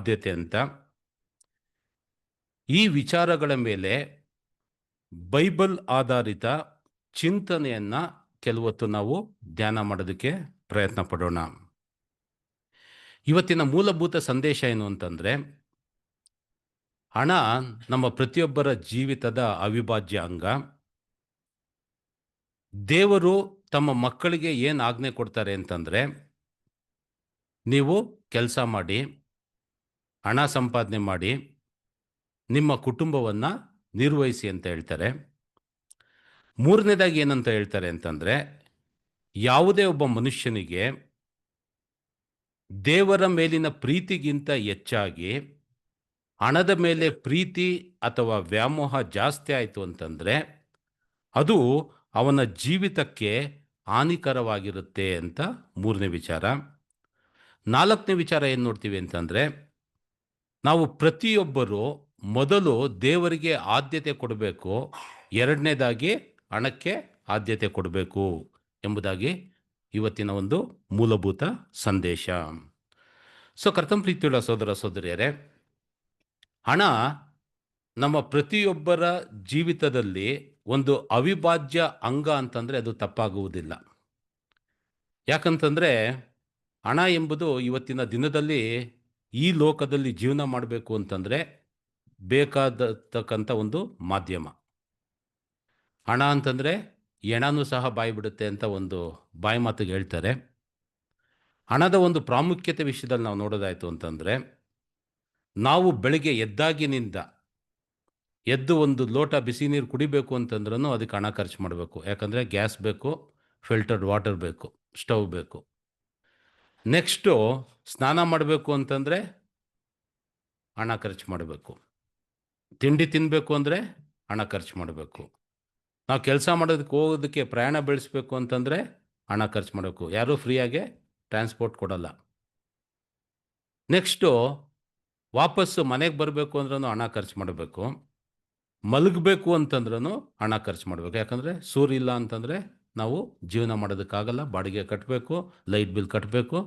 ಆದ್ಯತೆ ಅಂತ. ಈ ವಿಚಾರಗಳ ಮೇಲೆ ಬೈಬಲ್ ಆಧಾರಿತ ಚಿಂತನೆಯನ್ನ ಕೆಲವತ್ತು ನಾವು ಧ್ಯಾನ ಮಾಡೋದಕ್ಕೆ ಪ್ರಯತ್ನ ಪಡೋಣ. ಇವತ್ತಿನ ಮೂಲಭೂತ ಸಂದೇಶ ಏನು ಅಂತಂದ್ರೆ, ಹಣ ನಮ್ಮ ಪ್ರತಿಯೊಬ್ಬರ ಜೀವಿತದ ಅವಿಭಾಜ್ಯ ಅಂಗ. ದೇವರು ತಮ್ಮ ಮಕ್ಕಳಿಗೆ ಏನು ಆಜ್ಞೆ ಕೊಡ್ತಾರೆ ಅಂತಂದ್ರೆ, ನೀವು ಕೆಲಸ ಮಾಡಿ, ಹಣ ಸಂಪಾದನೆ ಮಾಡಿ, ನಿಮ್ಮ ಕುಟುಂಬವನ್ನು ನಿರ್ವಹಿಸಿ ಅಂತ ಹೇಳ್ತಾರೆ. ಮೂರನೇದಾಗಿ ಏನಂತ ಹೇಳ್ತಾರೆ ಅಂತಂದ್ರೆ, ಯಾವುದೇ ಒಬ್ಬ ಮನುಷ್ಯನಿಗೆ ದೇವರ ಮೇಲಿನ ಪ್ರೀತಿಗಿಂತ ಹೆಚ್ಚಾಗಿ ಹಣದ ಮೇಲೆ ಪ್ರೀತಿ ಅಥವಾ ವ್ಯಾಮೋಹ ಜಾಸ್ತಿ ಆಯಿತು ಅಂತಂದ್ರೆ ಅದು ಅವನ ಜೀವಿತಕ್ಕೆ ಹಾನಿಕರವಾಗಿರುತ್ತೆ ಅಂತ ಮೂರನೇ ವಿಚಾರ. ನಾಲ್ಕನೇ ವಿಚಾರ ಏನು ನೋಡ್ತೀವಿ ಅಂತಂದ್ರೆ, ನಾವು ಪ್ರತಿಯೊಬ್ಬರು ಮೊದಲು ದೇವರಿಗೆ ಆದ್ಯತೆ ಕೊಡಬೇಕು, ಎರಡನೇದಾಗಿ ಹಣಕ್ಕೆ ಆದ್ಯತೆ ಕೊಡಬೇಕು ಎಂಬುದಾಗಿ ಇವತ್ತಿನ ಒಂದು ಮೂಲಭೂತ ಸಂದೇಶ. ಕರ್ತನ ಪ್ರೀತಿಯುಳ್ಳ ಸೋದರ ಸೋದರಿಯರೇ, ಹಣ ನಮ್ಮ ಪ್ರತಿಯೊಬ್ಬರ ಜೀವಿತದಲ್ಲಿ ಒಂದು ಅವಿಭಾಜ್ಯ ಅಂಗ ಅಂತಂದರೆ ಅದು ತಪ್ಪಾಗುವುದಿಲ್ಲ. ಯಾಕಂತಂದರೆ ಹಣ ಎಂಬುದು ಇವತ್ತಿನ ದಿನದಲ್ಲಿ ಈ ಲೋಕದಲ್ಲಿ ಜೀವನ ಮಾಡಬೇಕು ಅಂತಂದರೆ ಬೇಕಾದತಕ್ಕಂಥ ಒಂದು ಮಾಧ್ಯಮ. ಹಣ ಅಂತಂದರೆ ಹೆಣನೂ ಸಹ ಬಾಯಿ ಬಿಡುತ್ತೆ ಅಂತ ಒಂದು ಬಾಯಿ ಮಾತಿಗೆ ಹೇಳ್ತಾರೆ. ಹಣದ ಒಂದು ಪ್ರಾಮುಖ್ಯತೆ ವಿಷಯದಲ್ಲಿ ನಾವು ನೋಡೋದಾಯಿತು ಅಂತಂದರೆ, ನಾವು ಬೆಳಗ್ಗೆ ಎದ್ದಾಗಿನಿಂದ ಎದ್ದು ಒಂದು ಲೋಟ ಬಿಸಿ ನೀರು ಕುಡಿಬೇಕು ಅಂತಂದ್ರೂ ಅದಕ್ಕೆ ಹಣ ಖರ್ಚು ಮಾಡಬೇಕು. ಯಾಕಂದರೆ ಗ್ಯಾಸ್ ಬೇಕು, ಫಿಲ್ಟರ್ಡ್ ವಾಟರ್ ಬೇಕು, ಸ್ಟವ್ ಬೇಕು. ನೆಕ್ಸ್ಟು ಸ್ನಾನ ಮಾಡಬೇಕು ಅಂತಂದರೆ ಹಣ ಖರ್ಚು ಮಾಡಬೇಕು. ತಿಂಡಿ ತಿನ್ನಬೇಕು ಅಂದರೆ ಹಣ ಖರ್ಚು ಮಾಡಬೇಕು. ನಾವು ಕೆಲಸ ಮಾಡೋದಕ್ಕೆ ಹೋಗೋದಕ್ಕೆ ಪ್ರಯಾಣ ಬೆಳೆಸಬೇಕು ಅಂತಂದರೆ ಹಣ ಖರ್ಚು ಮಾಡಬೇಕು. ಯಾರೂ ಫ್ರೀಯಾಗೆ ಟ್ರಾನ್ಸ್ಪೋರ್ಟ್ ಕೊಡಲ್ಲ. ನೆಕ್ಸ್ಟು ವಾಪಸ್ಸು ಮನೆಗೆ ಬರಬೇಕು ಅಂದ್ರೂ ಹಣ ಖರ್ಚು ಮಾಡಬೇಕು. ಮಲಗಬೇಕು ಅಂತಂದ್ರೂ ಹಣ ಖರ್ಚು ಮಾಡಬೇಕು. ಯಾಕಂದರೆ ಸೂರ್ಯ ಇಲ್ಲ ಅಂತಂದರೆ ನಾವು ಜೀವನ ಮಾಡೋದಕ್ಕಾಗಲ್ಲ. ಬಾಡಿಗೆ ಕಟ್ಟಬೇಕು, ಲೈಟ್ ಬಿಲ್ ಕಟ್ಟಬೇಕು,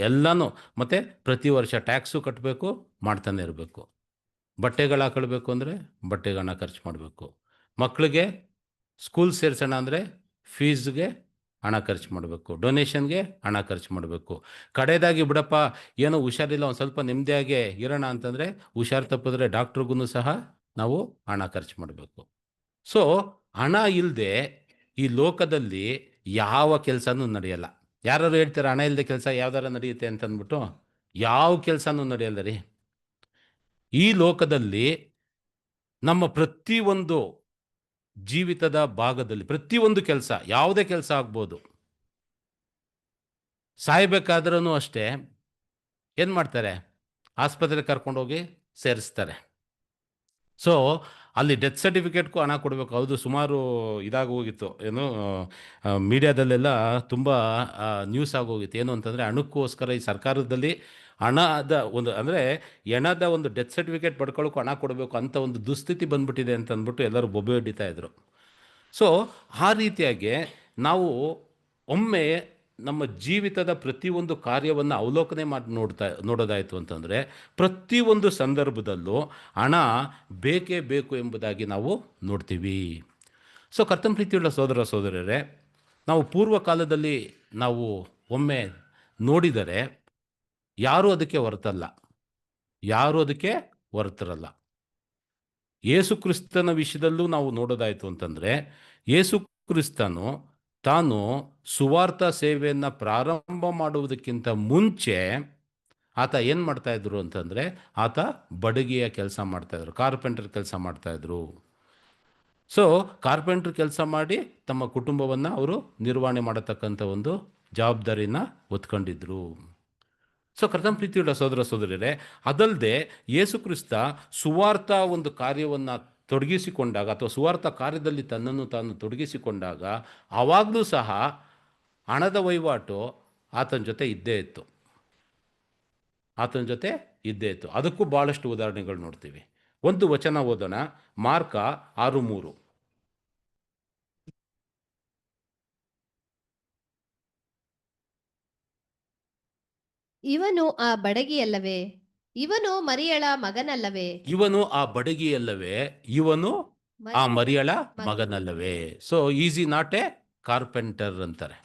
ಎಲ್ಲನೂ. ಮತ್ತು ಪ್ರತಿ ವರ್ಷ ಟ್ಯಾಕ್ಸು ಕಟ್ಟಬೇಕು, ಮಾಡ್ತಾನೆ ಇರಬೇಕು. ಬಟ್ಟೆಗಳು ಹಾಕೊಳ್ಬೇಕು ಅಂದರೆ ಬಟ್ಟೆಗೆ ಹಣ ಖರ್ಚು ಮಾಡಬೇಕು. ಮಕ್ಕಳಿಗೆ ಸ್ಕೂಲ್ ಸೇರಿಸೋಣ ಅಂದರೆ ಫೀಸ್ಗೆ ಹಣ ಖರ್ಚು ಮಾಡಬೇಕು, ಡೊನೇಷನ್ಗೆ ಹಣ ಖರ್ಚು ಮಾಡಬೇಕು. ಕಡೆಯದಾಗಿ ಬಿಡಪ್ಪ ಏನೋ ಹುಷಾರಿಲ್ಲ, ಒಂದು ಸ್ವಲ್ಪ ನೆಮ್ಮದಿಯಾಗೆ ಇರೋಣ ಅಂತಂದರೆ ಹುಷಾರು ತಪ್ಪಿದ್ರೆ ಡಾಕ್ಟ್ರಿಗೂ ಸಹ ನಾವು ಹಣ ಖರ್ಚು ಮಾಡಬೇಕು. ಹಣ ಇಲ್ಲದೆ ಈ ಲೋಕದಲ್ಲಿ ಯಾವ ಕೆಲಸನೂ ನಡೆಯಲ್ಲ. ಯಾರು ಹೇಳ್ತಾರೆ ಹಣ ಇಲ್ಲದೆ ಕೆಲಸ ಯಾವ್ದಾರ ನಡೆಯುತ್ತೆ ಅಂತಂದ್ಬಿಟ್ಟು? ಯಾವ ಕೆಲಸನೂ ನಡೆಯಲ್ಲ ರೀ. ಈ ಲೋಕದಲ್ಲಿ ನಮ್ಮ ಪ್ರತಿಯೊಂದು ಜೀವಿತದ ಭಾಗದಲ್ಲಿ ಪ್ರತಿಯೊಂದು ಕೆಲಸ, ಯಾವುದೇ ಕೆಲಸ ಆಗ್ಬೋದು. ಸಾಯಬೇಕಾದ್ರೂ ಅಷ್ಟೇ ಏನು ಮಾಡ್ತಾರೆ? ಆಸ್ಪತ್ರೆಗೆ ಕರ್ಕೊಂಡೋಗಿ ಸೇರಿಸ್ತಾರೆ. ಅಲ್ಲಿ ಡೆತ್ ಸರ್ಟಿಫಿಕೇಟ್ಗೂ ಹಣ ಕೊಡಬೇಕು. ಹೌದು, ಸುಮಾರು ಇದಾಗಿ ಹೋಗಿತ್ತು, ಏನು ಮೀಡಿಯಾದಲ್ಲೆಲ್ಲ ತುಂಬ ನ್ಯೂಸ್ ಆಗೋಗಿತ್ತು. ಏನು ಅಂತಂದರೆ ಹಣಕ್ಕೋಸ್ಕರ ಈ ಸರ್ಕಾರದಲ್ಲಿ ಹಣದ ಒಂದು ಅಂದರೆ ಹೆಣದ ಒಂದು ಡೆತ್ ಸರ್ಟಿಫಿಕೇಟ್ ಪಡ್ಕೊಳ್ಳೋಕ್ಕೂ ಹಣ ಕೊಡಬೇಕು ಅಂತ ಒಂದು ದುಸ್ಥಿತಿ ಬಂದ್ಬಿಟ್ಟಿದೆ ಅಂತ ಅಂದ್ಬಿಟ್ಟು ಎಲ್ಲರೂ ಬೊಬ್ಬೆ ಹೊಡಿತಾ ಇದ್ರು. ಆ ರೀತಿಯಾಗಿ ನಾವು ಒಮ್ಮೆ ನಮ್ಮ ಜೀವಿತದ ಪ್ರತಿಯೊಂದು ಕಾರ್ಯವನ್ನು ಅವಲೋಕನೆ ಮಾಡಿ ನೋಡೋದಾಯಿತು ಅಂತಂದರೆ ಪ್ರತಿಯೊಂದು ಸಂದರ್ಭದಲ್ಲೂ ಹಣ ಬೇಕೇ ಬೇಕು ಎಂಬುದಾಗಿ ನಾವು ನೋಡ್ತೀವಿ. ಕರ್ತನ ಪ್ರೀತಿಯುಳ್ಳ ಸೋದರ ಸೋದರರೇ, ನಾವು ಪೂರ್ವಕಾಲದಲ್ಲಿ ನಾವು ಒಮ್ಮೆ ನೋಡಿದರೆ ಯಾರೂ ಅದಕ್ಕೆ ಹೊರತರಲ್ಲ. ಯೇಸು ಕ್ರಿಸ್ತನ ವಿಷಯದಲ್ಲೂ ನಾವು ನೋಡೋದಾಯಿತು ಅಂತಂದರೆ, ಯೇಸು ಕ್ರಿಸ್ತನು ತಾನು ಸುವಾರ್ಥ ಸೇವೆಯನ್ನು ಪ್ರಾರಂಭ ಮಾಡುವುದಕ್ಕಿಂತ ಮುಂಚೆ ಆತ ಏನು ಮಾಡ್ತಾಯಿದ್ರು ಅಂತಂದರೆ, ಆತ ಬಡಗಿಯ ಕೆಲಸ ಮಾಡ್ತಾಯಿದ್ರು, ಕಾರ್ಪೆಂಟರ್ ಕೆಲಸ ಮಾಡ್ತಾಯಿದ್ರು. ಕಾರ್ಪೆಂಟ್ರ್ ಕೆಲಸ ಮಾಡಿ ತಮ್ಮ ಕುಟುಂಬವನ್ನು ಅವರು ನಿರ್ವಹಣೆ ಮಾಡತಕ್ಕಂಥ ಒಂದು ಜವಾಬ್ದಾರಿನ ಹೊತ್ಕೊಂಡಿದ್ರು. ಕರ್ತನ ಪ್ರೀತಿಯುಳ್ಳ ಸೋದರ ಸೋದರಿಯರೇ, ಅದಲ್ಲದೆ ಯೇಸು ಕ್ರಿಸ್ತ ಸುವಾರ್ಥ ಒಂದು ಕಾರ್ಯವನ್ನು ತೊಡಗಿಸಿಕೊಂಡಾಗ ಅಥವಾ ಸುವಾರ್ಥ ಕಾರ್ಯದಲ್ಲಿ ತನ್ನನ್ನು ತಾನು ತೊಡಗಿಸಿಕೊಂಡಾಗ ಆವಾಗಲೂ ಸಹ ಹಣದ ವಹಿವಾಟು ಆತನ ಜೊತೆ ಇದ್ದೇ ಇತ್ತು. ಅದಕ್ಕೂ ಭಾಳಷ್ಟು ಉದಾಹರಣೆಗಳು ನೋಡ್ತೀವಿ. ಒಂದು ವಚನ ಓದೋಣ, ಮಾರ್ಕ 6:3. ಇವನು ಆ ಬಡಗಿಯಲ್ಲವೇ? ಇವನು ಮರಿಯಳ ಮಗನಲ್ಲವೇ? ಇವನು ಆ ಬಡಗಿಯಲ್ಲವೇ? ಇವನು ಆ ಮರಿಯಳ ಮರಿಯಳ ಮಗ. ಮಗನಲ್ಲವೇ? ಸೊ ಈಸ್ ಈ ನಾಟ್ ಎ ಕಾರ್ಪೆಂಟರ್ ಅಂತಾರೆ.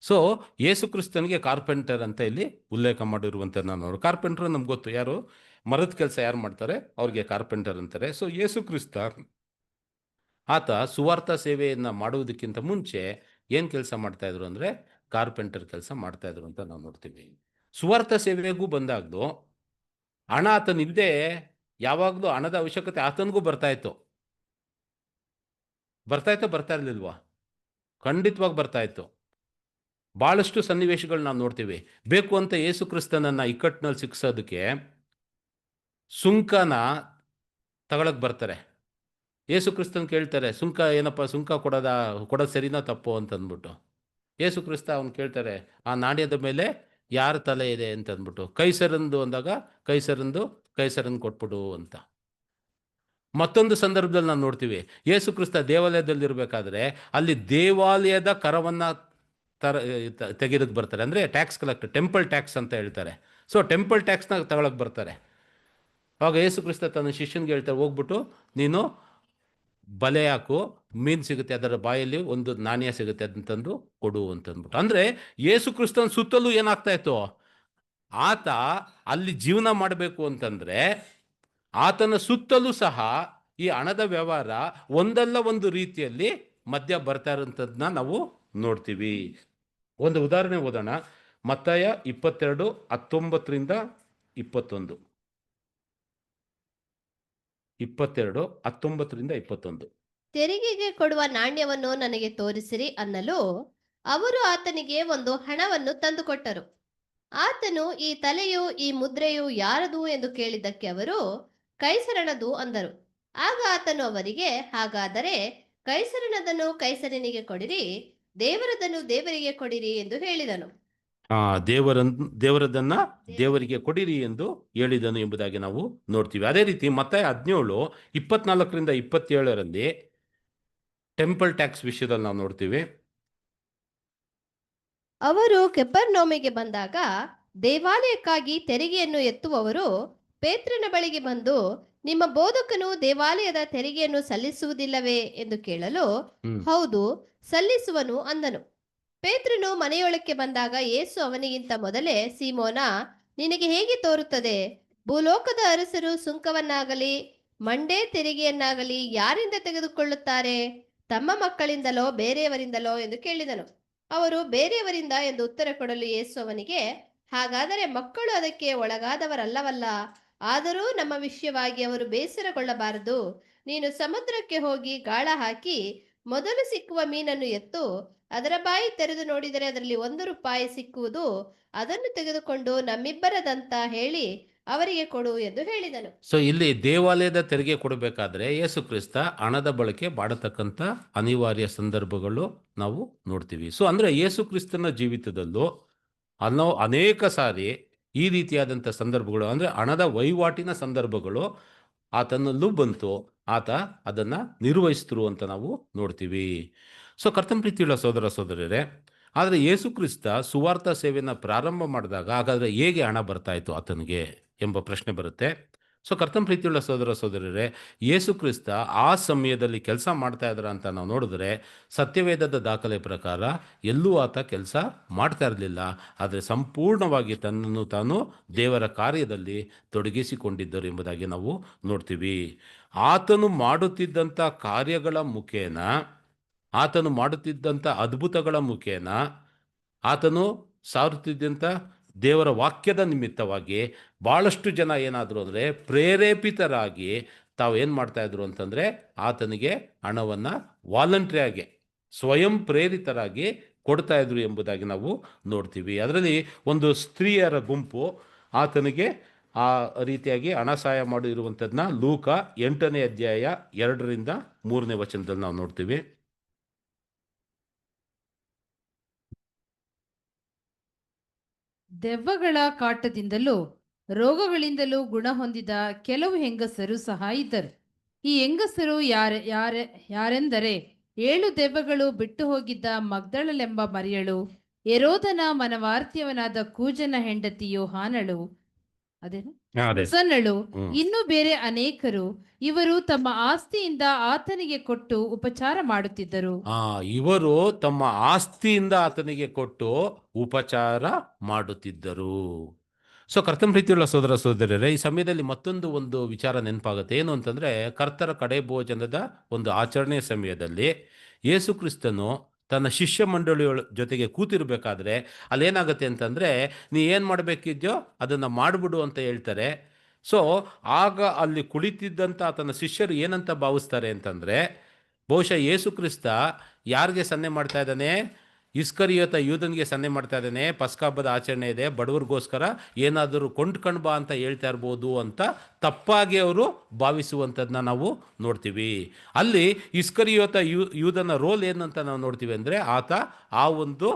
ಸೊ ಯೇಸು ಕ್ರಿಸ್ತನಿಗೆ ಕಾರ್ಪೆಂಟರ್ ಅಂತ ಇಲ್ಲಿ ಉಲ್ಲೇಖ ಮಾಡಿರುವಂತ ನಾವು ಕಾರ್ಪೆಂಟರ್ ನಮ್ಗೆ ಗೊತ್ತು, ಯಾರು ಮರದ ಕೆಲಸ ಯಾರು ಮಾಡ್ತಾರೆ ಅವ್ರಿಗೆ ಕಾರ್ಪೆಂಟರ್ ಅಂತಾರೆ. ಸೊ ಯೇಸು ಕ್ರಿಸ್ತ ಆತ ಸುವಾರ್ಥ ಸೇವೆಯನ್ನ ಮಾಡುವುದಕ್ಕಿಂತ ಮುಂಚೆ ಏನ್ ಕೆಲಸ ಮಾಡ್ತಾ ಇದ್ರು ಅಂದ್ರೆ ಕಾರ್ಪೆಂಟರ್ ಕೆಲಸ ಮಾಡ್ತಾ ಇದ್ರು ಅಂತ ನಾವು ನೋಡ್ತೀವಿ. ಸುವಾರ್ಥ ಸೇವೆಗೂ ಬಂದಾಗ್ದು ಹಣ ಆತನಿಲ್ಲದೆ ಯಾವಾಗಲೂ ಹಣದ ಅವಶ್ಯಕತೆ ಆತನಿಗೂ ಬರ್ತಾ ಇತ್ತು. ಬರ್ತಾ ಇರ್ಲಿಲ್ವಾ? ಖಂಡಿತವಾಗಿ ಬರ್ತಾ ಇತ್ತು. ಬಹಳಷ್ಟು ಸನ್ನಿವೇಶಗಳು ನಾವು ನೋಡ್ತೀವಿ. ಬೇಕು ಅಂತ ಯೇಸು ಕ್ರಿಸ್ತನನ್ನ ಇಕ್ಕಟ್ಟಿನಲ್ಲಿ ಸಿಕ್ಸೋದಕ್ಕೆ ಸುಂಕನ ತಗೊಳಕ್ ಬರ್ತಾರೆ. ಯೇಸು ಕ್ರಿಸ್ತನ್ ಕೇಳ್ತಾರೆ, ಸುಂಕ ಏನಪ್ಪ, ಸುಂಕ ಕೊಡೋದು ಸರಿನೋ ತಪ್ಪು ಅಂತ ಅಂದ್ಬಿಟ್ಟು. ಯೇಸು ಕ್ರಿಸ್ತ ಅವ್ನು ಕೇಳ್ತಾರೆ, ಆ ನಾಣ್ಯದ ಮೇಲೆ ಯಾರ ತಲೆ ಇದೆ ಅಂತ ಅಂದ್ಬಿಟ್ಟು. ಕೈಸರಂದು ಅಂದಾಗ ಕೈಸರನ್ ಕೊಟ್ಬಿಡು ಅಂತ. ಮತ್ತೊಂದು ಸಂದರ್ಭದಲ್ಲಿ ನಾವು ನೋಡ್ತೀವಿ, ಯೇಸು ಕ್ರಿಸ್ತ ದೇವಾಲಯದಲ್ಲಿ ಇರಬೇಕಾದ್ರೆ ಅಲ್ಲಿ ದೇವಾಲಯದ ಕರವನ್ನ ತೆಗೆದಕ್ಕೆ ಬರ್ತಾರೆ. ಅಂದರೆ ಟ್ಯಾಕ್ಸ್ ಕಲೆಕ್ಟರ್, ಟೆಂಪಲ್ ಟ್ಯಾಕ್ಸ್ ಅಂತ ಹೇಳ್ತಾರೆ. ಸೊ ಟೆಂಪಲ್ ಟ್ಯಾಕ್ಸ್ನ ತಗೊಳಕ್ಕೆ ಬರ್ತಾರೆ. ಆವಾಗ ಯೇಸು ಕ್ರಿಸ್ತ ತನ್ನ ಶಿಷ್ಯನ್ಗೆ ಹೇಳ್ತಾರೆ, ಹೋಗ್ಬಿಟ್ಟು ನೀನು ಬಲೆ ಹಾಕು, ಮೀನು ಸಿಗುತ್ತೆ, ಅದರ ಬಾಯಲ್ಲಿ ಒಂದು ನಾಣ್ಯ ಸಿಗುತ್ತೆ ಅಂತಂದು ಕೊಡು ಅಂತಂದ್ಬಿಟ್ಟು. ಅಂದರೆ ಯೇಸು ಕ್ರಿಸ್ತನ ಸುತ್ತಲೂ ಏನಾಗ್ತಾ ಇತ್ತು, ಆತ ಅಲ್ಲಿ ಜೀವನ ಮಾಡಬೇಕು ಅಂತಂದರೆ ಆತನ ಸುತ್ತಲೂ ಸಹ ಈ ಹಣದ ವ್ಯವಹಾರ ಒಂದಲ್ಲ ಒಂದು ರೀತಿಯಲ್ಲಿ ಮಧ್ಯ ಬರ್ತಾ ಇರೋಂಥದ್ದನ್ನ ನಾವು ನೋಡ್ತೀವಿ. ಒಂದು ಉದಾಹರಣೆ ಓದೋಣ. ಮತ್ತಾಯ 22:19-21. 22:19-21. ತೆರಿಗೆಗೆ ಕೊಡುವ ನಾಣ್ಯವನ್ನು ನನಗೆ ತೋರಿಸಿರಿ ಅನ್ನಲು ಅವರು ಆತನಿಗೆ ಒಂದು ಹಣವನ್ನು ತಂದುಕೊಟ್ಟರು. ಆತನು ಈ ತಲೆಯು ಈ ಮುದ್ರೆಯು ಯಾರದು ಎಂದು ಕೇಳಿದ್ದಕ್ಕೆ ಅವರು ಕೈಸರನದು ಅಂದರು. ಆಗ ಆತನು ಅವರಿಗೆ, ಹಾಗಾದರೆ ಕೈಸರನದನ್ನು ಕೈಸರನಿಗೆ ಕೊಡಿರಿ, ದೇವರದನ್ನು ದೇವರಿಗೆ ಕೊಡಿರಿ ಎಂದು ಹೇಳಿದನು. ದೇವರದನ್ನ ದೇವರಿಗೆ ಕೊಡಿರಿ ಎಂದು ಹೇಳಿದನು ಎಂಬುದಾಗಿ ನಾವು ನೋಡ್ತೀವಿ. ಅದೇ ರೀತಿ ಮತ್ತಾಯ 17:24-27 ಟೆಂಪಲ್ ಟ್ಯಾಕ್ಸ್ ವಿಷಯದಲ್ಲಿ ನಾವು ನೋಡ್ತೀವಿ. ಅವರು ಕೆಫರ್ನೌಮಿಗೆ ಬಂದಾಗ ದೇವಾಲಯಕ್ಕಾಗಿ ತೆರಿಗೆಯನ್ನು ಎತ್ತುವವರು ಪೇತ್ರನ ಬಳಿಗೆ ಬಂದು, ನಿಮ್ಮ ಬೋಧಕನು ದೇವಾಲಯದ ತೆರಿಗೆಯನ್ನು ಸಲ್ಲಿಸುವುದಿಲ್ಲವೇ ಎಂದು ಕೇಳಲು, ಹೌದು ಸಲ್ಲಿಸುವನು ಅಂದನು. ಪೇತ್ರನು ಮನೆಯೊಳಕ್ಕೆ ಬಂದಾಗ ಯೇಸು ಅವನಿಗಿಂತ ಮೊದಲೇ, ಸೀಮೋನ, ನಿನಗೆ ಹೇಗೆ ತೋರುತ್ತದೆ? ಭೂಲೋಕದ ಅರಸರು ಸುಂಕವನ್ನಾಗಲಿ ಮಂಡೇ ತೆರಿಗೆಯನ್ನಾಗಲಿ ಯಾರಿಂದ ತೆಗೆದುಕೊಳ್ಳುತ್ತಾರೆ? ತಮ್ಮ ಮಕ್ಕಳಿಂದಲೋ ಬೇರೆಯವರಿಂದಲೋ ಎಂದು ಕೇಳಿದನು. ಅವರು ಬೇರೆಯವರಿಂದ ಎಂದು ಉತ್ತರ ಕೊಡಲು ಯೇಸು ಅವನಿಗೆ, ಹಾಗಾದರೆ ಮಕ್ಕಳು ಅದಕ್ಕೆ ಒಳಗಾದವರಲ್ಲವಲ್ಲ. ಆದರೂ ನಮ್ಮ ವಿಷಯವಾಗಿ ಅವರು ಬೇಸರಗೊಳ್ಳಬಾರದು. ನೀನು ಸಮುದ್ರಕ್ಕೆ ಹೋಗಿ ಗಾಳ ಹಾಕಿ ಮೊದಲು ಸಿಕ್ಕುವ ಮೀನನ್ನು ಎತ್ತು, ಅದರ ಬಾಯಿ ತೆರೆದು ನೋಡಿದರೆ ಅದರಲ್ಲಿ 1 ರೂಪಾಯಿ ಸಿಕ್ಕುವುದು. ಅದನ್ನು ತೆಗೆದುಕೊಂಡು ನಮ್ಮಿಬ್ಬರದಂತ ಹೇಳಿ ಅವರಿಗೆ ಕೊಡು ಎಂದು ಹೇಳಿದನು. ಸೊ ಇಲ್ಲಿ ದೇವಾಲಯದ ತೆರಿಗೆ ಕೊಡಬೇಕಾದ್ರೆ ಯೇಸು ಕ್ರಿಸ್ತ ಹಣದ ಬಳಕೆ ಮಾಡತಕ್ಕಂಥ ಅನಿವಾರ್ಯ ಸಂದರ್ಭಗಳು ನಾವು ನೋಡ್ತೀವಿ. ಸೊ ಅಂದ್ರೆ ಯೇಸು ಕ್ರಿಸ್ತನ ಜೀವಿತದಲ್ಲೂ ಅನೇಕ ಸಾರಿ ಈ ರೀತಿಯಾದಂಥ ಸಂದರ್ಭಗಳು, ಅಂದ್ರೆ ಹಣದ ವಹಿವಾಟಿನ ಸಂದರ್ಭಗಳು ಆತನಲ್ಲೂ ಬಂತು. ಆತ ಅದನ್ನ ನಿರ್ವಹಿಸಿದ್ರು ಅಂತ ನಾವು ನೋಡ್ತೀವಿ. ಸೊ ಕರ್ತನ ಪ್ರೀತಿಯುಳ್ಳ ಸಹೋದರ ಸಹೋದರಿಯರೇ, ಆದರೆ ಯೇಸು ಕ್ರಿಸ್ತ ಸುವಾರ್ಥ ಸೇವೆಯನ್ನು ಪ್ರಾರಂಭ ಮಾಡಿದಾಗ ಹಾಗಾದರೆ ಹೇಗೆ ಹಣ ಬರ್ತಾ ಇತ್ತು ಆತನಿಗೆ ಎಂಬ ಪ್ರಶ್ನೆ ಬರುತ್ತೆ. ಸೊ ಕರ್ತನ ಪ್ರೀತಿಯುಳ್ಳ ಸಹೋದರ ಸಹೋದರಿಯರೇ, ಯೇಸು ಕ್ರಿಸ್ತ ಆ ಸಮಯದಲ್ಲಿ ಕೆಲಸ ಮಾಡ್ತಾ ಇದ್ರ ಅಂತ ನಾವು ನೋಡಿದ್ರೆ ಸತ್ಯವೇದದ ದಾಖಲೆ ಪ್ರಕಾರ ಎಲ್ಲೂ ಆತ ಕೆಲಸ ಮಾಡ್ತಾ ಇರಲಿಲ್ಲ. ಆದರೆ ಸಂಪೂರ್ಣವಾಗಿ ತನ್ನನ್ನು ತಾನು ದೇವರ ಕಾರ್ಯದಲ್ಲಿ ತೊಡಗಿಸಿಕೊಂಡಿದ್ದರು ಎಂಬುದಾಗಿ ನಾವು ನೋಡ್ತೀವಿ. ಆತನು ಮಾಡುತ್ತಿದ್ದಂಥ ಕಾರ್ಯಗಳ ಮುಖೇನ, ಆತನು ಮಾಡುತ್ತಿದ್ದಂಥ ಅದ್ಭುತಗಳ ಮುಖೇನ, ಆತನು ಸಾರುತ್ತಿದ್ದಂಥ ದೇವರ ವಾಕ್ಯದ ನಿಮಿತ್ತವಾಗಿ ಭಾಳಷ್ಟು ಜನ ಏನಾದರೂ ಅಂದರೆ ಪ್ರೇರೇಪಿತರಾಗಿ ತಾವು ಏನು ಮಾಡ್ತಾಯಿದ್ರು ಅಂತಂದರೆ ಆತನಿಗೆ ಹಣವನ್ನು ವಾಲಂಟ್ರಿಯಾಗಿ ಸ್ವಯಂ ಪ್ರೇರಿತರಾಗಿ ಕೊಡ್ತಾ ಇದ್ರು ಎಂಬುದಾಗಿ ನಾವು ನೋಡ್ತೀವಿ. ಅದರಲ್ಲಿ ಒಂದು ಸ್ತ್ರೀಯರ ಗುಂಪು ಆತನಿಗೆ ಆ ರೀತಿಯಾಗಿ ಹಣ ಸಹಾಯ ಮಾಡಿರುವಂಥದ್ದನ್ನ ಲೂಕ 8ನೇ ಅಧ್ಯಾಯ 2-3 ವಚನದಲ್ಲಿ ನಾವು ನೋಡ್ತೀವಿ. ದೆವ್ವಗಳ ಕಾಟದಿಂದಲೂ ರೋಗಗಳಿಂದಲೂ ಗುಣ ಹೊಂದಿದ ಕೆಲವು ಹೆಂಗಸರು ಸಹ ಇದ್ದರು. ಈ ಹೆಂಗಸರು ಯಾರೆಂದರೆ 7 ದೆವ್ವಗಳು ಬಿಟ್ಟು ಹೋಗಿದ್ದ ಮಗ್ದಳಲೆಂಬ ಮರಿಯಳು, ಹೆರೋದನ ಮನವಾರ್ತ್ಯವನಾದ ಕೂಜನ ಹೆಂಡತಿ ಯೋಹಾನಳು, ಅದೇನು ಅದೇ. ಸನ್ನಳು ಹ್ಮ್. ಇನ್ನೂ ಬೇರೆ ಅನೇಕರು ಇವರು ತಮ್ಮ ಆಸ್ತಿಯಿಂದ ಆತನಿಗೆ ಕೊಟ್ಟು ಉಪಚಾರ ಮಾಡುತ್ತಿದ್ದರು. ಇವರು ತಮ್ಮ ಆಸ್ತಿಯಿಂದ ಆತನಿಗೆ ಕೊಟ್ಟು ಉಪಚಾರ ಮಾಡುತ್ತಿದ್ದರು. ಸೊ ಕರ್ತನ ಪ್ರೀತಿಯುಳ್ಳ ಸೋದರ ಸೋದರರೇ, ಈ ಸಮಯದಲ್ಲಿ ಮತ್ತೊಂದು ಒಂದು ವಿಚಾರ ನೆನಪಾಗುತ್ತೆ. ಏನು ಅಂತಂದ್ರೆ, ಕರ್ತರ ಕಡೆ ಭೋಜನದ ಒಂದು ಆಚರಣೆಯ ಸಮಯದಲ್ಲಿ ಯೇಸು ಕ್ರಿಸ್ತನು ತನ್ನ ಶಿಷ್ಯ ಮಂಡಳಿಯ ಜೊತೆಗೆ ಕೂತಿರ್ಬೇಕಾದ್ರೆ ಅಲ್ಲೇನಾಗುತ್ತೆ ಅಂತಂದ್ರೆ, ನೀ ಏನು ಮಾಡಬೇಕಿದ್ಯೋ ಅದನ್ನು ಮಾಡಿಬಿಡು ಅಂತ ಹೇಳ್ತಾರೆ. ಸೊ ಆಗ ಅಲ್ಲಿ ಕುಳಿತಿದ್ದಂಥ ಆತನ ಶಿಷ್ಯರು ಏನಂತ ಭಾವಿಸ್ತಾರೆ ಅಂತಂದ್ರೆ, ಬಹುಶಃ ಯೇಸು ಕ್ರಿಸ್ತ ಯಾರಿಗೆ ಸನ್ನೆ ಮಾಡ್ತಾ ಇದ್ದಾನೆ? ಇಸ್ಕರಿಯೋತ ಯೂದನ್ಗೆ ಸನ್ನೆ ಮಾಡ್ತಾ ಇದ್ದಾನೆ. ಪಸ್ಕಹಬ್ಬದ ಆಚರಣೆ ಇದೆ, ಬಡವರಿಗೋಸ್ಕರ ಏನಾದರೂ ಕೊಂಡ್ಕೊಂಡು ಬಾ ಅಂತ ಹೇಳ್ತಾ ಇರ್ಬೋದು ಅಂತ ತಪ್ಪಾಗಿ ಅವರು ಭಾವಿಸುವಂಥದ್ದನ್ನ ನಾವು ನೋಡ್ತೀವಿ. ಅಲ್ಲಿ ಇಸ್ಕರಿಯೋತ ಯೂದನ ರೋಲ್ ಏನಂತ ನಾವು ನೋಡ್ತೀವಿ ಅಂದರೆ, ಆತ ಆ ಒಂದು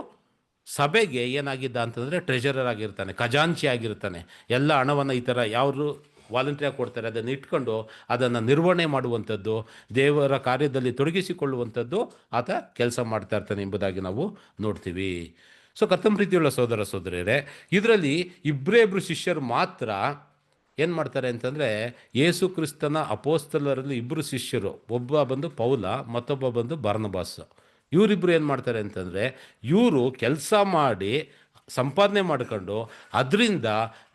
ಸಭೆಗೆ ಏನಾಗಿದ್ದ ಅಂತಂದರೆ ಟ್ರೆಜರರ್ ಆಗಿರ್ತಾನೆ, ಖಜಾಂಚಿ ಆಗಿರ್ತಾನೆ. ಎಲ್ಲ ಹಣವನ್ನು ಈ ಥರ ಯಾರು ವಾಲಂಟಿಯರ್ ಕೊಡ್ತಾರೆ ಅದನ್ನು ಇಟ್ಕೊಂಡು ಅದನ್ನು ನಿರ್ವಹಣೆ ಮಾಡುವಂಥದ್ದು, ದೇವರ ಕಾರ್ಯದಲ್ಲಿ ತೊಡಗಿಸಿಕೊಳ್ಳುವಂಥದ್ದು ಆತ ಕೆಲಸ ಮಾಡ್ತಾ ಇರ್ತಾನೆ ಎಂಬುದಾಗಿ ನಾವು ನೋಡ್ತೀವಿ. ಸೊ ಕರ್ತನ ಪ್ರೀತಿಯುಳ್ಳ ಸೋದರ ಸೋದರಿಯರೇ, ಇದರಲ್ಲಿ ಇಬ್ಬರು ಶಿಷ್ಯರು ಮಾತ್ರ ಏನು ಮಾಡ್ತಾರೆ ಅಂತಂದರೆ, ಯೇಸು ಕ್ರಿಸ್ತನ ಅಪೋಸ್ತಲರಲ್ಲಿ ಇಬ್ಬರು ಶಿಷ್ಯರು, ಒಬ್ಬ ಬಂದು ಪೌಲ, ಮತ್ತೊಬ್ಬ ಬಂದು ಬಾರ್ನಬಾಸ್. ಇವರಿಬ್ಬರು ಏನು ಮಾಡ್ತಾರೆ ಅಂತಂದರೆ, ಇವರು ಕೆಲಸ ಮಾಡಿ ಸಂಪಾದನೆ ಮಾಡ್ಕೊಂಡು ಅದರಿಂದ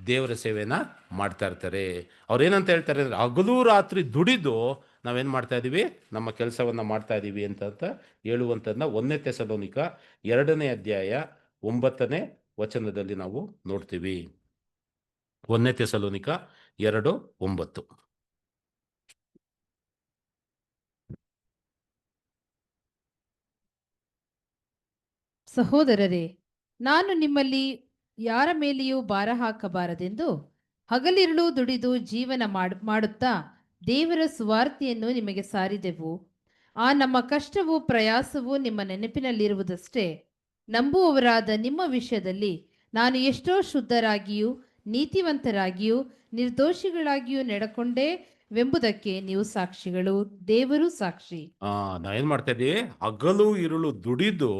ದೇವರ ಸೇವೆನ ಮಾಡ್ತಾ ಇರ್ತಾರೆ. ಅವ್ರೇನಂತ ಹೇಳ್ತಾರೆ ಅಂದರೆ, ಹಗಲು ರಾತ್ರಿ ದುಡಿದು ನಾವೇನು ಮಾಡ್ತಾ ಇದ್ದೀವಿ, ನಮ್ಮ ಕೆಲಸವನ್ನು ಮಾಡ್ತಾ ಇದ್ದೀವಿ ಅಂತ ಹೇಳುವಂಥದ್ದನ್ನ 1 ಥೆಸಲೋನಿಕ 2ನೇ ಅಧ್ಯಾಯ 9ನೇ ವಚನದಲ್ಲಿ ನಾವು ನೋಡ್ತೀವಿ. 1 ಥೆಸಲೋನಿಕ 2:9. ಸಹೋದರರೇ, ನಾನು ನಿಮ್ಮಲ್ಲಿ ಯಾರ ಮೇಲೆಯೂ ಭಾರ ಹಾಕಬಾರದೆಂದು ಹಗಲಿರುಳು ದುಡಿದು ಜೀವನ ಮಾಡುತ್ತಾ ದೇವರ ಸುವಾರ್ತೆಯನ್ನು ನಿಮಗೆ ಸಾರಿದೆವು. ಆ ನಮ್ಮ ಕಷ್ಟವೂ ಪ್ರಯಾಸವೂ ನಿಮ್ಮ ನೆನಪಿನಲ್ಲಿರುವುದಷ್ಟೇ. ನಂಬುವವರಾದ ನಿಮ್ಮ ವಿಷಯದಲ್ಲಿ ನಾನು ಎಷ್ಟೋ ಶುದ್ಧರಾಗಿಯೂ ನೀತಿವಂತರಾಗಿಯೂ ನಿರ್ದೋಷಿಗಳಾಗಿಯೂ ನಡೆಕೊಂಡೇವೆಂಬುದಕ್ಕೆ ನೀವು ಸಾಕ್ಷಿಗಳು, ದೇವರು ಸಾಕ್ಷಿ. ನಾವೇನು ಮಾಡ್ತಾ ಇದ್ದೀವಿ, ಹಗಲು ಇರುಳು ದುಡಿದು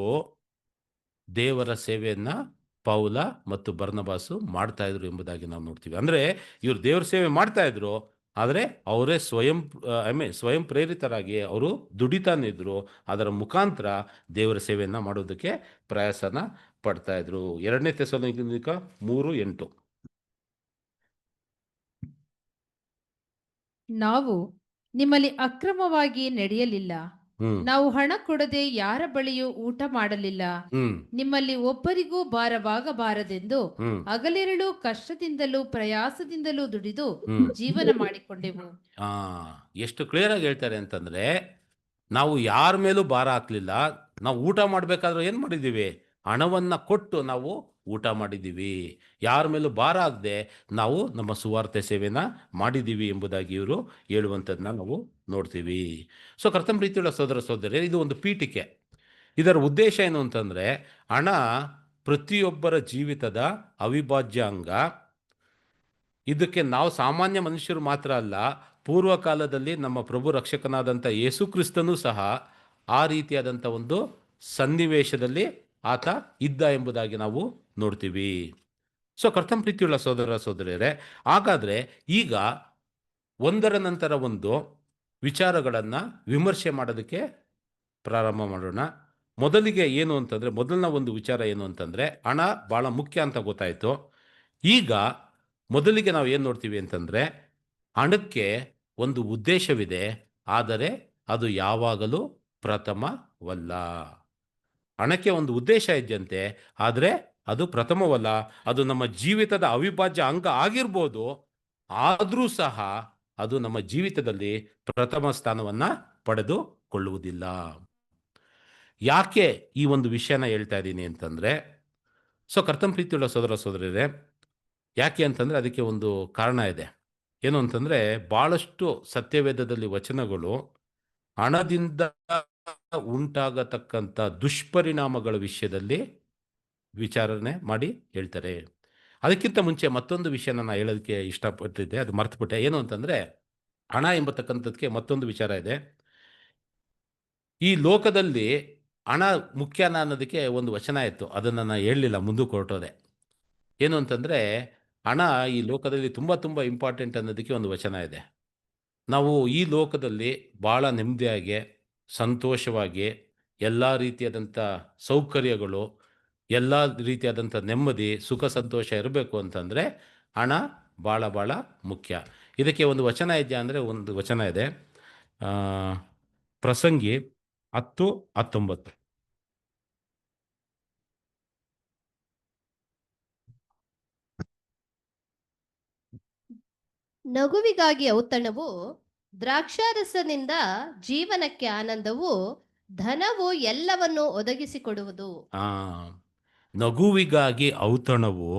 ದೇವರ ಸೇವೆಯನ್ನ ಪೌಲ ಮತ್ತು ಬರ್ನಬಾಸು ಮಾಡ್ತಾ ಇದ್ರು ಎಂಬುದಾಗಿ ನಾವು ನೋಡ್ತೀವಿ. ಅಂದರೆ ಇವರು ದೇವರ ಸೇವೆ ಮಾಡ್ತಾ ಇದ್ರು, ಆದರೆ ಅವರೇ ಸ್ವಯಂ ಪ್ರೇರಿತರಾಗಿ ಅವರು ದುಡಿತಾನೆ ಇದ್ರು. ಅದರ ಮುಖಾಂತರ ದೇವರ ಸೇವೆಯನ್ನು ಮಾಡೋದಕ್ಕೆ ಪ್ರಯಾಸನ ಪಡ್ತಾ ಇದ್ರು. 2 ಥೆಸಲೋನಿಕ 3:8. ನಾವು ನಿಮ್ಮಲ್ಲಿ ಅಕ್ರಮವಾಗಿ ನಡೆಯಲಿಲ್ಲ, ನಾವು ಹಣ ಕೊಡದೆ ಯಾರ ಬಳಿಯೂ ಊಟ ಮಾಡಲಿಲ್ಲ, ನಿಮ್ಮಲ್ಲಿ ಒಬ್ಬರಿಗೂ ಭಾರವಾಗಬಾರದೆಂದು ಹಗಲಿರುಳು ಕಷ್ಟದಿಂದಲೂ ಪ್ರಯಾಸದಿಂದಲೂ ದುಡಿದು ಜೀವನ ಮಾಡಿಕೊಂಡೆವು. ಎಷ್ಟು ಕ್ಲಿಯರ್ ಆಗಿ ಹೇಳ್ತಾರೆ ಅಂತಂದ್ರೆ, ನಾವು ಯಾರ ಮೇಲೂ ಭಾರ ಹಾಕ್ಲಿಲ್ಲ. ನಾವು ಊಟ ಮಾಡಬೇಕಾದ್ರೆ ಏನು ಮಾಡಿದ್ದೀವಿ, ಹಣವನ್ನು ಕೊಟ್ಟು ನಾವು ಊಟ ಮಾಡಿದ್ದೀವಿ. ಯಾರ ಮೇಲೂ ಭಾರ ಆಗದೆ ನಾವು ನಮ್ಮ ಸುವಾರ್ತೆ ಸೇವೆನ ಮಾಡಿದ್ದೀವಿ ಎಂಬುದಾಗಿ ಇವರು ಹೇಳುವಂಥದ್ದನ್ನ ನಾವು ನೋಡ್ತೀವಿ. ಸೊ ಕರ್ತನ ಪ್ರೀತಿಯುಳ್ಳ ಸೋದರ ಸೋದರಿ, ಇದು ಒಂದು ಪೀಠಿಕೆ. ಇದರ ಉದ್ದೇಶ ಏನು ಅಂತಂದರೆ, ಹಣ ಪ್ರತಿಯೊಬ್ಬರ ಜೀವಿತದ ಅವಿಭಾಜ್ಯ ಅಂಗ. ಇದಕ್ಕೆ ನಾವು ಸಾಮಾನ್ಯ ಮನುಷ್ಯರು ಮಾತ್ರ ಅಲ್ಲ, ಪೂರ್ವಕಾಲದಲ್ಲಿ ನಮ್ಮ ಪ್ರಭು ರಕ್ಷಕನಾದಂಥ ಯೇಸು ಕ್ರಿಸ್ತನೂ ಸಹ ಆ ರೀತಿಯಾದಂಥ ಒಂದು ಸನ್ನಿವೇಶದಲ್ಲಿ ಆತ ಇದ್ದ ಎಂಬುದಾಗಿ ನಾವು ನೋಡ್ತೀವಿ. ಸೊ ಕರ್ತನ ಪ್ರೀತಿಯುಳ್ಳ ಸೋದರ ಸೋದರಿಯರೇ, ಹಾಗಾದರೆ ಈಗ ಒಂದರ ನಂತರ ಒಂದು ವಿಚಾರಗಳನ್ನು ವಿಮರ್ಶೆ ಮಾಡೋದಕ್ಕೆ ಪ್ರಾರಂಭ ಮಾಡೋಣ. ಮೊದಲಿಗೆ ಏನು ಅಂತಂದರೆ, ಮೊದಲನ ಒಂದು ವಿಚಾರ ಏನು ಅಂತಂದರೆ, ಹಣ ಭಾಳ ಮುಖ್ಯ ಅಂತ ಗೊತ್ತಾಯಿತು. ಈಗ ಮೊದಲಿಗೆ ನಾವು ಏನು ನೋಡ್ತೀವಿ ಅಂತಂದರೆ, ಹಣಕ್ಕೆ ಒಂದು ಉದ್ದೇಶವಿದೆ, ಆದರೆ ಅದು ಯಾವಾಗಲೂ ಪ್ರಥಮವಲ್ಲ. ಹಣಕ್ಕೆ ಒಂದು ಉದ್ದೇಶ ಇದೆಯಂತೆ, ಆದರೆ ಅದು ಪ್ರಥಮವಲ್ಲ. ಅದು ನಮ್ಮ ಜೀವಿತದ ಅವಿಭಾಜ್ಯ ಅಂಗ ಆಗಿರ್ಬೋದು, ಆದರೂ ಸಹ ಅದು ನಮ್ಮ ಜೀವಿತದಲ್ಲಿ ಪ್ರಥಮ ಸ್ಥಾನವನ್ನು ಪಡೆದುಕೊಳ್ಳುವುದಿಲ್ಲ. ಯಾಕೆ ಈ ಒಂದು ವಿಷಯನ ಹೇಳ್ತಾ ಇದ್ದೀನಿ ಅಂತಂದರೆ, ಸೊ ಕರ್ತನ ಪ್ರೀತಿಯುಳ್ಳ ಸೋದರ ಸೋದರಿಯರೇ, ಯಾಕೆ ಅಂತಂದರೆ ಅದಕ್ಕೆ ಒಂದು ಕಾರಣ ಇದೆ. ಏನು ಅಂತಂದರೆ, ಭಾಳಷ್ಟು ಸತ್ಯವೇದದಲ್ಲಿ ವಚನಗಳು ಹಣದಿಂದ ಉಂಟಾಗತಕ್ಕಂಥ ದುಷ್ಪರಿಣಾಮಗಳ ವಿಷಯದಲ್ಲಿ ವಿಚಾರಣೆ ಮಾಡಿ ಹೇಳ್ತಾರೆ. ಅದಕ್ಕಿಂತ ಮುಂಚೆ ಮತ್ತೊಂದು ವಿಷಯನ ನಾನು ಹೇಳೋದಕ್ಕೆ ಇಷ್ಟಪಟ್ಟಿದ್ದೆ, ಅದು ಮರ್ತುಬಿಟ್ಟೆ. ಏನು ಅಂತಂದರೆ, ಹಣ ಎಂಬತಕ್ಕಂಥದ್ದಕ್ಕೆ ಮತ್ತೊಂದು ವಿಚಾರ ಇದೆ. ಈ ಲೋಕದಲ್ಲಿ ಹಣ ಮುಖ್ಯನ ಅನ್ನೋದಕ್ಕೆ ಒಂದು ವಚನ ಇತ್ತು, ಅದನ್ನು ನಾನು ಹೇಳಲಿಲ್ಲ, ಮುಂದಕ್ಕೆ ಹೊರಟೋದೆ. ಏನು ಅಂತಂದರೆ, ಹಣ ಈ ಲೋಕದಲ್ಲಿ ತುಂಬ ತುಂಬ ಇಂಪಾರ್ಟೆಂಟ್ ಅನ್ನೋದಕ್ಕೆ ಒಂದು ವಚನ ಇದೆ. ನಾವು ಈ ಲೋಕದಲ್ಲಿ ಭಾಳ ನೆಮ್ಮದಿಯಾಗಿ ಸಂತೋಷವಾಗಿ ಎಲ್ಲ ರೀತಿಯಾದಂಥ ಸೌಕರ್ಯಗಳು, ಎಲ್ಲ ರೀತಿಯಾದಂಥ ನೆಮ್ಮದಿ ಸುಖ ಸಂತೋಷ ಇರಬೇಕು ಅಂತಂದರೆ ಹಣ ಭಾಳ ಭಾಳ ಮುಖ್ಯ. ಇದಕ್ಕೆ ಒಂದು ವಚನ ಇದೆಯಾ ಅಂದರೆ ಒಂದು ವಚನ ಇದೆ, ಆ, ಪ್ರಸಂಗಿ 10:19. ನಗುವಿಗಾಗಿ ಔತಣವು, ದ್ರಾಕ್ಷಾರಸದಿಂದ ಜೀವನಕ್ಕೆ ಆನಂದವು, ಧನವು ಎಲ್ಲವನ್ನು ಒದಗಿಸಿಕೊಡುವುದು. ಆ, ನಗುವಿಗಾಗಿ ಔತಣವು,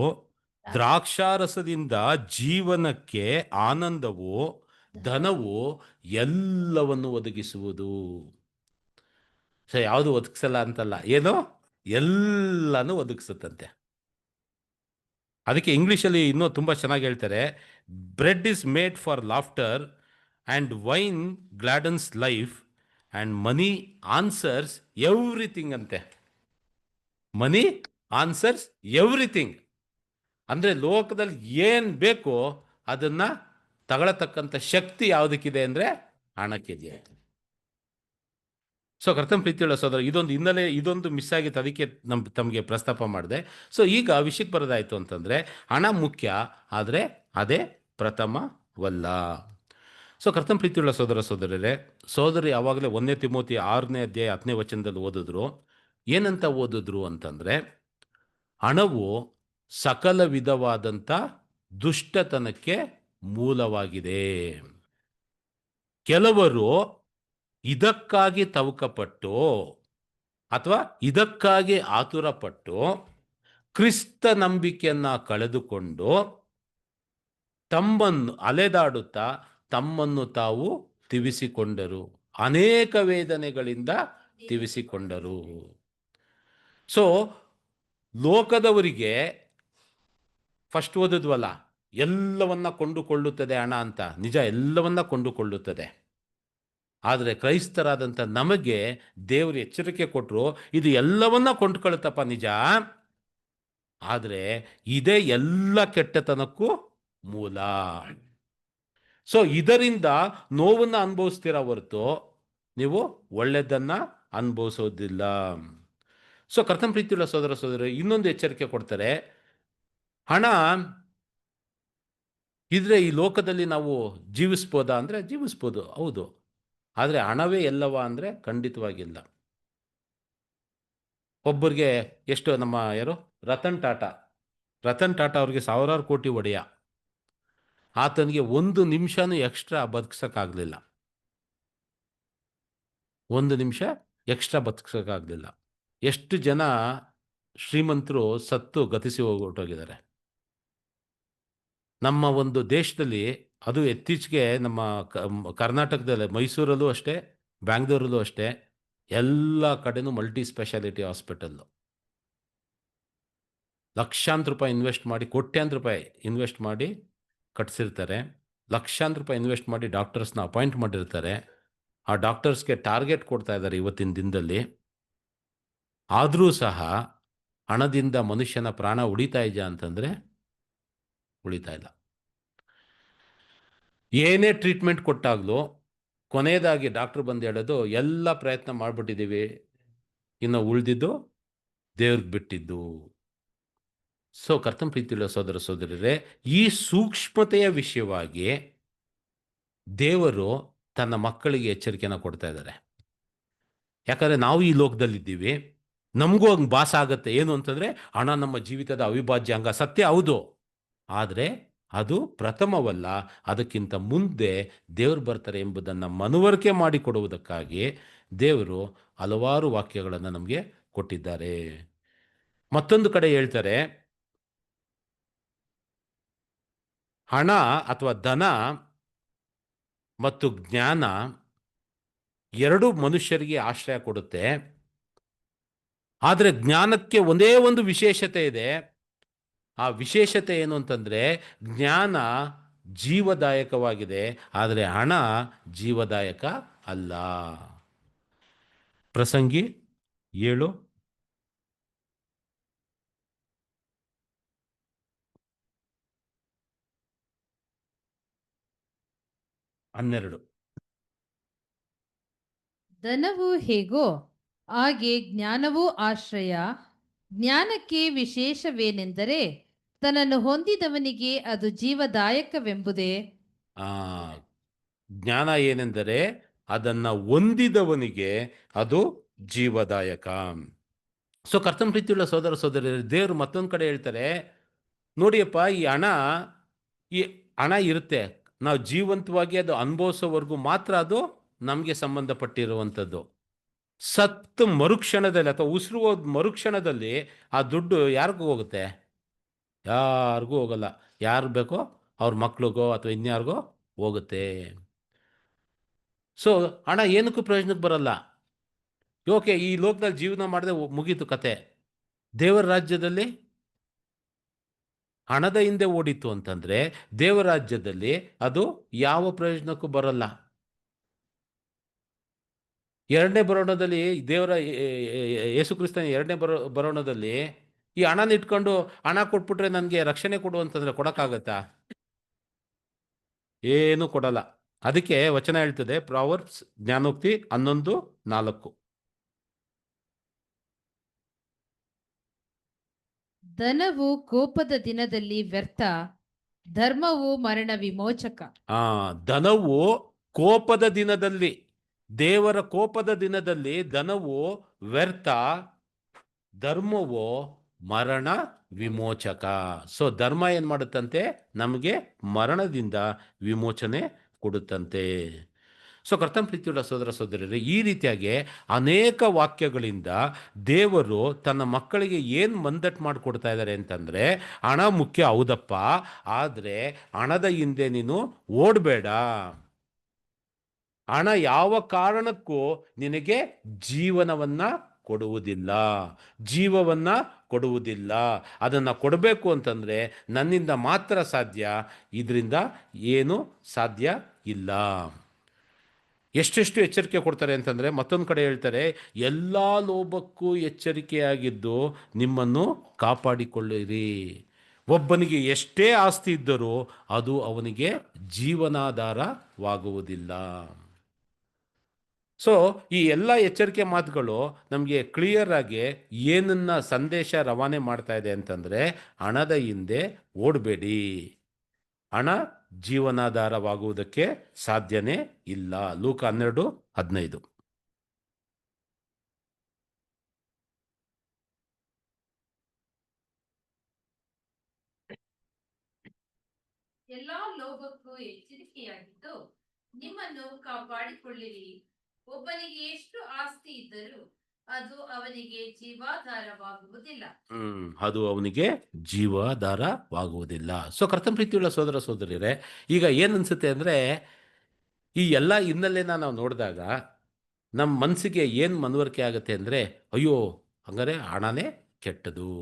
ದ್ರಾಕ್ಷಾರಸದಿಂದ ಜೀವನಕ್ಕೆ ಆನಂದವು, ಧನವು ಎಲ್ಲವನ್ನು ಒದಗಿಸುವುದು. ಸೊ ಯಾವುದು ಒದಗಿಸಲ್ಲ ಅಂತಲ್ಲ, ಏನೋ ಎಲ್ಲನೂ ಒದಗಿಸುತ್ತಂತೆ. ಅದಕ್ಕೆ ಇಂಗ್ಲೀಷಲ್ಲಿ ಇನ್ನೂ ತುಂಬ ಚೆನ್ನಾಗಿ ಹೇಳ್ತಾರೆ, bread is made for laughter and wine gladdens life and money answers everything ಅಂತೆ. ಮನಿ ಆನ್ಸರ್ಸ್ ಎವ್ರಿಥಿಂಗ್ ಅಂದರೆ ಲೋಕದಲ್ಲಿ ಏನು ಬೇಕೋ ಅದನ್ನು ತಗೊಳತಕ್ಕಂಥ ಶಕ್ತಿ ಯಾವುದಕ್ಕಿದೆ ಅಂದರೆ ಹಣಕ್ಕಿದೆ. ಸೊ ಕರ್ತನ ಪ್ರೀತಿಯುಳ್ಳ ಸೋದರ, ಇದೊಂದು ಹಿನ್ನೆಲೆ, ಇದೊಂದು ಮಿಸ್ ಆಗಿತ್ತು, ಅದಕ್ಕೆ ತಮಗೆ ಪ್ರಸ್ತಾಪ ಮಾಡಿದೆ. ಸೊ ಈಗ ವಿಷಯಕ್ಕೆ ಬರೋದಾಯಿತು ಅಂತಂದರೆ, ಹಣ ಮುಖ್ಯ, ಆದರೆ ಅದೇ ಪ್ರಥಮವಲ್ಲ. ಸೊ ಕರ್ತನ ಪ್ರೀತಿಯುಳ್ಳ ಸೋದರ ಸೋದರರೇ, ಸೋದರಿ ಯಾವಾಗಲೇ 1 ತಿಮೋತಿ 6ನೇ ಅಧ್ಯಾಯ 10ನೇ ವಚನದಲ್ಲಿ ಓದಿದ್ರು. ಏನಂತ ಓದಿದ್ರು ಅಂತಂದರೆ, ಹಣವು ಸಕಲ ವಿಧವಾದಂಥ ದುಷ್ಟತನಕ್ಕೆ ಮೂಲವಾಗಿದೆ. ಕೆಲವರು ಇದಕ್ಕಾಗಿ ತವಕಪಟ್ಟು ಅಥವಾ ಇದಕ್ಕಾಗಿ ಆತುರಪಟ್ಟು ಕ್ರಿಸ್ತ ನಂಬಿಕೆಯನ್ನು ಕಳೆದುಕೊಂಡು ತಮ್ಮನ್ನು ಅಲೆದಾಡುತ್ತಾ ತಮ್ಮನ್ನು ತಾವು ತಿವಿಸಿಕೊಂಡರು, ಅನೇಕ ವೇದನೆಗಳಿಂದ ತಿವಿಸಿಕೊಂಡರು. ಸೊ ಲೋಕದವರಿಗೆ ಫಸ್ಟ್ ಓದಿದ್ವಲ್ಲ, ಎಲ್ಲವನ್ನ ಕೊಂಡುಕೊಳ್ಳುತ್ತದೆ ಹಣ ಅಂತ. ನಿಜ, ಎಲ್ಲವನ್ನ ಕೊಂಡುಕೊಳ್ಳುತ್ತದೆ. ಆದರೆ ಕ್ರೈಸ್ತರಾದಂಥ ನಮಗೆ ದೇವರು ಎಚ್ಚರಿಕೆ ಕೊಟ್ಟರು, ಇದು ಎಲ್ಲವನ್ನ ಕೊಂಡುಕೊಳ್ಳುತ್ತಪ್ಪ ನಿಜ, ಆದರೆ ಇದೇ ಎಲ್ಲ ಕೆಟ್ಟತನಕ್ಕೂ ಮೂಲ. ಸೊ ಇದರಿಂದ ನೋವನ್ನು ಅನುಭವಿಸ್ತೀರ ಹೊರತು ನೀವು ಒಳ್ಳೆಯದನ್ನು ಅನುಭವಿಸೋದಿಲ್ಲ. ಸೊ ಕರ್ತನ ಪ್ರೀತಿಯುಳ್ಳ ಸೋದರ ಸೋದರಿ, ಇನ್ನೊಂದು ಎಚ್ಚರಿಕೆ ಕೊಡ್ತಾರೆ, ಹಣ ಇದ್ರೆ ಈ ಲೋಕದಲ್ಲಿ ನಾವು ಜೀವಿಸ್ಬೋದಾ ಅಂದರೆ ಜೀವಿಸ್ಬೋದು, ಹೌದು. ಆದರೆ ಹಣವೇ ಎಲ್ಲವ ಅಂದರೆ ಖಂಡಿತವಾಗಿಲ್ಲ. ಒಬ್ಬರಿಗೆ ಎಷ್ಟು, ನಮ್ಮ ಯಾರು ರತನ್ ಟಾಟಾ ಅವ್ರಿಗೆ ಸಾವಿರಾರು ಕೋಟಿ ಒಡೆಯ, ಆತನಿಗೆ 1 ನಿಮಿಷನೂ ಎಕ್ಸ್ಟ್ರಾ ಬದುಕ್ಸೋಕ್ಕಾಗಲಿಲ್ಲ. 1 ನಿಮಿಷ ಎಕ್ಸ್ಟ್ರಾ ಬದುಕ್ಸೋಕ್ಕಾಗಲಿಲ್ಲ. ಎಷ್ಟು ಜನ ಶ್ರೀಮಂತರು ಸತ್ತು ಗತಿಸಿ ಹೊರಟೋಗಿದ್ದಾರೆ. ನಮ್ಮ ಒಂದು ದೇಶದಲ್ಲಿ, ಅದು ಇತ್ತೀಚೆಗೆ ನಮ್ಮ ಕರ್ನಾಟಕದಲ್ಲಿ ಮೈಸೂರಲ್ಲೂ ಅಷ್ಟೇ, ಬ್ಯಾಂಗ್ಳೂರಲ್ಲೂ ಅಷ್ಟೇ, ಎಲ್ಲ ಕಡೆನೂ ಮಲ್ಟಿ ಸ್ಪೆಷಾಲಿಟಿ ಹಾಸ್ಪಿಟಲ್ಲು. ಲಕ್ಷಾಂತರ ರೂಪಾಯಿ ಇನ್ವೆಸ್ಟ್ ಮಾಡಿ, ಕೋಟ್ಯಾಂತರ ರೂಪಾಯಿ ಇನ್ವೆಸ್ಟ್ ಮಾಡಿ ಕಟ್ಸಿರ್ತಾರೆ. ಲಕ್ಷಾಂತರ ರೂಪಾಯಿ ಇನ್ವೆಸ್ಟ್ ಮಾಡಿ ಡಾಕ್ಟರ್ಸ್ನ ಅಪಾಯಿಂಟ್ ಮಾಡಿರ್ತಾರೆ. ಆ ಡಾಕ್ಟರ್ಸ್ಗೆ ಟಾರ್ಗೆಟ್ ಕೊಡ್ತಾ ಇದ್ದಾರೆ ಇವತ್ತಿನ ದಿನದಲ್ಲಿ. ಆದರೂ ಸಹ ಹಣದಿಂದ ಮನುಷ್ಯನ ಪ್ರಾಣ ಉಳಿತಾ ಇದೆಯಾ ಅಂತಂದರೆ ಉಳಿತಾ ಇಲ್ಲ. ಏನೇ ಟ್ರೀಟ್ಮೆಂಟ್ ಕೊಟ್ಟಾಗಲೂ ಕೊನೆಯದಾಗಿ ಡಾಕ್ಟ್ರು ಬಂದು ಹೇಳೋದು, ಎಲ್ಲ ಪ್ರಯತ್ನ ಮಾಡಿಬಿಟ್ಟಿದ್ದೀವಿ, ಇನ್ನು ಉಳಿದಿದ್ದು ದೇವ್ರಿಗೆ ಬಿಟ್ಟಿದ್ದು. ಸೊ ಕರ್ತನ ಪ್ರೀತಿಯುಳ್ಳ ಸೋದರ ಸೋದರರೇ, ಈ ಸೂಕ್ಷ್ಮತೆಯ ವಿಷಯವಾಗಿ ದೇವರು ತನ್ನ ಮಕ್ಕಳಿಗೆ ಎಚ್ಚರಿಕೆನ ಕೊಡ್ತಾ ಇದ್ದಾರೆ. ಯಾಕಂದರೆ ನಾವು ಈ ಲೋಕದಲ್ಲಿದ್ದೀವಿ, ನಮಗೂ ಹಂಗೆ ಭಾಸ ಆಗುತ್ತೆ. ಏನು ಅಂತಂದರೆ, ಹಣ ನಮ್ಮ ಜೀವಿತದ ಅವಿಭಾಜ್ಯ ಅಂಗ, ಸತ್ಯ ಹೌದು. ಆದರೆ ಅದು ಪ್ರಥಮವಲ್ಲ, ಅದಕ್ಕಿಂತ ಮುಂದೆ ದೇವರು ಬರ್ತಾರೆ ಎಂಬುದನ್ನು ಮನವರಿಕೆ ಮಾಡಿಕೊಡುವುದಕ್ಕಾಗಿ ದೇವರು ಹಲವಾರು ವಾಕ್ಯಗಳನ್ನು ನಮಗೆ ಕೊಟ್ಟಿದ್ದಾರೆ. ಮತ್ತೊಂದು ಕಡೆ ಹೇಳ್ತಾರೆ, ಹಣ ಅಥವಾ ಧನ ಮತ್ತು ಜ್ಞಾನ ಎರಡೂ ಮನುಷ್ಯರಿಗೆ ಆಶ್ರಯ ಕೊಡುತ್ತೆ. ಆದರೆ ಜ್ಞಾನಕ್ಕೆ ಒಂದೇ ಒಂದು ವಿಶೇಷತೆ ಇದೆ. ಆ ವಿಶೇಷತೆ ಏನು ಅಂತಂದರೆ, ಜ್ಞಾನ ಜೀವದಾಯಕವಾಗಿದೆ, ಆದರೆ ಹಣ ಜೀವದಾಯಕ ಅಲ್ಲ. ಪ್ರಸಂಗಿ 7, 12. ಧನವು ಹೇಗೋ ಹಾಗೆ ಜ್ಞಾನವೂ ಆಶ್ರಯ. ಜ್ಞಾನಕ್ಕೆ ವಿಶೇಷವೇನೆಂದರೆ ತನ್ನನ್ನು ಹೊಂದಿದವನಿಗೆ ಅದು ಜೀವದಾಯಕವೆಂಬುದೇ. ಆ ಜ್ಞಾನ ಏನೆಂದರೆ ಅದನ್ನ ಹೊಂದಿದವನಿಗೆ ಅದು ಜೀವದಾಯಕ. ಸೊ ಕರ್ತನ ಪ್ರೀತಿಯುಳ್ಳ ಸೋದರ ಸೋದರಿ, ದೇವರು ಮತ್ತೊಂದು ಕಡೆ ಹೇಳ್ತಾರೆ, ನೋಡಿಯಪ್ಪ, ಈ ಹಣ ಇರುತ್ತೆ, ನಾವು ಜೀವಂತವಾಗಿ ಅದು ಅನುಭವಿಸೋವರೆಗೂ ಮಾತ್ರ ಅದು ನಮಗೆ ಸಂಬಂಧಪಟ್ಟಿರುವಂಥದ್ದು. ಸತ್ತು ಮರುಕ್ಷಣದಲ್ಲಿ ಅಥವಾ ಉಸಿರು ಹೋದ ಮರುಕ್ಷಣದಲ್ಲಿ ಆ ದುಡ್ಡು ಯಾರಿಗೂ ಹೋಗುತ್ತೆ? ಯಾರಿಗೂ ಹೋಗಲ್ಲ. ಯಾರು ಬೇಕೋ ಅವ್ರ ಮಕ್ಳಿಗೋ ಅಥವಾ ಇನ್ಯಾರಿಗೋ ಹೋಗುತ್ತೆ. ಸೊ ಹಣ ಏನಕ್ಕೂ ಪ್ರಯೋಜನಕ್ಕೆ ಬರಲ್ಲ. ಓಕೆ, ಈ ಲೋಕದಲ್ಲಿ ಜೀವನ ಮಾಡದೆ ಮುಗೀತು ಕತೆ. ದೇವರ ರಾಜ್ಯದಲ್ಲಿ ಹಣದ ಹಿಂದೆ ಓಡಿತ್ತು ಅಂತಂದ್ರೆ ದೇವರ ರಾಜ್ಯದಲ್ಲಿ ಅದು ಯಾವ ಪ್ರಯೋಜನಕ್ಕೂ ಬರಲ್ಲ. ಎರಡನೇ ಬರೋಣದಲ್ಲಿ ದೇವರ ಯೇಸು ಕ್ರಿಸ್ತನ ಎರಡನೇ ಬರೋಣದಲ್ಲಿ ಈ ಹಣನ ಇಟ್ಕೊಂಡು ಹಣ ಕೊಟ್ಬಿಟ್ರೆ ನನಗೆ ರಕ್ಷಣೆ ಕೊಡು ಅಂತಂದ್ರೆ ಕೊಡಕ್ಕಾಗತ್ತಾ? ಏನು ಕೊಡಲ್ಲ. ಅದಕ್ಕೆ ವಚನ ಹೇಳ್ತದೆ, ಪ್ರಾವರ್ಬ್ಸ್ ಜ್ಞಾನೋಕ್ತಿ 11:4. ಧನವು ಕೋಪದ ದಿನದಲ್ಲಿ ವ್ಯರ್ಥ, ಧರ್ಮವು ಮರಣ ವಿಮೋಚಕ. ಧನವು ಕೋಪದ ದಿನದಲ್ಲಿ, ದೇವರ ಕೋಪದ ದಿನದಲ್ಲಿ ಧನವು ವ್ಯರ್ಥ, ಧರ್ಮವು ಮರಣ ವಿಮೋಚಕ. ಸೊ ಧರ್ಮ ಏನ್ ಮಾಡುತ್ತಂತೆ? ನಮಗೆ ಮರಣದಿಂದ ವಿಮೋಚನೆ ಕೊಡುತ್ತಂತೆ. ಸೊ ಕರ್ತನ ಪ್ರೀತಿಯುಳ್ಳ ಸೋದರ ಸೋದರಿಯರೇ, ಈ ರೀತಿಯಾಗಿ ಅನೇಕ ವಾಕ್ಯಗಳಿಂದ ದೇವರು ತನ್ನ ಮಕ್ಕಳಿಗೆ ಏನು ಮಂದಟ್ಟು ಮಾಡಿಕೊಡ್ತಾ ಇದ್ದಾರೆ ಅಂತಂದರೆ, ಹಣ ಮುಖ್ಯ ಹೌದಪ್ಪ, ಆದರೆ ಹಣದ ಹಿಂದೆ ನೀನು ಓಡಬೇಡ. ಹಣ ಯಾವ ಕಾರಣಕ್ಕೂ ನಿನಗೆ ಜೀವನವನ್ನ ಕೊಡುವುದಿಲ್ಲ, ಜೀವವನ್ನ ಕೊಡುವುದಿಲ್ಲ. ಅದನ್ನು ಕೊಡಬೇಕು ಅಂತಂದರೆ ನನ್ನಿಂದ ಮಾತ್ರ ಸಾಧ್ಯ, ಇದರಿಂದ ಏನು ಸಾಧ್ಯ ಇಲ್ಲ. ಎಷ್ಟೆಷ್ಟು ಎಚ್ಚರಿಕೆ ಕೊಡ್ತಾರೆ ಅಂತಂದರೆ, ಮತ್ತೊಂದು ಕಡೆ ಹೇಳ್ತಾರೆ, ಎಲ್ಲ ಲೋಭಕ್ಕೂ ಎಚ್ಚರಿಕೆಯಾಗಿದ್ದು ನಿಮ್ಮನ್ನು ಕಾಪಾಡಿಕೊಳ್ಳಿರಿ. ಒಬ್ಬನಿಗೆ ಎಷ್ಟೇ ಆಸ್ತಿ ಇದ್ದರೂ ಅದು ಅವನಿಗೆ ಜೀವನಾಧಾರವಾಗುವುದಿಲ್ಲ. ಸೊ ಈ ಎಲ್ಲ ಎಚ್ಚರಿಕೆ ಮಾತುಗಳು ನಮಗೆ ಕ್ಲಿಯರ್ ಆಗಿ ಏನನ್ನ ಸಂದೇಶ ರವಾನೆ ಮಾಡ್ತಾ ಇದೆ ಅಂತಂದರೆ, ಹಣದ ಹಿಂದೆ ಓಡಬೇಡಿ, ಹಣ ಜೀವನಾಧಾರವಾಗುವುದಕ್ಕೆ ಸಾಧ್ಯನೇ ಇಲ್ಲ. ಲೂಕ 12:15. ಎಲ್ಲಾ ಲೋಭಕ್ಕೂ ಎಚ್ಚರಿಕೆಯಾಗಿದ್ದು ನಿಮ್ಮನ್ನು ಕಾಪಾಡಿಕೊಳ್ಳಿರಿ. ಒಬ್ಬನಿಗೆ ಎಷ್ಟು ಆಸ್ತಿ ಇದ್ದರೂ ಅದು ಅವನಿಗೆ ಜೀವಾಧಾರವಾಗುವುದಿಲ್ಲ. ಅದು ಅವನಿಗೆ ಜೀವಾಧಾರವಾಗುವುದಿಲ್ಲ. ಸೊ ಕರ್ತನ ಪ್ರೀತಿಯುಳ್ಳ ಸೋದರ ಸೋದರಿಯರೇ, ಈಗ ಏನನ್ಸುತ್ತೆ ಅಂದರೆ, ಈ ಎಲ್ಲ ಹಿನ್ನೆಲೆನ ನಾವು ನೋಡಿದಾಗ ನಮ್ಮ ಮನಸ್ಸಿಗೆ ಏನು ಮನವರಿಕೆ ಆಗುತ್ತೆ ಅಂದರೆ, ಅಯ್ಯೋ ಹಂಗಾರೆ ಹಣನೇ ಕೆಟ್ಟದು,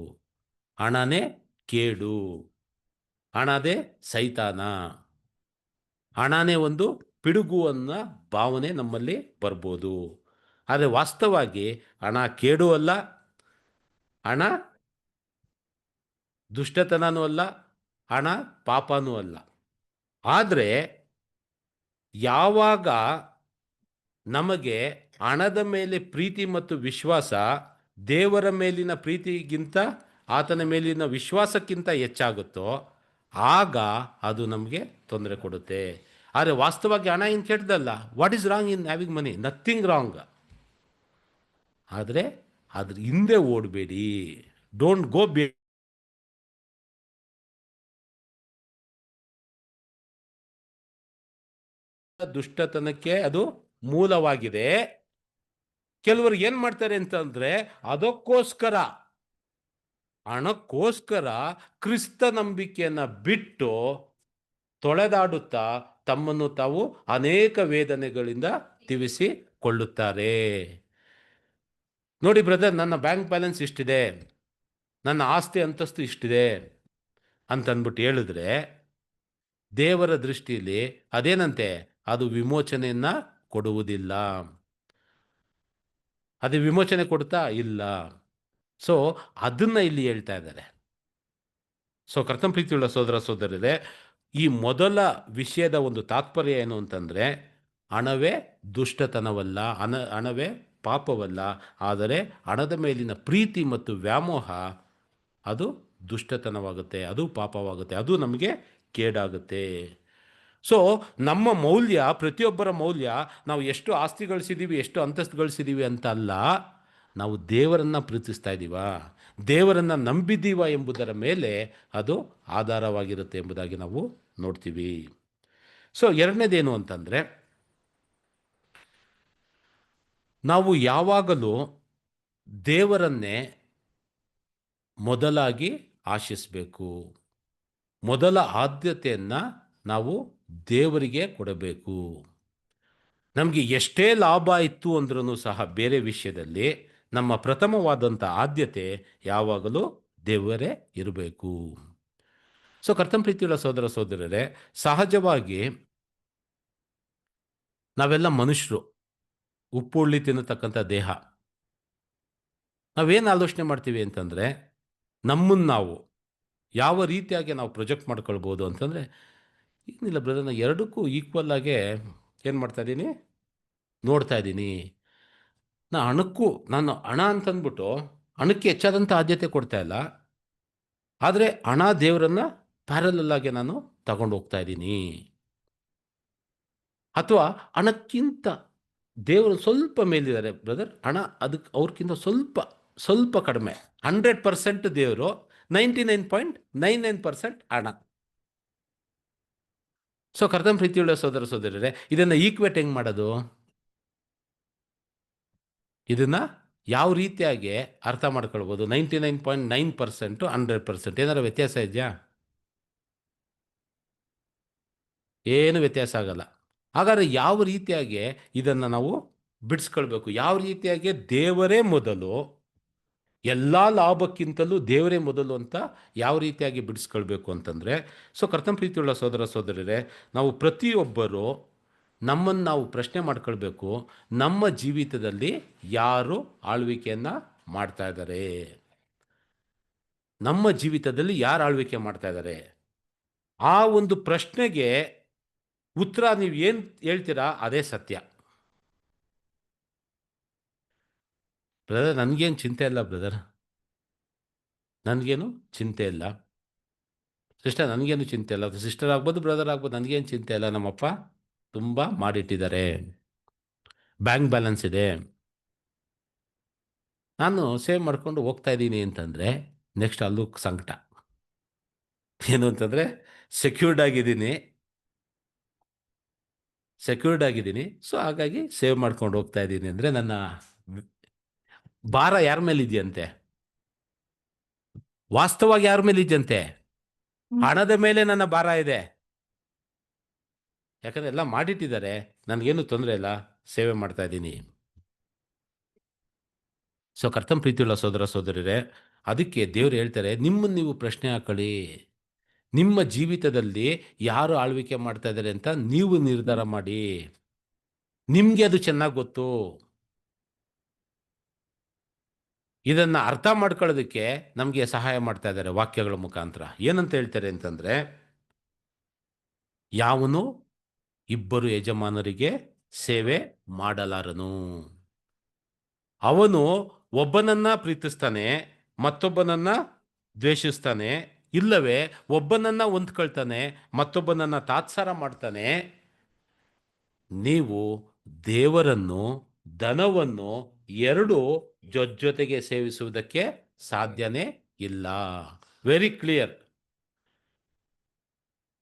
ಹಣನೇ ಕೇಡು, ಹಣದೇ ಸೈತಾನ, ಹಣನೇ ಒಂದು ಪಿಡುಗು ಅನ್ನೋ ಭಾವನೆ ನಮ್ಮಲ್ಲಿ ಬರ್ಬೋದು. ಆದರೆ ವಾಸ್ತವವಾಗಿ ಹಣ ಕೇಡು ಅಲ್ಲ, ಹಣ ದುಷ್ಟತನನೂ ಅಲ್ಲ, ಹಣ ಪಾಪನೂ ಅಲ್ಲ. ಆದರೆ ಯಾವಾಗ ನಮಗೆ ಹಣದ ಮೇಲೆ ಪ್ರೀತಿ ಮತ್ತು ವಿಶ್ವಾಸ ದೇವರ ಮೇಲಿನ ಪ್ರೀತಿಗಿಂತ ಆತನ ಮೇಲಿನ ವಿಶ್ವಾಸಕ್ಕಿಂತ ಹೆಚ್ಚಾಗುತ್ತೋ ಆಗ ಅದು ನಮಗೆ ತೊಂದರೆ ಕೊಡುತ್ತೆ. ಆದರೆ ವಾಸ್ತವವಾಗಿ ಹಣ ಏನು ಕೆಟ್ಟದಲ್ಲ. What is wrong in having money? Nothing wrong. ಆದರೆ ಅದ್ರ ಹಿಂದೆ ಓಡಬೇಡಿ. ಡೋಂಟ್ ಗೋ ಬಿ ದುಷ್ಟತನಕ್ಕೆ ಅದು ಮೂಲವಾಗಿದೆ. ಕೆಲವರು ಏನ್ ಮಾಡ್ತಾರೆ ಅಂತಂದ್ರೆ, ಅದಕ್ಕೋಸ್ಕರ ಹಣಕ್ಕೋಸ್ಕರ ಕ್ರಿಸ್ತ ನಂಬಿಕೆಯನ್ನ ಬಿಟ್ಟು ತೊಳೆದಾಡುತ್ತಾ ತಮ್ಮನ್ನು ತಾವು ಅನೇಕ ವೇದನೆಗಳಿಂದ ತಿವಿಸಿಕೊಳ್ಳುತ್ತಾರೆ. ನೋಡಿ ಬ್ರದರ್, ನನ್ನ ಬ್ಯಾಂಕ್ ಬ್ಯಾಲೆನ್ಸ್ ಇಷ್ಟಿದೆ, ನನ್ನ ಆಸ್ತಿ ಅಂತಸ್ತು ಇಷ್ಟಿದೆ ಅಂತಂದ್ಬಿಟ್ಟು ಹೇಳಿದ್ರೆ ದೇವರ ದೃಷ್ಟಿಯಲ್ಲಿ ಅದೇನಂತೆ? ಅದು ವಿಮೋಚನೆಯನ್ನ ಕೊಡುವುದಿಲ್ಲ. ಅದು ವಿಮೋಚನೆ ಕೊಡ್ತಾ ಇಲ್ಲ. ಸೊ ಅದನ್ನ ಇಲ್ಲಿ ಹೇಳ್ತಾ ಇದ್ದಾರೆ. ಸೊ ಕರ್ತನ ಪ್ರೀತಿಯುಳ್ಳ ಸೋದರ ಸೋದರರೇ, ಈ ಮೊದಲ ವಿಷಯದ ಒಂದು ತಾತ್ಪರ್ಯ ಏನು ಅಂತಂದರೆ, ಹಣವೇ ದುಷ್ಟತನವಲ್ಲ, ಹಣವೇ ಪಾಪವಲ್ಲ, ಆದರೆ ಹಣದ ಮೇಲಿನ ಪ್ರೀತಿ ಮತ್ತು ವ್ಯಾಮೋಹ ಅದು ದುಷ್ಟತನವಾಗುತ್ತೆ, ಅದು ಪಾಪವಾಗುತ್ತೆ, ಅದು ನಮಗೆ ಕೇಡಾಗುತ್ತೆ. ಸೊ ನಮ್ಮ ಮೌಲ್ಯ, ಪ್ರತಿಯೊಬ್ಬರ ಮೌಲ್ಯ ನಾವು ಎಷ್ಟು ಆಸ್ತಿ ಗಳಿಸಿದ್ದೀವಿ, ಎಷ್ಟು ಅಂತಸ್ತು ಗಳಿಸಿದ್ದೀವಿ ಅಂತ ಅಲ್ಲ, ನಾವು ದೇವರನ್ನು ಪ್ರೀತಿಸ್ತಾ ಇದ್ದೀವಾ, ದೇವರನ್ನು ನಂಬಿದ್ದೀವ ಎಂಬುದರ ಮೇಲೆ ಅದು ಆಧಾರವಾಗಿರುತ್ತೆ ಎಂಬುದಾಗಿ ನಾವು ನೋಡ್ತೀವಿ. ಸೊ ಎರಡನೇದೇನು ಅಂತಂದರೆ, ನಾವು ಯಾವಾಗಲೂ ದೇವರನ್ನೇ ಮೊದಲಾಗಿ ಆಶಿಸಬೇಕು. ಮೊದಲ ಆದ್ಯತೆಯನ್ನು ನಾವು ದೇವರಿಗೆ ಕೊಡಬೇಕು. ನಮಗೆ ಎಷ್ಟೇ ಲಾಭ ಇತ್ತು ಅಂದ್ರೂ ಸಹ ಬೇರೆ ವಿಷಯದಲ್ಲಿ ನಮ್ಮ ಪ್ರಥಮವಾದಂಥ ಆದ್ಯತೆ ಯಾವಾಗಲೂ ದೇವರೇ ಇರಬೇಕು. ಸೊ ಕರ್ತನ ಪ್ರೀತಿಯುಳ್ಳ ಸಹೋದರ ಸಹೋದರರೇ, ಸಹಜವಾಗಿ ನಾವೆಲ್ಲ ಮನುಷ್ಯರು, ಉಪ್ಪು ಹುಳ್ಳಿ ತಿನ್ನತಕ್ಕಂಥ ದೇಹ. ನಾವೇನು ಆಲೋಚನೆ ಮಾಡ್ತೀವಿ ಅಂತಂದರೆ, ನಮ್ಮನ್ನು ನಾವು ಯಾವ ರೀತಿಯಾಗಿ ನಾವು ಪ್ರೊಜೆಕ್ಟ್ ಮಾಡ್ಕೊಳ್ಬೋದು ಅಂತಂದರೆ, ಏನಿಲ್ಲ ಬ್ರದರ್, ನಾನು ಎರಡಕ್ಕೂ ಈಕ್ವಲ್ ಆಗೇ ಏನು ಮಾಡ್ತಾಯಿದ್ದೀನಿ, ನೋಡ್ತಾ ಇದ್ದೀನಿ. ನಾನು ಹಣ ಅಂತಂದ್ಬಿಟ್ಟು ಹಣಕ್ಕೆ ಹೆಚ್ಚಾದಂಥ ಆದ್ಯತೆ ಕೊಡ್ತಾ ಇಲ್ಲ, ಆದರೆ ಹಣ ದೇವರನ್ನು ಪ್ಯಾರಲಲ್ಲಾಗಿ ನಾನು ತಗೊಂಡು ಹೋಗ್ತಾ ಇದ್ದೀನಿ. ಅಥವಾ ಹಣಕ್ಕಿಂತ ದೇವರು ಸ್ವಲ್ಪ ಮೇಲಿದ್ದಾರೆ ಬ್ರದರ್, ಹಣ ಅದಕ್ಕೆ ಅವ್ರಿಗಿಂತ ಸ್ವಲ್ಪ ಕಡಿಮೆ. 100% ದೇವರು, 99.99% ಹಣ. ಸೊ ಕರ್ತನ ಪ್ರೀತಿಯುಳ್ಳ ಸಹೋದರ ಸಹೋದರರೇ, ಇದನ್ನು ಈಕ್ವೇಟ್ ಹೆಂಗೆ ಮಾಡೋದು? ಇದನ್ನು ಯಾವ ರೀತಿಯಾಗಿ ಅರ್ಥ ಮಾಡ್ಕೊಳ್ಬೋದು? 99.9% 100% ಏನಾರು ವ್ಯತ್ಯಾಸ ಇದೆಯಾ? ಏನು ವ್ಯತ್ಯಾಸ ಆಗಲ್ಲ. ಹಾಗಾದರೆ ಯಾವ ರೀತಿಯಾಗಿ ಇದನ್ನು ನಾವು ಬಿಡಿಸ್ಕೊಳ್ಬೇಕು? ಯಾವ ರೀತಿಯಾಗಿ ದೇವರೇ ಮೊದಲು, ಎಲ್ಲ ಲಾಭಕ್ಕಿಂತಲೂ ದೇವರೇ ಮೊದಲು ಅಂತ ಯಾವ ರೀತಿಯಾಗಿ ಬಿಡಿಸ್ಕೊಳ್ಬೇಕು ಅಂತಂದರೆ, ಸೊ ಕರ್ತನ ಪ್ರೀತಿಯುಳ್ಳ ಸಹೋದರ ಸಹೋದರರೇ, ನಾವು ಪ್ರತಿಯೊಬ್ಬರು ನಮ್ಮನ್ನು ನಾವು ಪ್ರಶ್ನೆ ಮಾಡ್ಕೊಳ್ಬೇಕು, ನಮ್ಮ ಜೀವಿತದಲ್ಲಿ ಯಾರು ಆಳ್ವಿಕೆಯನ್ನು ಮಾಡ್ತಾ ಇದ್ದಾರೆ? ನಮ್ಮ ಜೀವಿತದಲ್ಲಿ ಯಾರು ಆಳ್ವಿಕೆ ಮಾಡ್ತಾ ಇದ್ದಾರೆ? ಆ ಒಂದು ಪ್ರಶ್ನೆಗೆ ಉತ್ತರ ನೀವು ಏನು ಹೇಳ್ತೀರಾ ಅದೇ ಸತ್ಯ. ಬ್ರದರ್, ನನಗೇನು ಚಿಂತೆ ಇಲ್ಲ ಬ್ರದರ್, ನನಗೇನು ಚಿಂತೆ ಇಲ್ಲ. ಸಿಸ್ಟರ್, ನನಗೇನು ಚಿಂತೆ ಇಲ್ಲ. ಸಿಸ್ಟರ್ ಆಗ್ಬೋದು, ಬ್ರದರ್ ಆಗ್ಬೋದು, ನನಗೇನು ಚಿಂತೆ ಇಲ್ಲ. ನಮ್ಮಪ್ಪ ತುಂಬ ಮಾಡಿಟ್ಟಿದ್ದಾರೆ, ಬ್ಯಾಂಕ್ ಬ್ಯಾಲೆನ್ಸ್ ಇದೆ, ನಾನು ಸೇವ್ ಮಾಡ್ಕೊಂಡು ಹೋಗ್ತಾ ಇದ್ದೀನಿ ಅಂತಂದರೆ ನೆಕ್ಸ್ಟ್ ಅಲ್ಲೂ ಸಂಕಟ. ಏನು ಅಂತಂದರೆ, ಸೆಕ್ಯೂರ್ಡ್ ಆಗಿದ್ದೀನಿ, ಸೊ ಹಾಗಾಗಿ ಸೇವ್ ಮಾಡ್ಕೊಂಡು ಹೋಗ್ತಾ ಇದ್ದೀನಿ ಅಂದರೆ ನನ್ನ ಭಾರ ಯಾರ ಮೇಲೆ ಇದೆಯಂತೆ? ವಾಸ್ತವವಾಗಿ ಯಾರ ಮೇಲೆ ಇದೆಯಂತೆ? ಹಣದ ಮೇಲೆ ನನ್ನ ಭಾರ ಇದೆ. ಯಾಕಂದರೆ ಎಲ್ಲ ಮಾಡಿಟ್ಟಿದ್ದಾರೆ, ನನಗೇನು ತೊಂದರೆ ಇಲ್ಲ, ಸೇವೆ ಮಾಡ್ತಾ ಇದ್ದೀನಿ. ಸೊ ಕರ್ತನ ಪ್ರೀತಿಯುಳ್ಳ ಸಹೋದರ ಸಹೋದರರೇ, ಅದಕ್ಕೆ ದೇವರು ಹೇಳ್ತಾರೆ, ನಿಮ್ಮನ್ನು ನೀವು ಪ್ರಶ್ನೆ ಹಾಕೊಳ್ಳಿ. ನಿಮ್ಮ ಜೀವಿತದಲ್ಲಿ ಯಾರು ಆಳ್ವಿಕೆ ಮಾಡ್ತಾ ಇದ್ದಾರೆ ಅಂತ ನೀವು ನಿರ್ಧಾರ ಮಾಡಿ. ನಿಮಗೆ ಅದು ಚೆನ್ನಾಗಿ ಗೊತ್ತು. ಇದನ್ನು ಅರ್ಥ ಮಾಡ್ಕೊಳ್ಳೋದಕ್ಕೆ ನಮಗೆ ಸಹಾಯ ಮಾಡ್ತಾ ಇದ್ದಾರೆ ವಾಕ್ಯಗಳ ಮುಖಾಂತರ. ಏನಂತ ಹೇಳ್ತಾರೆ ಅಂತಂದರೆ, ಯಾವನು ಇಬ್ಬರು ಯಜಮಾನರಿಗೆ ಸೇವೆ ಮಾಡಲಾರನು. ಅವನು ಒಬ್ಬನನ್ನ ಪ್ರೀತಿಸ್ತಾನೆ, ಮತ್ತೊಬ್ಬನನ್ನ ದ್ವೇಷಿಸ್ತಾನೆ, ಇಲ್ಲವೇ ಒಬ್ಬನನ್ನ ಹೊಂದ್ಕೊಳ್ತಾನೆ, ಮತ್ತೊಬ್ಬನನ್ನ ತಾತ್ಸಾರ ಮಾಡ್ತಾನೆ. ನೀವು ದೇವರನ್ನು ಧನವನ್ನು ಎರಡು ಜೊತೆಗೆ ಸೇವಿಸುವುದಕ್ಕೆ ಸಾಧ್ಯನೇ ಇಲ್ಲ. Very clear.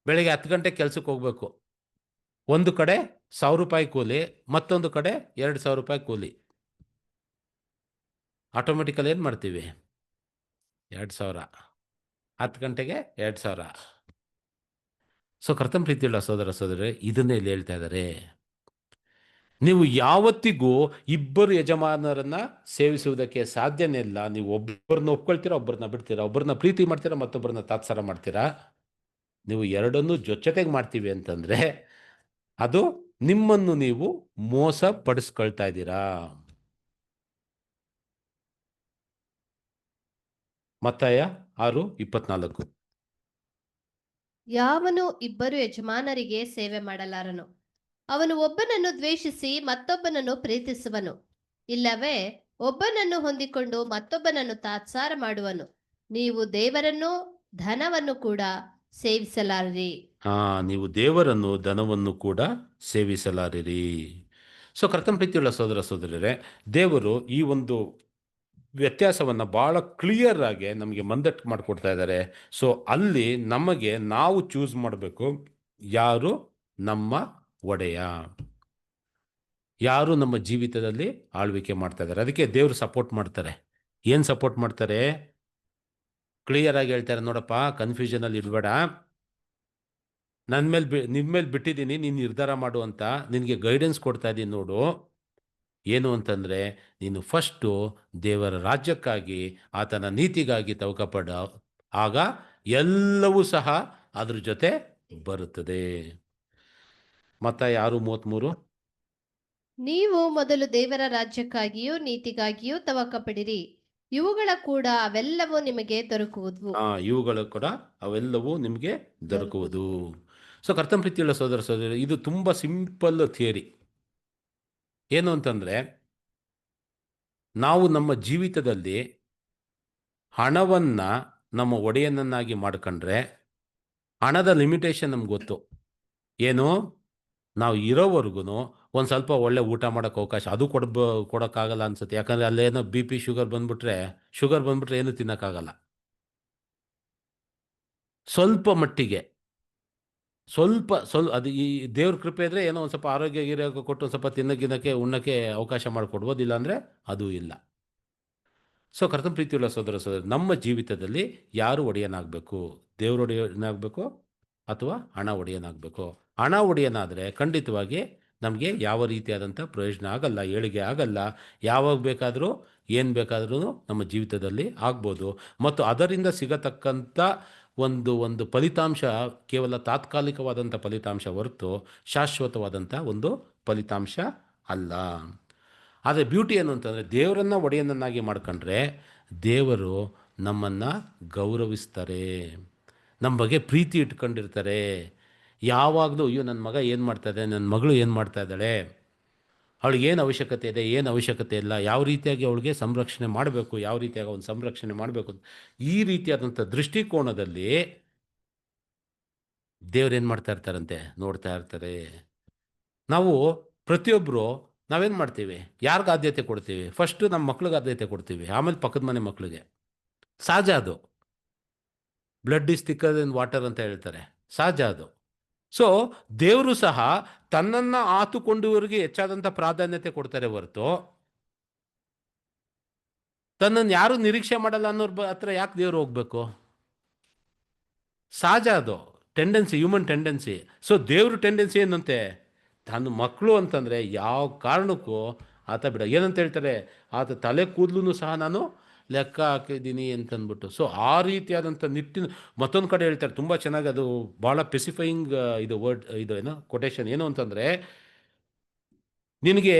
ಬೆಳಗ್ಗೆ 10 ಗಂಟೆಗೆ ಕೆಲಸಕ್ಕೆ ಹೋಗಬೇಕು, ಒಂದು ಕಡೆ 1000 ರೂಪಾಯಿ ಕೂಲಿ, ಮತ್ತೊಂದು ಕಡೆ 2000 ರೂಪಾಯಿ ಕೂಲಿ. ಆಟೋಮೆಟಿಕಲಿ ಏನು ಮಾಡ್ತೀವಿ? 2000. 10 ಗಂಟೆಗೆ 2000. ಸೊ ಕರ್ತನ ಪ್ರೀತಿಯುಳ್ಳ ಸಹೋದರ ಸಹೋದರರೇ, ಇದನ್ನೇ ಇಲ್ಲಿ ಹೇಳ್ತಾ ಇದ್ದಾರೆ. ನೀವು ಯಾವತ್ತಿಗೂ ಇಬ್ಬರು ಯಜಮಾನರನ್ನ ಸೇವಿಸುವುದಕ್ಕೆ ಸಾಧ್ಯನೇ ಇಲ್ಲ. ನೀವು ಒಬ್ಬರನ್ನ ಒಪ್ಕೊಳ್ತೀರಾ, ಒಬ್ಬರನ್ನ ಬಿಡ್ತೀರಾ, ಒಬ್ಬರನ್ನ ಪ್ರೀತಿ ಮಾಡ್ತೀರಾ, ಮತ್ತೊಬ್ಬರನ್ನ ತಾತ್ಸಾರ ಮಾಡ್ತೀರಾ. ನೀವು ಎರಡನ್ನೂ ಜೊತೆಗೆ ಮಾಡ್ತೀವಿ ಅಂತಂದರೆ ಅದು ನಿಮ್ಮನ್ನು ನೀವು ಮೋಸ ಪಡಿಸ್ಕೊಳ್ತಾ ಇದ್ದೀರಾ. ಮತ್ತಾಯ 6:24. ಯಾವನು ಇಬ್ಬರು ಯಜಮಾನರಿಗೆ ಸೇವೆ ಮಾಡಲಾರನು. ಅವನು ಒಬ್ಬನನ್ನು ದ್ವೇಷಿಸಿ ಮತ್ತೊಬ್ಬನನ್ನು ಪ್ರೀತಿಸುವನು, ಇಲ್ಲವೇ ಒಬ್ಬನನ್ನು ಹೊಂದಿಕೊಂಡು ಮತ್ತೊಬ್ಬನನ್ನು ತಾತ್ಸಾರ ಮಾಡುವನು. ನೀವು ದೇವರನ್ನು ಧನವನ್ನು ಕೂಡ ಸೇವಿಸಲಾರಿರಿ. ನೀವು ದೇವರನ್ನು ಧನವನ್ನು ಕೂಡ ಸೇವಿಸಲಾರಿರಿ. ಸೊ ಕರ್ತನ ಪ್ರೀತಿಯುಳ್ಳ ಸಹೋದರ ಸಹೋದರರೇ, ದೇವರು ಈ ಒಂದು ವ್ಯತ್ಯಾಸವನ್ನು ಭಾಳ ಕ್ಲಿಯರ್ ಆಗಿ ನಮಗೆ ಮಂದಟ್ಟು ಮಾಡಿಕೊಡ್ತಾ ಇದ್ದಾರೆ. ಸೊ ಅಲ್ಲಿ ನಮಗೆ ನಾವು ಚೂಸ್ ಮಾಡಬೇಕು, ಯಾರು ನಮ್ಮ ಒಡೆಯ, ಯಾರು ನಮ್ಮ ಜೀವಿತದಲ್ಲಿ ಆಳ್ವಿಕೆ ಮಾಡ್ತಾ ಇದ್ದಾರೆ. ಅದಕ್ಕೆ ದೇವರು ಸಪೋರ್ಟ್ ಮಾಡ್ತಾರೆ. ಏನು ಸಪೋರ್ಟ್ ಮಾಡ್ತಾರೆ? ಕ್ಲಿಯರ್ ಆಗಿ ಹೇಳ್ತಾರೆ, ನೋಡಪ್ಪ, ಕನ್ಫ್ಯೂಷನಲ್ಲಿ ಇಡಬೇಡ, ನಿಮ್ಮ ಮೇಲೆ ಬಿಟ್ಟಿದ್ದೀನಿ, ನೀನು ನಿರ್ಧಾರ ಮಾಡು ಅಂತ ನಿನಗೆ ಗೈಡೆನ್ಸ್ ಕೊಡ್ತಾ ಇದ್ದೀನಿ ನೋಡು. ಏನು ಅಂತಂದರೆ, ನೀನು ಫಸ್ಟು ದೇವರ ರಾಜ್ಯಕ್ಕಾಗಿ, ಆತನ ನೀತಿಗಾಗಿ ತವಕಪಡ, ಆಗ ಎಲ್ಲವೂ ಸಹ ಅದ್ರ ಜೊತೆ ಬರುತ್ತದೆ. ಮತ್ತಾಯ 6:33. ನೀವು ಮೊದಲು ದೇವರ ರಾಜ್ಯಕ್ಕಾಗಿಯೂ ನೀತಿಗಾಗಿಯೂ ತವಕಪಡಿರಿ, ಇವುಗಳ ಕೂಡ ಅವೆಲ್ಲವೂ ನಿಮಗೆ ದೊರಕುವುದು. ಇವುಗಳು ಕೂಡ ಅವೆಲ್ಲವೂ ನಿಮಗೆ ದೊರಕುವುದು. ಸೊ ಕರ್ತನ ಪ್ರೀತಿಯುಳ್ಳ ಸಹೋದರ ಸಹೋದರಿ, ಇದು ತುಂಬ ಸಿಂಪಲ್ ಥಿಯರಿ. ಏನು ಅಂತಂದರೆ, ನಾವು ನಮ್ಮ ಜೀವಿತದಲ್ಲಿ ಹಣವನ್ನು ನಮ್ಮ ಒಡೆಯನನ್ನಾಗಿ ಮಾಡ್ಕೊಂಡ್ರೆ ಹಣದ ಲಿಮಿಟೇಷನ್ ನಮ್ಗೆ ಗೊತ್ತು. ಏನು? ನಾವು ಇರೋವರೆಗೂ ಒಂದು ಸ್ವಲ್ಪ ಒಳ್ಳೆ ಊಟ ಮಾಡೋಕ್ಕೆ ಅವಕಾಶ, ಅದು ಕೊಡೋಕ್ಕಾಗಲ್ಲ ಅನ್ಸುತ್ತೆ. ಯಾಕಂದರೆ ಅಲ್ಲೇನೋ BP ಶುಗರ್ ಬಂದ್ಬಿಟ್ರೆ ಏನು ತಿನ್ನೋಕ್ಕಾಗಲ್ಲ. ಸ್ವಲ್ಪ ಮಟ್ಟಿಗೆ ಅದು ಈ ದೇವ್ರ ಕೃಪೆ ಇದ್ದರೆ ಏನೋ ಒಂದು ಸ್ವಲ್ಪ ಆರೋಗ್ಯ ಕೊಟ್ಟು ಒಂದು ಸ್ವಲ್ಪ ತಿನ್ನೋಕ್ಕೆ ಉಣ್ಣಕ್ಕೆ ಅವಕಾಶ ಮಾಡಿಕೊಡ್ಬೋದು, ಇಲ್ಲಾಂದರೆ ಅದೂ ಇಲ್ಲ. ಸೊ ಕರ್ತನ ಪ್ರೀತಿಯುಳ್ಳ ಸಹೋದರ ಸಹೋದರಿ, ನಮ್ಮ ಜೀವಿತದಲ್ಲಿ ಯಾರು ಒಡೆಯನಾಗಬೇಕು? ದೇವ್ರ ಒಡೆಯನಾಗಬೇಕು ಅಥವಾ ಹಣ ಒಡೆಯನಾಗಬೇಕು? ಹಣ ಒಡೆಯನಾದರೆ ಖಂಡಿತವಾಗಿ ನಮಗೆ ಯಾವ ರೀತಿಯಾದಂಥ ಪ್ರಯೋಜನ ಆಗಲ್ಲ, ಏಳಿಗೆ ಆಗಲ್ಲ. ಯಾವಾಗ ಬೇಕಾದರೂ ಏನು ಬೇಕಾದ್ರೂ ನಮ್ಮ ಜೀವಿತದಲ್ಲಿ ಆಗ್ಬೋದು. ಮತ್ತು ಅದರಿಂದ ಸಿಗತಕ್ಕಂಥ ಒಂದು ಫಲಿತಾಂಶ ಕೇವಲ ತಾತ್ಕಾಲಿಕವಾದಂಥ ಫಲಿತಾಂಶ ಹೊರತು ಶಾಶ್ವತವಾದಂಥ ಒಂದು ಫಲಿತಾಂಶ ಅಲ್ಲ. ಆದರೆ ಬ್ಯೂಟಿ ಏನು ಅಂತಂದರೆ, ದೇವರನ್ನು ಒಡೆಯನನ್ನಾಗಿ ಮಾಡ್ಕೊಂಡ್ರೆ ದೇವರು ನಮ್ಮನ್ನು ಗೌರವಿಸ್ತಾರೆ, ನಮ್ಮ ಬಗ್ಗೆ ಪ್ರೀತಿ ಇಟ್ಕೊಂಡಿರ್ತಾರೆ. ಯಾವಾಗಲೂ ಅಯ್ಯೋ ನನ್ನ ಮಗ ಏನು ಮಾಡ್ತಾಯಿದೆ, ನನ್ನ ಮಗಳು ಏನು ಮಾಡ್ತಾ ಇದ್ದಾಳೆ, ಅವಳಿಗೆ ಏನು ಅವಶ್ಯಕತೆ ಇದೆ, ಏನು ಅವಶ್ಯಕತೆ ಇಲ್ಲ, ಯಾವ ರೀತಿಯಾಗಿ ಅವಳಿಗೆ ಸಂರಕ್ಷಣೆ ಮಾಡಬೇಕು, ಯಾವ ರೀತಿಯಾಗಿ ಅವನು ಸಂರಕ್ಷಣೆ ಮಾಡಬೇಕು, ಈ ರೀತಿಯಾದಂಥ ದೃಷ್ಟಿಕೋನದಲ್ಲಿ ದೇವ್ರೇನು ಮಾಡ್ತಾ ಇರ್ತಾರಂತೆ, ನೋಡ್ತಾ ಇರ್ತಾರೆ. ನಾವು ಪ್ರತಿಯೊಬ್ಬರು ನಾವೇನು ಮಾಡ್ತೀವಿ? ಯಾರಿಗೆ ಆದ್ಯತೆ ಕೊಡ್ತೀವಿ? ಫಸ್ಟು ನಮ್ಮ ಮಕ್ಳಿಗೆ ಆದ್ಯತೆ ಕೊಡ್ತೀವಿ, ಆಮೇಲೆ ಪಕ್ಕದ ಮನೆ ಮಕ್ಕಳಿಗೆ. ಸಹಜ ಅದು. Blood is thicker than water ಅಂತ ಹೇಳ್ತಾರೆ, ಸಹಜ ಅದು. ಸೊ ದೇವರು ಸಹ ತನ್ನನ್ನು ಆತುಕೊಂಡವರಿಗೆ ಹೆಚ್ಚಾದಂಥ ಪ್ರಾಧಾನ್ಯತೆ ಕೊಡ್ತಾರೆ ಹೊರತು ತನ್ನನ್ನು ಯಾರು ನಿರೀಕ್ಷೆ ಮಾಡಲ್ಲ ಅನ್ನೋರ ಹತ್ರ ಯಾಕೆ ದೇವರು ಹೋಗಬೇಕು? ಸಹಜ ಅದು, ಟೆಂಡೆನ್ಸಿ, ಹ್ಯೂಮನ್ ಟೆಂಡೆನ್ಸಿ. ಸೊ ದೇವ್ರ ಟೆಂಡೆನ್ಸಿ ಏನಂತೆ, ತನ್ನ ಮಕ್ಕಳು ಅಂತಂದರೆ ಯಾವ ಕಾರಣಕ್ಕೂ ಆತ ಬಿಡ. ಏನಂತ ಹೇಳ್ತಾರೆ, ಆತ ತಲೆ ಕೂದಲು ಸಹ ನಾನು ಲೆಕ್ಕ ಹಾಕಿದ್ದೀನಿ ಅಂತಂದ್ಬಿಟ್ಟು. ಸೊ ಆ ರೀತಿಯಾದಂಥ ನಿಟ್ಟಿನ ಮತ್ತೊಂದು ಕಡೆ ಹೇಳ್ತಾರೆ, ತುಂಬ ಚೆನ್ನಾಗಿ, ಅದು ಭಾಳ ಸ್ಪೆಸಿಫೈಯಿಂಗ್ ಇದು ವರ್ಡ್, ಇದು ಏನೋ ಕೊಟೇಶನ್. ಏನು ಅಂತಂದರೆ, ನಿನಗೆ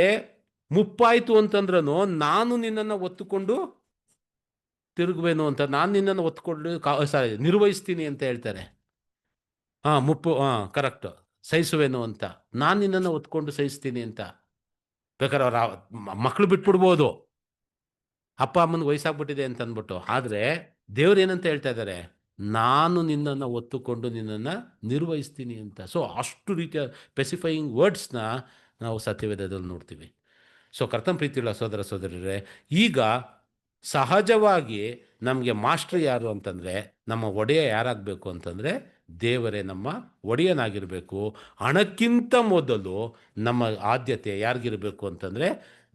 ಮುಪ್ಪಾಯಿತು ಅಂತಂದ್ರೂ ನಾನು ನಿನ್ನನ್ನು ಒತ್ತುಕೊಂಡು ತಿರುಗುವೇನು ಅಂತ, ನಾನು ನಿನ್ನನ್ನು ಒತ್ಕೊಂಡು ನಿರ್ವಹಿಸ್ತೀನಿ ಅಂತ ಹೇಳ್ತಾರೆ. ಮುಪ್ಪು, ಕರೆಕ್ಟ್, ಸಹಿಸುವೇನು ಅಂತ, ನಾನು ನಿನ್ನನ್ನು ಒತ್ಕೊಂಡು ಸಹಿಸ್ತೀನಿ ಅಂತ. ಬೇಕಾದ್ರೆ ಅವ್ರ ಮಕ್ಕಳು ಬಿಟ್ಬಿಡ್ಬೋದು, ಅಪ್ಪ ಅಮ್ಮನಿಗೆ ವಯಸ್ಸಾಗ್ಬಿಟ್ಟಿದೆ ಅಂತ ಅಂದ್ಬಿಟ್ಟು. ಆದರೆ ದೇವ್ರು ಏನಂತ ಹೇಳ್ತಾ ಇದ್ದಾರೆ, ನಾನು ನಿನ್ನನ್ನು ಒತ್ತುಕೊಂಡು ನಿನ್ನನ್ನು ನಿರ್ವಹಿಸ್ತೀನಿ ಅಂತ. ಸೊ ಅಷ್ಟು ರೀತಿಯ ಸ್ಪೆಸಿಫೈಯಿಂಗ್ ವರ್ಡ್ಸ್ನ ನಾವು ಸತ್ಯವೇದದಲ್ಲಿ ನೋಡ್ತೀವಿ. ಸೊ ಕರ್ತನ ಪ್ರೀತಿಯುಳ್ಳ ಸಹೋದರ ಸಹೋದರರೇ, ಈಗ ಸಹಜವಾಗಿ ನಮಗೆ ಮಾಸ್ಟರ್ ಯಾರು ಅಂತಂದರೆ, ನಮ್ಮ ಒಡೆಯ ಯಾರಾಗಬೇಕು ಅಂತಂದರೆ ದೇವರೇ ನಮ್ಮ ಒಡೆಯನಾಗಿರಬೇಕು. ಹಣಕ್ಕಿಂತ ಮೊದಲು ನಮ್ಮ ಆದ್ಯತೆ ಯಾರಿಗಿರಬೇಕು ಅಂತಂದರೆ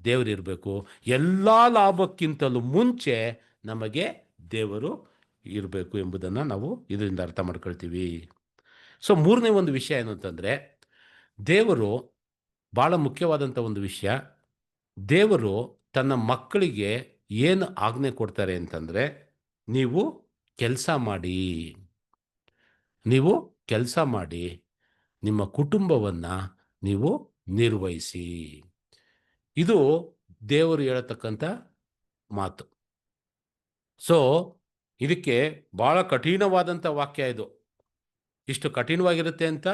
ದೇವರಿರಬೇಕು. ಎಲ್ಲ ಲಾಭಕ್ಕಿಂತಲೂ ಮುಂಚೆ ನಮಗೆ ದೇವರು ಇರಬೇಕು ಎಂಬುದನ್ನು ನಾವು ಇದರಿಂದ ಅರ್ಥ ಮಾಡ್ಕೊಳ್ತೀವಿ. ಸೊ ಮೂರನೇ ಒಂದು ವಿಷಯ ಏನು ಅಂತಂದರೆ, ದೇವರು ಭಾಳ ಮುಖ್ಯವಾದಂಥ ಒಂದು ವಿಷಯ, ದೇವರು ತನ್ನ ಮಕ್ಕಳಿಗೆ ಏನು ಆಜ್ಞೆ ಕೊಡ್ತಾರೆ ಅಂತಂದರೆ, ನೀವು ಕೆಲಸ ಮಾಡಿ, ನೀವು ಕೆಲಸ ಮಾಡಿ, ನಿಮ್ಮ ಕುಟುಂಬವನ್ನು ನೀವು ನಿರ್ವಹಿಸಿ. ಇದು ದೇವರು ಹೇಳತಕ್ಕಂಥ ಮಾತು. ಸೊ ಇದಕ್ಕೆ ಭಾಳ ಕಠಿಣವಾದಂಥ ವಾಕ್ಯ ಇದು. ಇಷ್ಟು ಕಠಿಣವಾಗಿರುತ್ತೆ ಅಂತ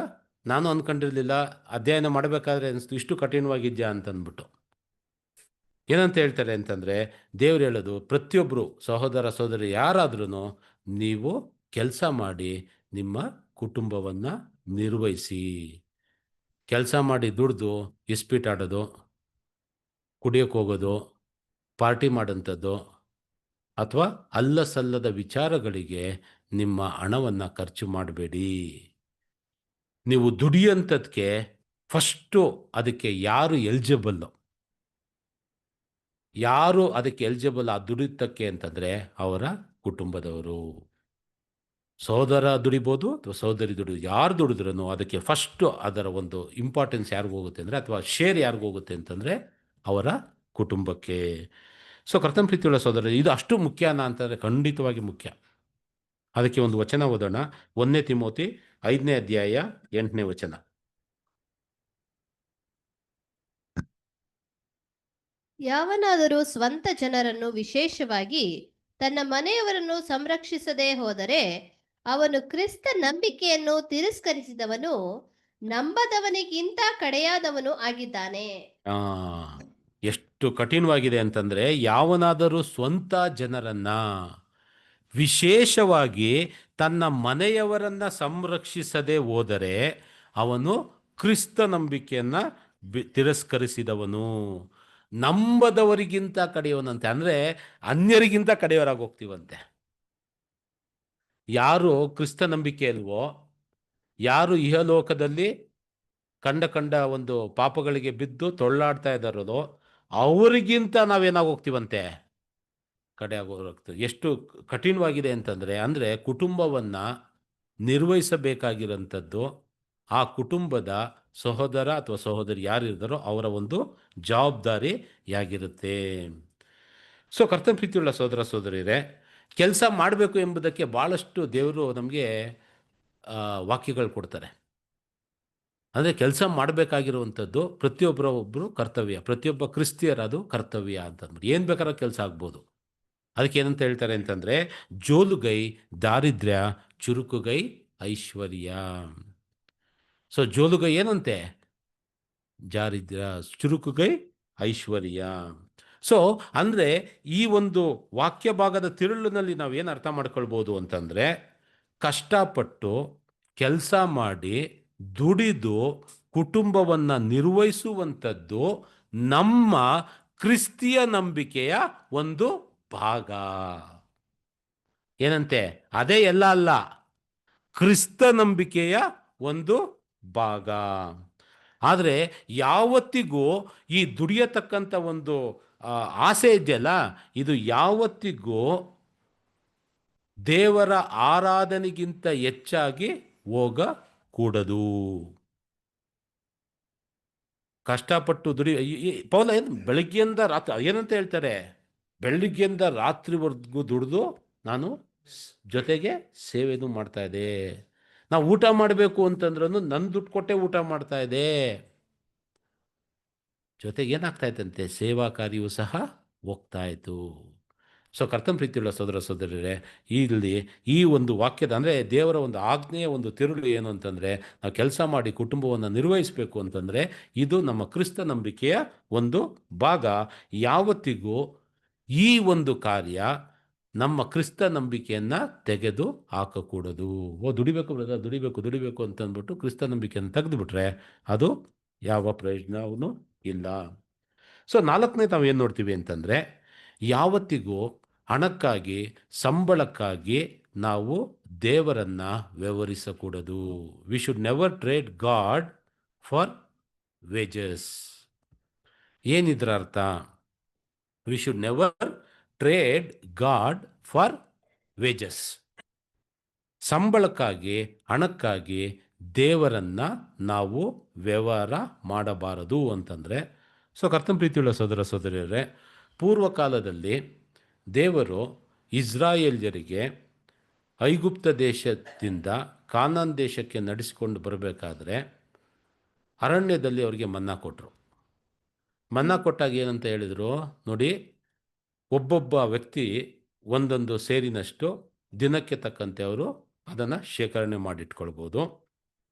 ನಾನು ಅಂದ್ಕೊಂಡಿರಲಿಲ್ಲ. ಅಧ್ಯಯನ ಮಾಡಬೇಕಾದ್ರೆ ಅನಿಸ್ತು ಇಷ್ಟು ಕಠಿಣವಾಗಿದ್ಯಾ ಅಂತಂದ್ಬಿಟ್ಟು. ಏನಂತ ಹೇಳ್ತಾರೆ ಅಂತಂದರೆ, ದೇವ್ರು ಹೇಳೋದು ಪ್ರತಿಯೊಬ್ಬರು ಸಹೋದರ ಸಹೋದರಿ ಯಾರಾದ್ರೂ ನೀವು ಕೆಲಸ ಮಾಡಿ ನಿಮ್ಮ ಕುಟುಂಬವನ್ನು ನಿರ್ವಹಿಸಿ. ಕೆಲಸ ಮಾಡಿ ದುಡ್ದು ಇಸ್ಪೀಟ್ ಆಡೋದು, ಕುಡಿಯೋಕ್ಕೆ ಹೋಗೋದು, ಪಾರ್ಟಿ ಮಾಡೋಂಥದ್ದು ಅಥವಾ ಅಲ್ಲ ಸಲ್ಲದ ವಿಚಾರಗಳಿಗೆ ನಿಮ್ಮ ಹಣವನ್ನು ಖರ್ಚು ಮಾಡಬೇಡಿ. ನೀವು ದುಡಿಯೋಂಥದ್ದಕ್ಕೆ ಫಸ್ಟು ಅದಕ್ಕೆ ಯಾರು ಎಲಿಜಿಬಲ್ಲು, ಯಾರು ಅದಕ್ಕೆ ಎಲಿಜಿಬಲ್ ಆ ದುಡಿತಕ್ಕೆ ಅಂತಂದರೆ ಅವರ ಕುಟುಂಬದವರು. ಸಹೋದರ ದುಡಿಬೋದು ಅಥವಾ ಸಹೋದರಿ ಯಾರು ದುಡಿದ್ರೂ ಅದಕ್ಕೆ ಫಸ್ಟು ಅದರ ಒಂದು ಇಂಪಾರ್ಟೆನ್ಸ್ ಯಾರಿಗೂ ಹೋಗುತ್ತೆ ಅಂದರೆ, ಅಥವಾ ಶೇರ್ ಯಾರಿಗೂ ಹೋಗುತ್ತೆ ಅಂತಂದರೆ ಅವರ ಕುಟುಂಬಕ್ಕೆ. ಸೊ ಕರ್ತನ ಪ್ರೀತಿಯುಳ್ಳ ಸಹೋದರ, ಇದು ಅಷ್ಟು ಮುಖ್ಯನಾ ಅಂತಂದರೆ ಖಂಡಿತವಾಗಿ ಮುಖ್ಯ. ಅದಕ್ಕೆ ಒಂದು ವಚನ ಓದೋಣ. 1 ತಿಮೋತಿ 5ನೇ ಅಧ್ಯಾಯ 8ನೇ ವಚನ. ಯಾವನಾದರೂ ಸ್ವಂತ ಜನರನ್ನು, ವಿಶೇಷವಾಗಿ ತನ್ನ ಮನೆಯವರನ್ನು ಸಂರಕ್ಷಿಸದೆ ಹೋದರೆ ಅವನು ಕ್ರಿಸ್ತ ನಂಬಿಕೆಯನ್ನು ತಿರಸ್ಕರಿಸಿದವನು, ನಂಬದವನಿಗಿಂತ ಕಡೆಯಾದವನು ಆಗಿದ್ದಾನೆ. ಆ, ಎಷ್ಟು ಕಠಿಣವಾಗಿದೆ ಅಂತಂದರೆ, ಯಾವನಾದರೂ ಸ್ವಂತ ಜನರನ್ನ, ವಿಶೇಷವಾಗಿ ತನ್ನ ಮನೆಯವರನ್ನು ಸಂರಕ್ಷಿಸದೆ ಹೋದರೆ ಅವನು ಕ್ರಿಸ್ತ ನಂಬಿಕೆಯನ್ನು ತಿರಸ್ಕರಿಸಿದವನು, ನಂಬದವರಿಗಿಂತ ಕಡೆಯವನಂತೆ. ಅಂದರೆ ಅನ್ಯರಿಗಿಂತ ಕಡೆಯವರಾಗಿ ಹೋಗ್ತೀವಂತೆ. ಯಾರು ಕ್ರಿಸ್ತ ನಂಬಿಕೆ ಅಲ್ವೋ, ಯಾರು ಇಹಲೋಕದಲ್ಲಿ ಕಂಡ ಒಂದು ಪಾಪಗಳಿಗೆ ಬಿದ್ದು ತೊಳ್ಳಾಡ್ತಾ ಇದ್ದಾರೋ ಅವರಿಗಿಂತ ನಾವೇನಾಗಿ ಹೋಗ್ತೀವಂತೆ, ಕಡೆ ಆಗೋಗ್ತದೆ. ಎಷ್ಟು ಕಠಿಣವಾಗಿದೆ ಅಂತಂದರೆ ಕುಟುಂಬವನ್ನು ನಿರ್ವಹಿಸಬೇಕಾಗಿರೋಂಥದ್ದು ಆ ಕುಟುಂಬದ ಸಹೋದರ ಅಥವಾ ಸಹೋದರಿ ಯಾರಿದ್ದಾರೋ ಅವರ ಒಂದು ಜವಾಬ್ದಾರಿಯಾಗಿರುತ್ತೆ. ಸೊ ಕರ್ತನ ಪ್ರೀತಿಯುಳ್ಳ ಸಹೋದರ ಸಹೋದರಿಯರೇ, ಕೆಲಸ ಮಾಡಬೇಕು ಎಂಬುದಕ್ಕೆ ಭಾಳಷ್ಟು ದೇವರು ನಮಗೆ ವಾಕ್ಯಗಳು ಕೊಡ್ತಾರೆ. ಅಂದರೆ ಕೆಲಸ ಮಾಡಬೇಕಾಗಿರುವಂಥದ್ದು ಒಬ್ಬರು ಕರ್ತವ್ಯ, ಪ್ರತಿಯೊಬ್ಬ ಕ್ರಿಸ್ತಿಯರದು ಕರ್ತವ್ಯ ಅಂತಂದ್ಬಿಟ್ಟು ಏನು ಬೇಕಾದ್ರೂ ಕೆಲಸ ಆಗ್ಬೋದು. ಅದಕ್ಕೆ ಏನಂತ ಹೇಳ್ತಾರೆ ಅಂತಂದರೆ, ಜೋಲುಗೈ ದಾರಿದ್ರ್ಯ, ಚುರುಕುಗೈ ಐಶ್ವರ್ಯ. ಸೊ ಜೋಲುಗೈ ಏನಂತೆ, ದಾರಿದ್ರ್ಯ, ಚುರುಕುಗೈ ಐಶ್ವರ್ಯ. ಸೊ ಅಂದರೆ ಈ ಒಂದು ವಾಕ್ಯ ಭಾಗದ ತಿರುಳಿನಲ್ಲಿ ನಾವು ಏನು ಅರ್ಥ ಮಾಡ್ಕೊಳ್ಬೋದು ಅಂತಂದರೆ, ಕಷ್ಟಪಟ್ಟು ಕೆಲಸ ಮಾಡಿ ದುಡಿದು ಕುಟುಂಬವನ್ನು ನಿರ್ವಹಿಸುವಂಥದ್ದು ನಮ್ಮ ಕ್ರಿಸ್ತಿಯ ನಂಬಿಕೆಯ ಒಂದು ಭಾಗ. ಏನಂತೆ, ಅದೇ ಎಲ್ಲ ಅಲ್ಲ, ಕ್ರಿಸ್ತ ನಂಬಿಕೆಯ ಒಂದು ಭಾಗ. ಆದರೆ ಯಾವತ್ತಿಗೂ ಈ ದುಡಿಯತಕ್ಕಂಥ ಒಂದು ಆಸೆ ಇದೆಯಲ್ಲ, ಇದು ಯಾವತ್ತಿಗೂ ದೇವರ ಆರಾಧನೆಗಿಂತ ಹೆಚ್ಚಾಗಿ ಹೋಗಕೂಡದು. ಕಷ್ಟಪಟ್ಟು ಪೌಲ ಬೆಳಗ್ಗೆಯಿಂದ ರಾತ್ರಿ ಏನಂತ ಹೇಳ್ತಾರೆ, ಬೆಳಗ್ಗೆಯಿಂದ ರಾತ್ರಿವರೆಗೂ ದುಡಿದು ನಾನು ಜೊತೆಗೆ ಸೇವೆನೂ ಮಾಡ್ತಾ ಇದ್ದೆ. ನಾವು ಊಟ ಮಾಡಬೇಕು ಅಂತಂದ್ರೂ ನನ್ನ ದುಡ್ಡು ಕೊಟ್ಟೆ ಊಟ ಮಾಡ್ತಾ ಇದೆ. ಜೊತೆಗೆ ಏನಾಗ್ತಾ ಇತ್ತಂತೆ, ಸೇವಾ ಕಾರ್ಯವೂ ಸಹ ಹೋಗ್ತಾ ಇತ್ತು. ಸೊ ಕರ್ತನ ಪ್ರೀತಿಯುಳ್ಳ ಸಹೋದರ ಸಹೋದರರೇ, ಇಲ್ಲಿ ಈ ಒಂದು ವಾಕ್ಯದ ಅಂದರೆ ದೇವರ ಒಂದು ಆಜ್ಞೆಯ ಒಂದು ತಿರುಳು ಏನು ಅಂತಂದರೆ, ನಾವು ಕೆಲಸ ಮಾಡಿ ಕುಟುಂಬವನ್ನು ನಿರ್ವಹಿಸಬೇಕು ಅಂತಂದರೆ ಇದು ನಮ್ಮ ಕ್ರಿಸ್ತ ನಂಬಿಕೆಯ ಒಂದು ಭಾಗ. ಯಾವತ್ತಿಗೂ ಈ ಒಂದು ಕಾರ್ಯ ನಮ್ಮ ಕ್ರಿಸ್ತ ನಂಬಿಕೆಯನ್ನು ತೆಗೆದು ಹಾಕಕೂಡದು. ದುಡಿಬೇಕು ಬ್ರದರ್, ದುಡಿಬೇಕು ಅಂತಂದ್ಬಿಟ್ಟು ಕ್ರಿಸ್ತ ನಂಬಿಕೆಯನ್ನು ತೆಗೆದುಬಿಟ್ರೆ ಅದು ಯಾವ ಪ್ರಯೋಜನವೂ ಇಲ್ಲ. ಸೊ 4ನೇ ನಾವು ಏನು ನೋಡ್ತೀವಿ ಅಂತಂದರೆ, ಯಾವತ್ತಿಗೂ ಹಣಕ್ಕಾಗಿ, ಸಂಬಳಕ್ಕಾಗಿ ನಾವು ದೇವರನ್ನು ವ್ಯವಹರಿಸಕೂಡದು. We should never trade God for wages. ಏನಿದ್ರ ಅರ್ಥ? We should never trade God for wages. ಸಂಬಳಕ್ಕಾಗಿ, ಹಣಕ್ಕಾಗಿ ದೇವರನ್ನು ನಾವು ವ್ಯವಹಾರ ಮಾಡಬಾರದು ಅಂತಂದರೆ. ಸೊ ಕರ್ತನ ಪ್ರೀತಿಯುಳ್ಳ ಸಹೋದರ ಸಹೋದರಿಯರೇ, ಪೂರ್ವಕಾಲದಲ್ಲಿ ದೇವರು ಇಸ್ರಾಯೇಲ್ಯರಿಗೆ ಐಗುಪ್ತ ದೇಶದಿಂದ ಕಾನಾನ್ ದೇಶಕ್ಕೆ ನಡೆಸಿಕೊಂಡು ಬರಬೇಕಾದ್ರೆ ಅರಣ್ಯದಲ್ಲಿ ಅವರಿಗೆ ಮನ್ನಾ ಕೊಟ್ಟರು. ಮನ್ನಾ ಕೊಟ್ಟಾಗ ಏನಂತ ಹೇಳಿದರು ನೋಡಿ, ಒಬ್ಬೊಬ್ಬ ವ್ಯಕ್ತಿ ಒಂದೊಂದು ಸೇರಿನಷ್ಟು ದಿನಕ್ಕೆ ತಕ್ಕಂತೆ ಅವರು ಅದನ್ನು ಶೇಖರಣೆ ಮಾಡಿಟ್ಕೊಳ್ಬೋದು.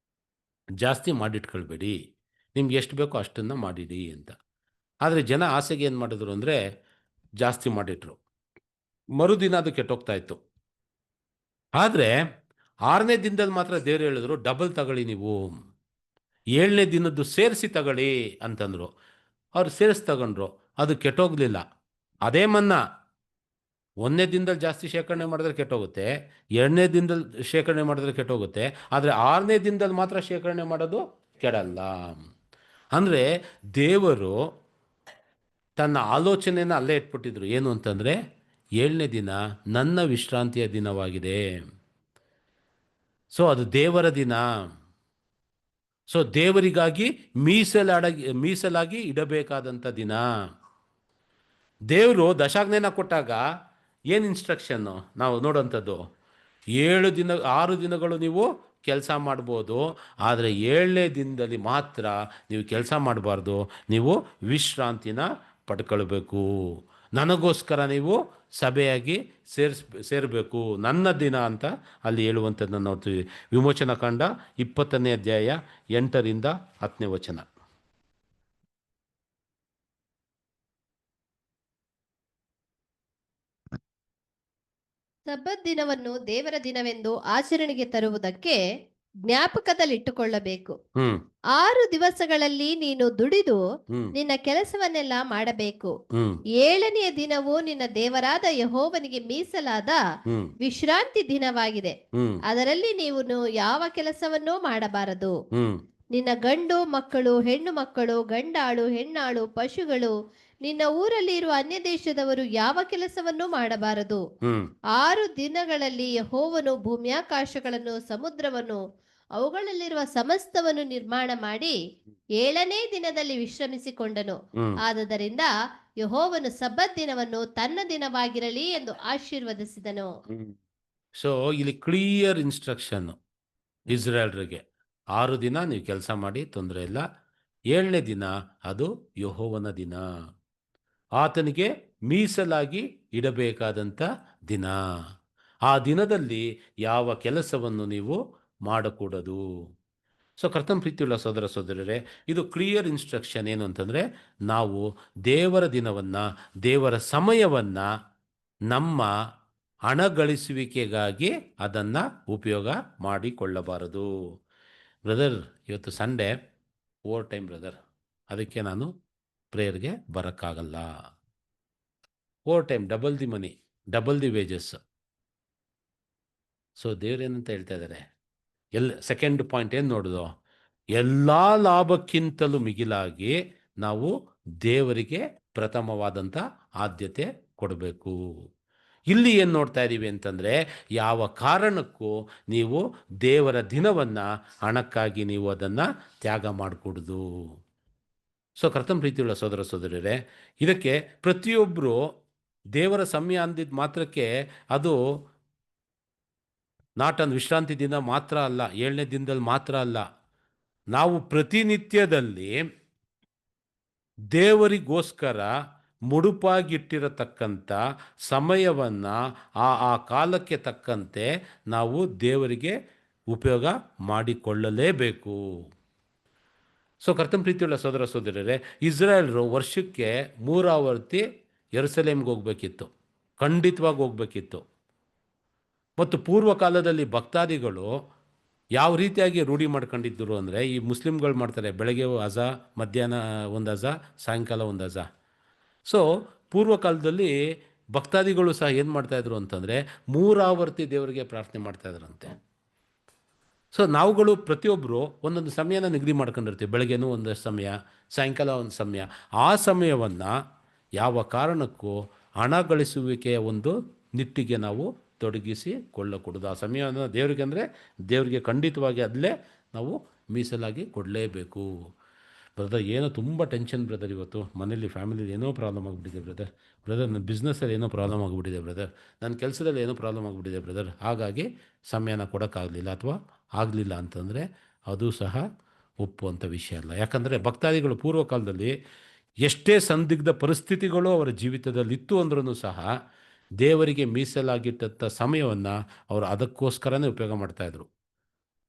ಜಾಸ್ತಿ ಮಾಡಿಟ್ಕೊಳ್ಬೇಡಿ, ನಿಮ್ಗೆ ಎಷ್ಟು ಬೇಕೋ ಅಷ್ಟನ್ನು ಮಾಡಿಡಿ ಅಂತ. ಆದರೆ ಜನ ಆಸೆಗೆ ಏನು ಮಾಡಿದ್ರು ಅಂದರೆ ಜಾಸ್ತಿ ಮಾಡಿಟ್ರು, ಮರುದಿನ ಅದು ಕೆಟ್ಟೋಗ್ತಾ ಇತ್ತು. ಆದರೆ 6ನೇ ದಿನದಲ್ಲಿ ಮಾತ್ರ ದೇವರು ಹೇಳಿದ್ರು ಡಬಲ್ ತಗೊಳ್ಳಿ, ನೀವು 7ನೇ ದಿನದ್ದು ಸೇರಿಸಿ ತಗೊಳ್ಳಿ ಅಂತಂದರು. ಅವ್ರು ಸೇರಿಸಿ ತಗೊಂಡ್ರು, ಅದು ಕೆಟ್ಟೋಗಲಿಲ್ಲ. ಅದೇ ಮನ್ನ 1ನೇ ದಿನದಲ್ಲಿ ಜಾಸ್ತಿ ಶೇಖರಣೆ ಮಾಡಿದ್ರೆ ಕೆಟ್ಟೋಗುತ್ತೆ, 2ನೇ ದಿನದಲ್ಲಿ ಶೇಖರಣೆ ಮಾಡಿದ್ರೆ ಕೆಟ್ಟೋಗುತ್ತೆ, ಆದರೆ 6ನೇ ದಿನದಲ್ಲಿ ಮಾತ್ರ ಶೇಖರಣೆ ಮಾಡೋದು ಕೆಡಲ್ಲ. ಅಂದರೆ ದೇವರು ತನ್ನ ಆಲೋಚನೆಯನ್ನು ಅಲ್ಲೇ ಇಟ್ಬಿಟ್ಟಿದ್ರು. ಏನು ಅಂತಂದರೆ 7ನೇ ದಿನ ನನ್ನ ವಿಶ್ರಾಂತಿಯ ದಿನವಾಗಿದೆ. ಸೊ ಅದು ದೇವರ ದಿನ. ಸೊ ದೇವರಿಗಾಗಿ ಮೀಸಲಾಗಿ ಇಡಬೇಕಾದಂಥ ದಿನ. ದೇವರು ದಶಾಜ್ಞೆನ ಕೊಟ್ಟಾಗ ಏನು ಇನ್ಸ್ಟ್ರಕ್ಷನ್ನು ನಾವು ನೋಡೋಂಥದ್ದು, 6 ದಿನಗಳು ನೀವು ಕೆಲಸ ಮಾಡ್ಬೋದು, ಆದರೆ 7ನೇ ದಿನದಲ್ಲಿ ಮಾತ್ರ ನೀವು ಕೆಲಸ ಮಾಡಬಾರ್ದು, ನೀವು ವಿಶ್ರಾಂತಿನ ಪಡ್ಕೊಳ್ಬೇಕು. ನನಗೋಸ್ಕರ ನೀವು ಸಭೆಯಾಗಿ ಸೇರಬೇಕು, ನನ್ನ ದಿನ ಅಂತ ಅಲ್ಲಿ ಹೇಳುವಂಥದ್ದನ್ನು ನೋಡ್ತೀವಿ. ವಿಮೋಚನಾ ಕಾಂಡ 20ನೇ ಅಧ್ಯಾಯ 8ರಿಂದ 10ನೇ ವಚನ. ಸಬ್ಬತ್ ದಿನವನ್ನು ದೇವರ ದಿನವೆಂದು ಆಚರಣೆಗೆ ತರುವುದಕ್ಕೆ ಜ್ಞಾಪಕದಲ್ಲಿಟ್ಟುಕೊಳ್ಳಬೇಕು. 6 ದಿವಸಗಳಲ್ಲಿ ನೀನು ದುಡಿದು ನಿನ್ನ ಕೆಲಸವನ್ನೆಲ್ಲ ಮಾಡಬೇಕು. 7ನೆಯ ದಿನವು ನಿನ್ನ ದೇವರಾದ ಯೆಹೋವನಿಗೆ ಮೀಸಲಾದ ವಿಶ್ರಾಂತಿ ದಿನವಾಗಿದೆ. ಅದರಲ್ಲಿ ನೀವು ಯಾವ ಕೆಲಸವನ್ನೂ ಮಾಡಬಾರದು. ನಿನ್ನ ಗಂಡು ಮಕ್ಕಳು, ಹೆಣ್ಣು ಮಕ್ಕಳು, ಗಂಡಾಳು, ಹೆಣ್ಣಾಳು, ಪಶುಗಳು, ನಿನ್ನ ಊರಲ್ಲಿ ಇರುವ ಅನ್ಯ ದೇಶದವರು ಯಾವ ಕೆಲಸವನ್ನೂ ಮಾಡಬಾರದು. 6 ದಿನಗಳಲ್ಲಿ ಯೆಹೋವನು ಭೂಮ್ಯಾಕಾಶಗಳನ್ನು, ಸಮುದ್ರವನ್ನು, ಅವುಗಳಲ್ಲಿರುವ ಸಮಸ್ತವನ್ನು ನಿರ್ಮಾಣ ಮಾಡಿ 7ನೇ ದಿನದಲ್ಲಿ ವಿಶ್ರಮಿಸಿಕೊಂಡನು. ಆದುದರಿಂದ ಯೆಹೋವನು ಸಬ್ಬತ್ ದಿನವನ್ನು ತನ್ನ ದಿನವಾಗಿರಲಿ ಎಂದು ಆಶೀರ್ವದಿಸಿದನು. ಸೊ ಇಲ್ಲಿ ಕ್ಲಿಯರ್ ಇನ್ಸ್ಟ್ರಕ್ಷನ್ ಇಸ್ರಾಯೇಲ್ರಿಗೆ, 6 ದಿನ ನೀವು ಕೆಲಸ ಮಾಡಿ, ತೊಂದರೆ ಇಲ್ಲ. 7ನೇ ದಿನ ಅದು ಯೆಹೋವನ ದಿನ, ಆತನಿಗೆ ಮೀಸಲಾಗಿ ಇಡಬೇಕಾದಂಥ ದಿನ. ಆ ದಿನದಲ್ಲಿ ಯಾವ ಕೆಲಸವನ್ನು ನೀವು ಮಾಡಕೂಡದು. ಸೊ ಕರ್ತನ ಪ್ರೀತಿಯುಳ್ಳ ಸಹೋದರ ಸಹೋದರರೇ, ಇದು ಕ್ಲಿಯರ್ ಇನ್ಸ್ಟ್ರಕ್ಷನ್. ಏನು ಅಂತಂದರೆ, ನಾವು ದೇವರ ದಿನವನ್ನು, ದೇವರ ಸಮಯವನ್ನು ನಮ್ಮ ಹಣ ಗಳಿಸುವಿಕೆಗಾಗಿ ಅದನ್ನು ಉಪಯೋಗ ಮಾಡಿಕೊಳ್ಳಬಾರದು. ಬ್ರದರ್, ಇವತ್ತು ಸಂಡೇ ಓವರ್ ಟೈಮ್ ಬ್ರದರ್, ಅದಕ್ಕೆ ನಾನು ಪ್ರೇಯರ್ಗೆ ಬರೋಕ್ಕಾಗಲ್ಲ. Over time, double the money, double the wages. So ದೇವ್ರೇನಂತ ಹೇಳ್ತಾ ಇದ್ದಾರೆ, ಸೆಕೆಂಡ್ ಪಾಯಿಂಟ್ ಏನು ನೋಡೋದು, ಎಲ್ಲ ಲಾಭಕ್ಕಿಂತಲೂ ಮಿಗಿಲಾಗಿ ನಾವು ದೇವರಿಗೆ ಪ್ರಥಮವಾದಂಥ ಆದ್ಯತೆ ಕೊಡಬೇಕು. ಇಲ್ಲಿ ಏನು ನೋಡ್ತಾ ಇದ್ದೀವಿ ಅಂತಂದರೆ, ಯಾವ ಕಾರಣಕ್ಕೂ ನೀವು ದೇವರ ದಿನವನ್ನು ಹಣಕ್ಕಾಗಿ ನೀವು ಅದನ್ನು ತ್ಯಾಗ ಮಾಡಿಕೊಡುದು. ಸೊ ಕರ್ತನ ಪ್ರೀತಿಯುಳ್ಳ ಸಹೋದರ ಸಹೋದರರೇ, ಇದಕ್ಕೆ ಪ್ರತಿಯೊಬ್ಬರು ದೇವರ ಸಮಯ ಅಂದಿದ್ದ ಮಾತ್ರಕ್ಕೆ ಅದು ನಾಟನ್ ವಿಶ್ರಾಂತಿ ದಿನ ಮಾತ್ರ ಅಲ್ಲ, 7ನೇ ದಿನದಲ್ಲಿ ಮಾತ್ರ ಅಲ್ಲ. ನಾವು ಪ್ರತಿನಿತ್ಯದಲ್ಲಿ ದೇವರಿಗೋಸ್ಕರ ಮುಡುಪಾಗಿಟ್ಟಿರತಕ್ಕಂಥ ಸಮಯವನ್ನು ಆ ಕಾಲಕ್ಕೆ ತಕ್ಕಂತೆ ನಾವು ದೇವರಿಗೆ ಉಪಯೋಗ ಮಾಡಿಕೊಳ್ಳಲೇಬೇಕು. ಸೊ ಕರ್ತನ ಪ್ರೀತಿಯುಳ್ಳ ಸಹೋದರ ಸಹೋದರರೇ, ಇಸ್ರಾಯೇಲರು ವರ್ಷಕ್ಕೆ 3 ಆವರ್ತಿ ಯೆರೂಸಲೇಮ್ಗೆ ಹೋಗಬೇಕಿತ್ತು, ಖಂಡಿತವಾಗಿ ಹೋಗಬೇಕಿತ್ತು. ಮತ್ತು ಪೂರ್ವಕಾಲದಲ್ಲಿ ಭಕ್ತಾದಿಗಳು ಯಾವ ರೀತಿಯಾಗಿ ರೂಢಿ ಮಾಡ್ಕೊಂಡಿದ್ದರು ಅಂದರೆ, ಈ ಮುಸ್ಲಿಮ್ಗಳು ಮಾಡ್ತಾರೆ, ಬೆಳಗ್ಗೆ ಅಜಾ, ಮಧ್ಯಾಹ್ನ ಒಂದು ಅಜಾ, ಸಾಯಂಕಾಲ ಒಂದು ಅಜಾ. ಸೊ ಪೂರ್ವಕಾಲದಲ್ಲಿ ಭಕ್ತಾದಿಗಳು ಸಹ ಏನು ಮಾಡ್ತಾಯಿದ್ರು ಅಂತಂದರೆ 3 ಆವರ್ತಿ ದೇವರಿಗೆ ಪ್ರಾರ್ಥನೆ ಮಾಡ್ತಾಯಿದ್ರಂತೆ. ಸೊ ನಾವುಗಳು ಪ್ರತಿಯೊಬ್ಬರು ಒಂದೊಂದು ಸಮಯನ ನಿಗದಿ ಮಾಡ್ಕೊಂಡಿರ್ತೀವಿ. ಬೆಳಗ್ಗೆನೂ ಒಂದು ಸಮಯ, ಸಾಯಂಕಾಲ ಒಂದು ಸಮಯ. ಆ ಸಮಯವನ್ನು ಯಾವ ಕಾರಣಕ್ಕೂ ಹಣ ಗಳಿಸುವಿಕೆಯ ಒಂದು ನಿಟ್ಟಿಗೆ ನಾವು ತೊಡಗಿಸಿಕೊಳ್ಳಕೂಡದು. ಆ ಸಮಯವನ್ನು ದೇವರಿಗೆ, ಅಂದರೆ ದೇವರಿಗೆ ಖಂಡಿತವಾಗಿ ಅಲ್ಲೇ ನಾವು ಮೀಸಲಾಗಿ ಕೊಡಲೇಬೇಕು. ಬ್ರದರ್, ಏನೋ ತುಂಬ ಟೆನ್ಷನ್ ಬ್ರದರ್, ಇವತ್ತು ಮನೇಲಿ ಫ್ಯಾಮಿಲಿಲಿ ಏನೋ ಪ್ರಾಬ್ಲಮ್ ಆಗಿಬಿಟ್ಟಿದೆ ಬ್ರದರ್. ನನ್ನ ಬಿಸ್ನೆಸ್ಸಲ್ಲಿ ಏನೋ ಪ್ರಾಬ್ಲಮ್ ಆಗಿಬಿಟ್ಟಿದೆ ಬ್ರದರ್, ನನ್ನ ಕೆಲಸದಲ್ಲಿ ಏನೋ ಪ್ರಾಬ್ಲಮ್ ಆಗಿಬಿಟ್ಟಿದೆ ಬ್ರದರ್, ಹಾಗಾಗಿ ಸಮಯನ ಕೊಡೋಕ್ಕಾಗಲಿಲ್ಲ ಅಥವಾ ಆಗಲಿಲ್ಲ ಅಂತಂದರೆ ಅದು ಸಹ ಒಪ್ಪುವಂಥ ವಿಷಯ ಅಲ್ಲ. ಯಾಕಂದರೆ ಭಕ್ತಾದಿಗಳು ಪೂರ್ವಕಾಲದಲ್ಲಿ ಎಷ್ಟೇ ಸಂದಿಗ್ಧ ಪರಿಸ್ಥಿತಿಗಳು ಅವರ ಜೀವಿತದಲ್ಲಿತ್ತು ಅಂದ್ರೂ ಸಹ ದೇವರಿಗೆ ಮೀಸಲಾಗಿಟ್ಟಂಥ ಸಮಯವನ್ನು ಅವರು ಅದಕ್ಕೋಸ್ಕರನೇ ಉಪಯೋಗ ಮಾಡ್ತಾಯಿದ್ರು.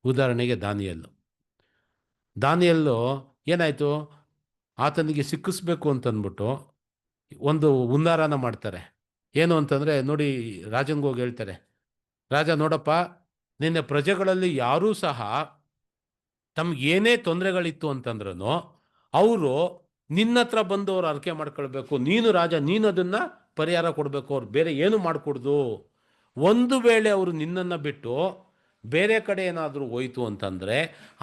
ಉದಾಹರಣೆಗೆ ದಾನಿಯಲ್ಲು ಏನಾಯಿತು, ಆತನಿಗೆ ಸಿಕ್ಕಿಸ್ಬೇಕು ಅಂತಂದ್ಬಿಟ್ಟು ಒಂದು ಹುನ್ನಾರನ ಮಾಡ್ತಾರೆ. ಏನು ಅಂತಂದರೆ ನೋಡಿ, ರಾಜನಿಗೆ ಹೋಗಿ ಹೇಳ್ತಾರೆ, ರಾಜ ನೋಡಪ್ಪ, ನಿನ್ನ ಪ್ರಜೆಗಳಲ್ಲಿ ಯಾರೂ ಸಹ ತಮಗೇನೇ ತೊಂದರೆಗಳಿತ್ತು ಅಂತಂದ್ರೂ ಅವರು ನಿನ್ನ ಹತ್ರ ಬಂದು ಅವ್ರು ಅರಿಕೆ ಮಾಡ್ಕೊಳ್ಬೇಕು. ನೀನು ರಾಜ, ನೀನು ಅದನ್ನು ಪರಿಹಾರ ಕೊಡಬೇಕು. ಅವ್ರು ಬೇರೆ ಏನು ಮಾಡಿಕೊಡ್ದು. ಒಂದು ವೇಳೆ ಅವರು ನಿನ್ನನ್ನು ಬಿಟ್ಟು ಬೇರೆ ಕಡೆ ಏನಾದರೂ ಹೋಯ್ತು ಅಂತಂದರೆ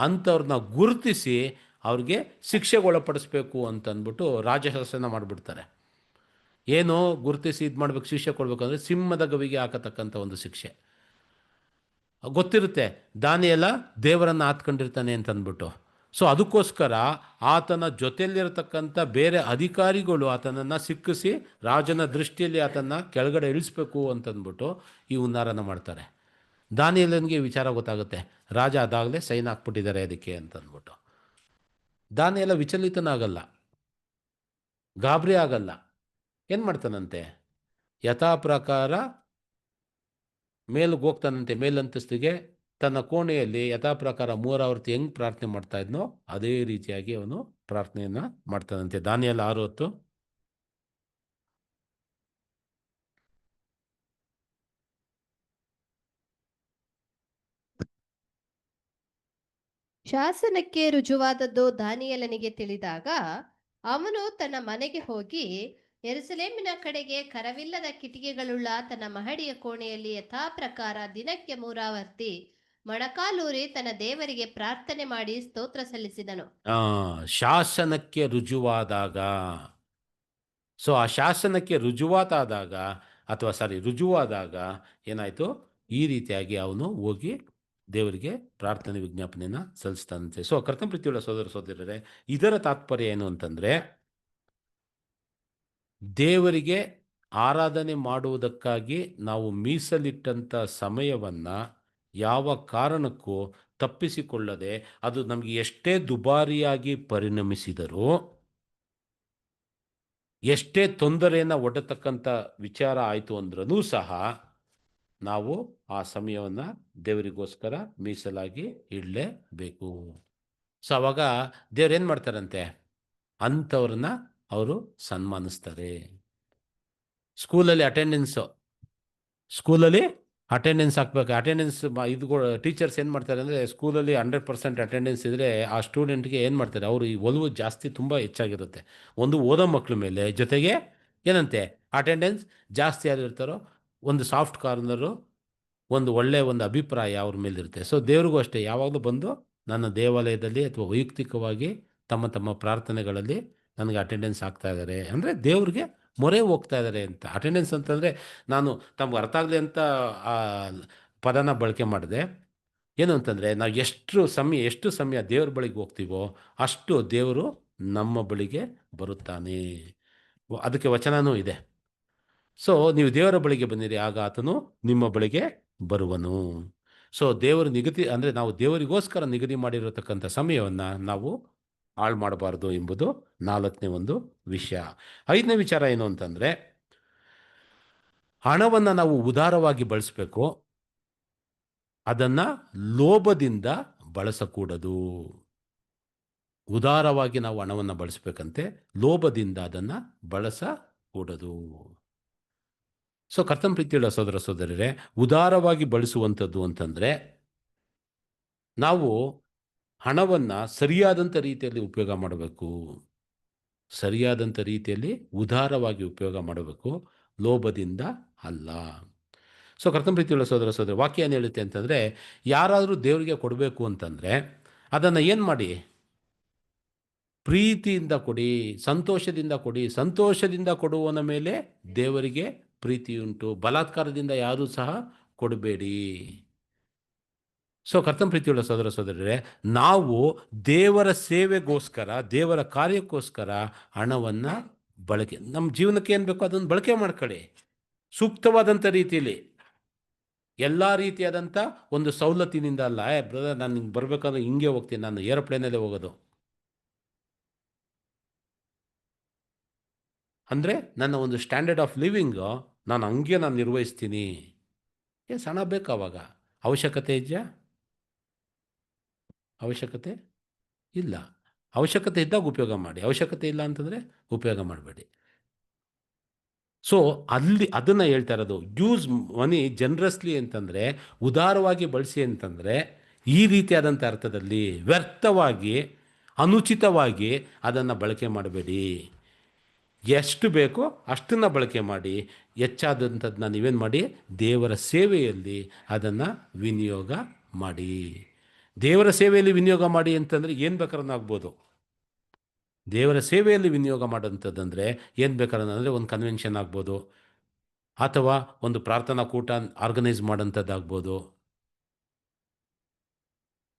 ಅಂಥವ್ರನ್ನ ಗುರುತಿಸಿ ಅವ್ರಿಗೆ ಶಿಕ್ಷೆಗೆ ಒಳಪಡಿಸ್ಬೇಕು ಅಂತಂದ್ಬಿಟ್ಟು ರಾಜಶಾಸನ ಮಾಡಿಬಿಡ್ತಾರೆ. ಏನು ಗುರುತಿಸಿ ಇದು ಮಾಡಬೇಕು, ಶಿಕ್ಷೆ ಕೊಡಬೇಕಂದ್ರೆ ಸಿಂಹದ ಗವಿಗೆ ಹಾಕತಕ್ಕಂಥ ಒಂದು ಶಿಕ್ಷೆ. ಗೊತ್ತಿರುತ್ತೆ ದಾನಿಯೇಲ ದೇವರನ್ನು ಆತ್ಕೊಂಡಿರ್ತಾನೆ ಅಂತಂದ್ಬಿಟ್ಟು. ಸೊ ಅದಕ್ಕೋಸ್ಕರ ಆತನ ಜೊತೆಯಲ್ಲಿರತಕ್ಕಂಥ ಬೇರೆ ಅಧಿಕಾರಿಗಳು ಆತನನ್ನು ಸಿಕ್ಕಿಸಿ ರಾಜನ ದೃಷ್ಟಿಯಲ್ಲಿ ಆತನ ಕೆಳಗಡೆ ಇಳಿಸ್ಬೇಕು ಅಂತಂದ್ಬಿಟ್ಟು ಈ ಹುನ್ನಾರನ ಮಾಡ್ತಾರೆ. ದಾನಿಯೇಲನಿಗೆ ವಿಚಾರ ಗೊತ್ತಾಗುತ್ತೆ, ರಾಜ ಅದಾಗಲೇ ಸೈನ್ ಹಾಕ್ಬಿಟ್ಟಿದ್ದಾರೆ ಅದಕ್ಕೆ ಅಂತಂದ್ಬಿಟ್ಟು. ದಾನಿಯೇಲ ವಿಚಲಿತನಾಗಲ್ಲ, ಗಾಬರಿ ಆಗಲ್ಲ. ಏನು ಮಾಡ್ತಾನಂತೆ, ಯಥಾ ಪ್ರಕಾರ ಮೇಲಿಗೆ ಹೋಗ್ತಾನಂತೆ, ಮೇಲಂತಸ್ತಿಗೆ. ತನ್ನ ಕೋಣೆಯಲ್ಲಿ ಯಥಾ ಪ್ರಕಾರ 3 ಆವರ್ತಿ ಹೆಂಗೆ ಪ್ರಾರ್ಥನೆ ಮಾಡ್ತಾ ಇದ್ನೋ ಅದೇ ರೀತಿಯಾಗಿ ಅವನು ಪ್ರಾರ್ಥನೆಯನ್ನು ಮಾಡ್ತಾನಂತೆ. ದಾನಿಯೇಲ 6:10. ಶಾಸನಕ್ಕೆ ರುಜುವಾದದ್ದು ದಾನಿಯೇಲನಿಗೆ ತಿಳಿದಾಗ ಅವನು ತನ್ನ ಮನೆಗೆ ಹೋಗಿ ಯೆರೂಸಲೇಮಿನ ಕಡೆಗೆ ಕರವಿಲ್ಲದ ಕಿಟಿಕಿಗಳುಳ್ಳ ತನ್ನ ಮಹಡಿಯ ಕೋಣೆಯಲ್ಲಿ ಯಥಾ ಪ್ರಕಾರ ದಿನಕ್ಕೆ 3 ಆವರ್ತಿ ಮೊಣಕಾಲೂರಿ ತನ್ನ ದೇವರಿಗೆ ಪ್ರಾರ್ಥನೆ ಮಾಡಿ ಸ್ತೋತ್ರ ಸಲ್ಲಿಸಿದನು. ಶಾಸನಕ್ಕೆ ರುಜುವಾದಾಗ, ಸೊ ಆ ಶಾಸನಕ್ಕೆ ರುಜುವಾದಾಗ ಏನಾಯಿತು, ಈ ರೀತಿಯಾಗಿ ಅವನು ಹೋಗಿ ದೇವರಿಗೆ ಪ್ರಾರ್ಥನೆ ವಿಜ್ಞಾಪನೆಯನ್ನು ಸಲ್ಲಿಸ್ತಾನಂತೆ. ಸೊ ಕರ್ತನ ಪ್ರೀತಿಯುಳ್ಳ ಸಹೋದರರೇ, ಇದರ ತಾತ್ಪರ್ಯ ಏನು ಅಂತಂದರೆ, ದೇವರಿಗೆ ಆರಾಧನೆ ಮಾಡುವುದಕ್ಕಾಗಿ ನಾವು ಮೀಸಲಿಟ್ಟಂಥ ಸಮಯವನ್ನು ಯಾವ ಕಾರಣಕ್ಕೂ ತಪ್ಪಿಸಿಕೊಳ್ಳದೆ, ಅದು ನಮಗೆ ಎಷ್ಟೇ ದುಬಾರಿಯಾಗಿ ಪರಿಣಮಿಸಿದರೂ, ಎಷ್ಟೇ ತೊಂದರೆಯನ್ನು ಒಡ್ಡತಕ್ಕಂಥ ವಿಚಾರ ಆಯಿತು ಅಂದ್ರೂ ಸಹ ನಾವು ಆ ಸಮಯವನ್ನು ದೇವರಿಗೋಸ್ಕರ ಮೀಸಲಾಗಿ ಇಡಲೇಬೇಕು. ಸೊ ಆವಾಗ ದೇವ್ರು ಏನು ಮಾಡ್ತಾರಂತೆ, ಅಂಥವ್ರನ್ನ ಅವರು ಸನ್ಮಾನಿಸ್ತಾರೆ. ಸ್ಕೂಲಲ್ಲಿ ಅಟೆಂಡೆನ್ಸ್ ಹಾಕ್ಬೇಕು. ಇದು ಟೀಚರ್ಸ್ ಏನು ಮಾಡ್ತಾರೆ ಅಂದರೆ, ಸ್ಕೂಲಲ್ಲಿ 100% ಅಟೆಂಡೆನ್ಸ್ ಇದ್ದರೆ ಆ ಸ್ಟೂಡೆಂಟ್ಗೆ ಏನು ಮಾಡ್ತಾರೆ, ಅವರು ಈ ಒಲವು ಜಾಸ್ತಿ ತುಂಬ ಹೆಚ್ಚಾಗಿರುತ್ತೆ ಒಂದು ಓದೋ ಮಕ್ಕಳ ಮೇಲೆ. ಜೊತೆಗೆ ಏನಂತೆ, ಅಟೆಂಡೆನ್ಸ್ ಜಾಸ್ತಿ ಯಾರಿರ್ತಾರೋ ಒಂದು ಸಾಫ್ಟ್ ಕಾರ್ನರು, ಒಂದು ಅಭಿಪ್ರಾಯ ಅವ್ರ ಮೇಲಿರುತ್ತೆ. ಸೊ ದೇವ್ರಿಗೂ ಅಷ್ಟೇ, ಯಾವಾಗಲೂ ಬಂದು ನನ್ನ ದೇವಾಲಯದಲ್ಲಿ ಅಥವಾ ವೈಯಕ್ತಿಕವಾಗಿ ತಮ್ಮ ಪ್ರಾರ್ಥನೆಗಳಲ್ಲಿ ನನಗೆ ಅಟೆಂಡೆನ್ಸ್ ಆಗ್ತಾ ಇದ್ದಾರೆ ಅಂದರೆ ದೇವ್ರಿಗೆ ಮೊರೆ ಹೋಗ್ತಾ ಇದ್ದಾರೆ ಅಂತ. ಅಟೆಂಡೆನ್ಸ್ ಅಂತಂದರೆ ನಾನು ತಮ್ಗೆ ಅರ್ಥ ಆಗಲಿ ಅಂತ ಆ ಪದನ ಬಳಕೆ ಮಾಡಿದೆ. ಏನು ಅಂತಂದರೆ, ನಾವು ಎಷ್ಟು ಸಮಯ ದೇವ್ರ ಬಳಿಗೆ ಹೋಗ್ತೀವೋ ಅಷ್ಟು ದೇವರು ನಮ್ಮ ಬಳಿಗೆ ಬರುತ್ತಾನೆ. ಅದಕ್ಕೆ ವಚನವೂ ಇದೆ. ಸೊ ನೀವು ದೇವರ ಬಳಿಗೆ ಬಂದಿರಿ, ಆಗ ಆತನು ನಿಮ್ಮ ಬಳಿಗೆ ಬರುವನು. ಸೊ ದೇವರ ನಿಗದಿ ಅಂದರೆ ನಾವು ದೇವರಿಗೋಸ್ಕರ ನಿಗದಿ ಮಾಡಿರತಕ್ಕಂಥ ಸಮಯವನ್ನು ನಾವು ಹಾಳು ಮಾಡಬಾರ್ದು ಎಂಬುದು 4ನೇ ಒಂದು ವಿಷಯ. 5ನೇ ವಿಚಾರ ಏನು ಅಂತಂದರೆ, ಹಣವನ್ನು ನಾವು ಉದಾರವಾಗಿ ಬಳಸಬೇಕು, ಅದನ್ನು ಲೋಭದಿಂದ ಬಳಸಕೂಡದು. ಉದಾರವಾಗಿ ನಾವು ಹಣವನ್ನು ಬಳಸಬೇಕಂತೆ, ಲೋಭದಿಂದ ಅದನ್ನು ಬಳಸಕೂಡದು. ಸೊ ಕರ್ತನ ಪ್ರೀತಿಯುಳ್ಳ ಸಹೋದರರೇ, ಉದಾರವಾಗಿ ಬಳಸುವಂಥದ್ದು ಅಂತಂದರೆ ನಾವು ಹಣವನ್ನು ಸರಿಯಾದಂಥ ರೀತಿಯಲ್ಲಿ ಉಪಯೋಗ ಮಾಡಬೇಕು. ಸರಿಯಾದಂಥ ರೀತಿಯಲ್ಲಿ ಉದಾರವಾಗಿ ಉಪಯೋಗ ಮಾಡಬೇಕು, ಲೋಭದಿಂದ ಅಲ್ಲ. ಸೊ ಕರ್ತನ ಪ್ರೀತಿಯುಳ್ಳ ಸಹೋದರ ವಾಕ್ಯ ಏನು ಹೇಳುತ್ತೆ ಅಂತಂದರೆ, ಯಾರಾದರೂ ದೇವರಿಗೆ ಕೊಡಬೇಕು ಅಂತಂದರೆ ಅದನ್ನು ಏನು ಮಾಡಿ, ಪ್ರೀತಿಯಿಂದ ಕೊಡಿ, ಸಂತೋಷದಿಂದ ಕೊಡಿ. ಸಂತೋಷದಿಂದ ಕೊಡುವವನ ಮೇಲೆ ದೇವರಿಗೆ ಪ್ರೀತಿಯುಂಟು. ಬಲಾತ್ಕಾರದಿಂದ ಯಾರೂ ಸಹ ಕೊಡಬೇಡಿ. ಸೊ ಕರ್ತನ ಪ್ರೀತಿಯುಳ್ಳ ಸಹೋದರರೇ, ನಾವು ದೇವರ ಸೇವೆಗೋಸ್ಕರ, ದೇವರ ಕಾರ್ಯಕ್ಕೋಸ್ಕರ ಹಣವನ್ನು ನಮ್ಮ ಜೀವನಕ್ಕೆ ಏನು ಬೇಕೋ ಅದನ್ನು ಬಳಕೆ ಮಾಡ್ಕೊಳ್ಳಿ. ಸೂಕ್ತವಾದಂಥ ರೀತಿಯಲ್ಲಿ, ಎಲ್ಲ ರೀತಿಯಾದಂಥ ಒಂದು ಸವಲತ್ತಿನಿಂದ ಅಲ್ಲ. ಬ್ರದರ್, ನಾನು ಹಿಂಗೆ ಬರಬೇಕಾದ್ರೆ ಹಿಂಗೆ ಹೋಗ್ತೀನಿ, ನಾನು ಏರೋಪ್ಲೇನಲ್ಲೇ ಹೋಗೋದು ಅಂದರೆ ನನ್ನ ಒಂದು ಸ್ಟ್ಯಾಂಡರ್ಡ್ ಆಫ್ ಲಿವಿಂಗು ನಾನು ನಿರ್ವಹಿಸ್ತೀನಿ. ಎಸ್, ಹಣ ಬೇಕು ಅವಾಗ. ಅವಶ್ಯಕತೆ ಇದೆಯಾ? ಅವಶ್ಯಕತೆ ಇಲ್ಲ. ಅವಶ್ಯಕತೆ ಇದ್ದಾಗ ಉಪಯೋಗ ಮಾಡಿ, ಅವಶ್ಯಕತೆ ಇಲ್ಲ ಅಂತಂದರೆ ಉಪಯೋಗ ಮಾಡಬೇಡಿ. ಸೊ ಅಲ್ಲಿ ಅದನ್ನು ಹೇಳ್ತಾ ಇರೋದು, ಯೂಸ್ ಮನಿ ಜನರಸ್ಲಿ ಅಂತಂದರೆ, ಉದಾರವಾಗಿ ಬಳಸಿ ಅಂತಂದರೆ ಈ ರೀತಿಯಾದಂಥ ಅರ್ಥದಲ್ಲಿ ವ್ಯರ್ಥವಾಗಿ ಅನುಚಿತವಾಗಿ ಅದನ್ನು ಬಳಕೆ ಮಾಡಬೇಡಿ. ಎಷ್ಟು ಬೇಕೋ ಅಷ್ಟನ್ನು ಬಳಕೆ ಮಾಡಿ, ಹೆಚ್ಚಾದಂಥದ್ದನ್ನ ನೀವೇನು ಮಾಡಿ, ದೇವರ ಸೇವೆಯಲ್ಲಿ ಅದನ್ನು ವಿನಿಯೋಗ ಮಾಡಿ. ದೇವರ ಸೇವೆಯಲ್ಲಿ ವಿನಿಯೋಗ ಮಾಡಿ ಅಂತಂದರೆ ಏನು ಬೇಕಾದ್ರೂ ಆಗ್ಬೋದು. ದೇವರ ಸೇವೆಯಲ್ಲಿ ವಿನಿಯೋಗ ಮಾಡೋಂಥದ್ದಂದರೆ ಏನು ಬೇಕಾದ್ರೆ ಒಂದು ಕನ್ವೆನ್ಷನ್ ಆಗ್ಬೋದು, ಅಥವಾ ಒಂದು ಪ್ರಾರ್ಥನಾ ಕೂಟ ಆರ್ಗನೈಸ್ ಮಾಡೋಂಥದ್ದಾಗ್ಬೋದು,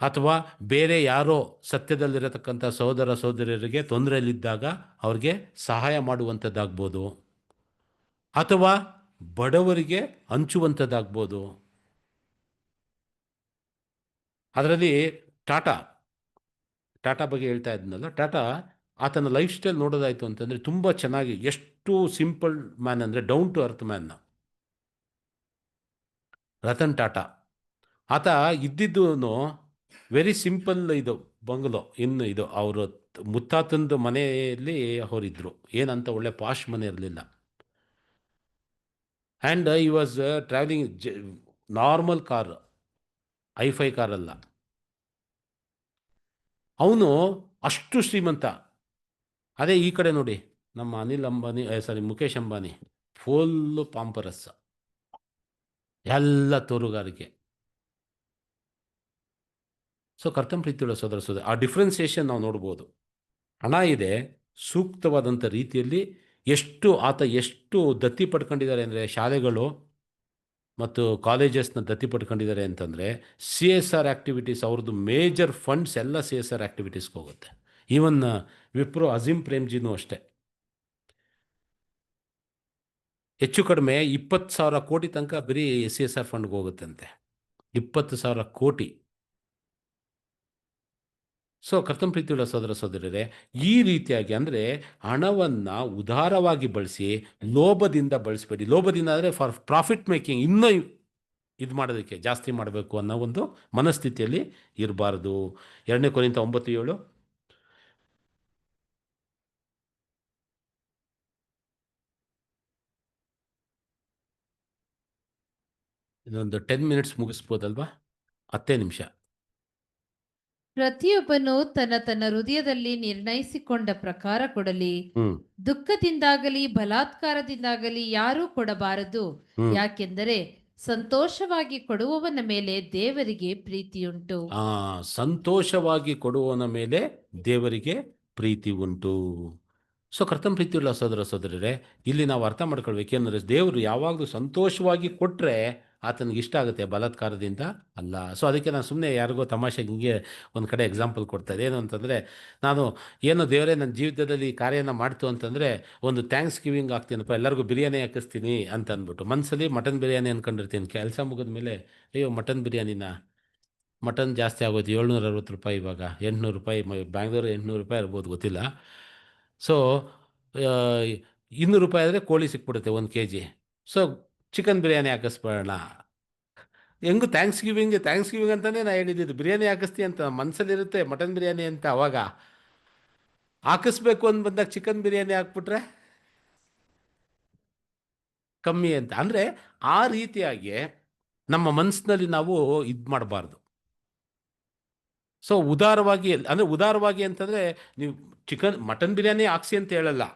ಅಥವಾ ಬೇರೆ ಯಾರೋ ಸತ್ಯದಲ್ಲಿರತಕ್ಕಂಥ ಸಹೋದರ ಸಹೋದರಿಯರಿಗೆ ತೊಂದರೆಯಲ್ಲಿದ್ದಾಗ ಅವ್ರಿಗೆ ಸಹಾಯ ಮಾಡುವಂಥದ್ದಾಗ್ಬೋದು, ಅಥವಾ ಬಡವರಿಗೆ ಹಂಚುವಂಥದ್ದಾಗ್ಬೋದು. ಅದರಲ್ಲಿ ಟಾಟಾ ಬಗ್ಗೆ ಹೇಳ್ತಾ ಇದ್ನಲ್ಲ, ಟಾಟಾ ಆತನ ಲೈಫ್ ಸ್ಟೈಲ್ ನೋಡೋದಾಯಿತು ಅಂತಂದರೆ ತುಂಬ ಚೆನ್ನಾಗಿ, ಎಷ್ಟು ಸಿಂಪಲ್ ಮ್ಯಾನ್ ಅಂದರೆ down to earth man. Ratan Tata ಆತ ಇದ್ದಿದ್ದು ವೆರಿ ಸಿಂಪಲ್ ಇದು ಬಂಗ್ಲೋ. ಇನ್ನು ಇದು ಅವರು ಮುತ್ತಾತಂದು ಮನೆಯಲ್ಲಿ ಅವರಿದ್ದರು, ಏನಂತ ಒಳ್ಳೆ ಪಾಶ್ ಮನೆ ಇರಲಿಲ್ಲ. And he was travelling normal car, hi fi ಕಾರಲ್ಲ. ಅವನು ಅಷ್ಟು ಶ್ರೀಮಂತ. ಅದೇ ಈ ಕಡೆ ನೋಡಿ, ನಮ್ಮ ಅನಿಲ್ ಅಂಬಾನಿ, ಮುಖೇಶ್ ಅಂಬಾನಿ ಫುಲ್ಲು ಪಾಂಪರಸ್, ಎಲ್ಲ ತೋರುಗಾರಿಕೆ. ಸೊ ಕರ್ತನ ಪ್ರೀತಿಯುಳ್ಳ ಸೋದರ ಸೋದರಿ, ಆ ಡಿಫ್ರೆನ್ಸಿಯೇಷನ್ ನಾವು ನೋಡ್ಬೋದು. ಹಣ ಇದೆ, ಸೂಕ್ತವಾದಂಥ ರೀತಿಯಲ್ಲಿ ಎಷ್ಟು ದತ್ತಿ ಪಡ್ಕೊಂಡಿದ್ದಾರೆ ಅಂದರೆ, ಶಾಲೆಗಳು ಮತ್ತು ಕಾಲೇಜಸ್ನ ದತ್ತಿ ಪಡ್ಕೊಂಡಿದ್ದಾರೆ ಅಂತಂದರೆ, CSR ಆ್ಯಕ್ಟಿವಿಟೀಸ್, ಅವ್ರದ್ದು ಮೇಜರ್ ಫಂಡ್ಸ್ ಎಲ್ಲ CSR ಆ್ಯಕ್ಟಿವಿಟೀಸ್ಗೆ ಹೋಗುತ್ತೆ. ಈವನ್ ವಿಪ್ರೋ ಅಜೀಂ ಪ್ರೇಮ್ಜಿನೂ ಅಷ್ಟೇ. ಹೆಚ್ಚು ಕಡಿಮೆ 20,000 ಕೋಟಿ ತನಕ ಬರೀ CSR ಫಂಡ್ಗೆ ಹೋಗುತ್ತಂತೆ, 20,000 ಕೋಟಿ. ಸೊ ಕರ್ತನ ಪ್ರೀತಿಯುಳ್ಳ ಸೋದರ ಸೋದರರೇ, ಈ ರೀತಿಯಾಗಿ ಅಂದರೆ ಹಣವನ್ನು ಉದಾರವಾಗಿ ಬಳಸಿ, ಲೋಭದಿಂದ ಬಳಸಬೇಡಿ. ಲೋಭದಿಂದ ಅಂದರೆ ಫಾರ್ ಪ್ರಾಫಿಟ್ ಮೇಕಿಂಗ್, ಇನ್ನೂ ಇದು ಮಾಡೋದಕ್ಕೆ ಜಾಸ್ತಿ ಮಾಡಬೇಕು ಅನ್ನೋ ಒಂದು ಮನಸ್ಥಿತಿಯಲ್ಲಿ ಇರಬಾರ್ದು. 2 ಕೊರಿಂಥ 9:7. ಇನ್ನೊಂದು 10 ಮಿನಿಟ್ಸ್ ಮುಗಿಸ್ಬೋದಲ್ವಾ? 10 ನಿಮಿಷ. ಪ್ರತಿಯೊಬ್ಬನು ತನ್ನ ತನ್ನ ಹೃದಯದಲ್ಲಿ ನಿರ್ಣಯಿಸಿಕೊಂಡ ಪ್ರಕಾರ ಕೊಡಲಿ. ಹ್ಮ್ ದುಃಖದಿಂದಾಗಲಿ ಬಲಾತ್ಕಾರದಿಂದಾಗಲಿ ಯಾರೂ ಕೊಡಬಾರದು. ಹ್ಮ್ ಯಾಕೆಂದರೆ ಸಂತೋಷವಾಗಿ ಕೊಡುವವನ ಮೇಲೆ ದೇವರಿಗೆ ಪ್ರೀತಿಯುಂಟು. ಸಂತೋಷವಾಗಿ ಕೊಡುವವನ ಮೇಲೆ ದೇವರಿಗೆ ಪ್ರೀತಿ ಉಂಟು. ಸೊ ಕರ್ತನ ಪ್ರೀತಿಯುಳ್ಳ ಸೋದರ ಸೋದರರೇ, ಇಲ್ಲಿ ನಾವು ಅರ್ಥ ಮಾಡ್ಕೊಳ್ಬೇಕು ಏನಂದರೆ, ದೇವರು ಯಾವಾಗಲೂ ಸಂತೋಷವಾಗಿ ಕೊಟ್ಟರೆ ಆತನಿಗೆ ಇಷ್ಟ ಆಗುತ್ತೆ, ಬಲಾತ್ಕಾರದಿಂದ ಅಲ್ಲ. ಸೊ ಅದಕ್ಕೆ ನಾನು ಸುಮ್ಮನೆ ಯಾರಿಗೋ ತಮಾಷೆಗೆ ಹಿಂಗೆ ಒಂದು ಕಡೆ ಎಕ್ಸಾಂಪಲ್ ಕೊಡ್ತಾರೆ. ಏನು ಅಂತಂದರೆ, ನಾನು ಏನೋ ದೇವರೇ ನನ್ನ ಜೀವಿತದಲ್ಲಿ ಈ ಕಾರ್ಯನ ಮಾಡ್ತು ಅಂತಂದರೆ ಒಂದು ಥ್ಯಾಂಕ್ಸ್ ಗಿವಿಂಗ್ ಆಗ್ತೀನಪ್ಪ, ಎಲ್ಲರಿಗೂ ಬಿರಿಯಾನಿ ಹಾಕಿಸ್ತೀನಿ ಅಂತ ಅಂದ್ಬಿಟ್ಟು ಮನಸ್ಸಲ್ಲಿ ಮಟನ್ ಬಿರಿಯಾನಿ ಅಂದ್ಕೊಂಡಿರ್ತೀನಿ. ಕೆಲಸ ಮುಗಿದ ಮೇಲೆ ಅಯ್ಯೋ ಮಟನ್ ಬಿರಿಯಾನಿನ, ಮಟನ್ ಜಾಸ್ತಿ ಆಗೋದು, 760 ರೂಪಾಯಿ, ಇವಾಗ 800 ರೂಪಾಯಿ, ಬ್ಯಾಂಗ್ಳೂರು 800 ರೂಪಾಯಿ ಇರ್ಬೋದು, ಗೊತ್ತಿಲ್ಲ. ಸೊ 200 ರೂಪಾಯಿ ಆದರೆ ಕೋಳಿ ಸಿಕ್ಬಿಡುತ್ತೆ 1 kg. ಸೊ ಚಿಕನ್ ಬಿರಿಯಾನಿ ಹಾಕಿಸ್ಬೇಡ. ಹೆಂಗು ಥ್ಯಾಂಕ್ಸ್ ಗಿವಿಂಗ್ ಅಂತಲೇ ನಾನು ಹೇಳಿದ್ದು, ಬಿರಿಯಾನಿ ಹಾಕಿಸ್ತೀವಿ ಅಂತ ಮನಸ್ಸಲ್ಲಿರುತ್ತೆ, ಮಟನ್ ಬಿರಿಯಾನಿ ಅಂತ. ಅವಾಗ ಹಾಕಿಸ್ಬೇಕು ಅಂತ ಬಂದಾಗ ಚಿಕನ್ ಬಿರಿಯಾನಿ ಹಾಕ್ಬಿಟ್ರೆ ಕಮ್ಮಿ ಅಂತ. ಅಂದರೆ ಆ ರೀತಿಯಾಗಿ ನಮ್ಮ ಮನಸ್ಸಿನಲ್ಲಿ ನಾವು ಇದು ಮಾಡಬಾರ್ದು. ಸೊ ಉದಾರವಾಗಿ ಅಂತಂದರೆ, ನೀವು ಮಟನ್ ಬಿರಿಯಾನಿ ಹಾಕ್ಸಿ ಅಂತ ಹೇಳಲ್ಲ,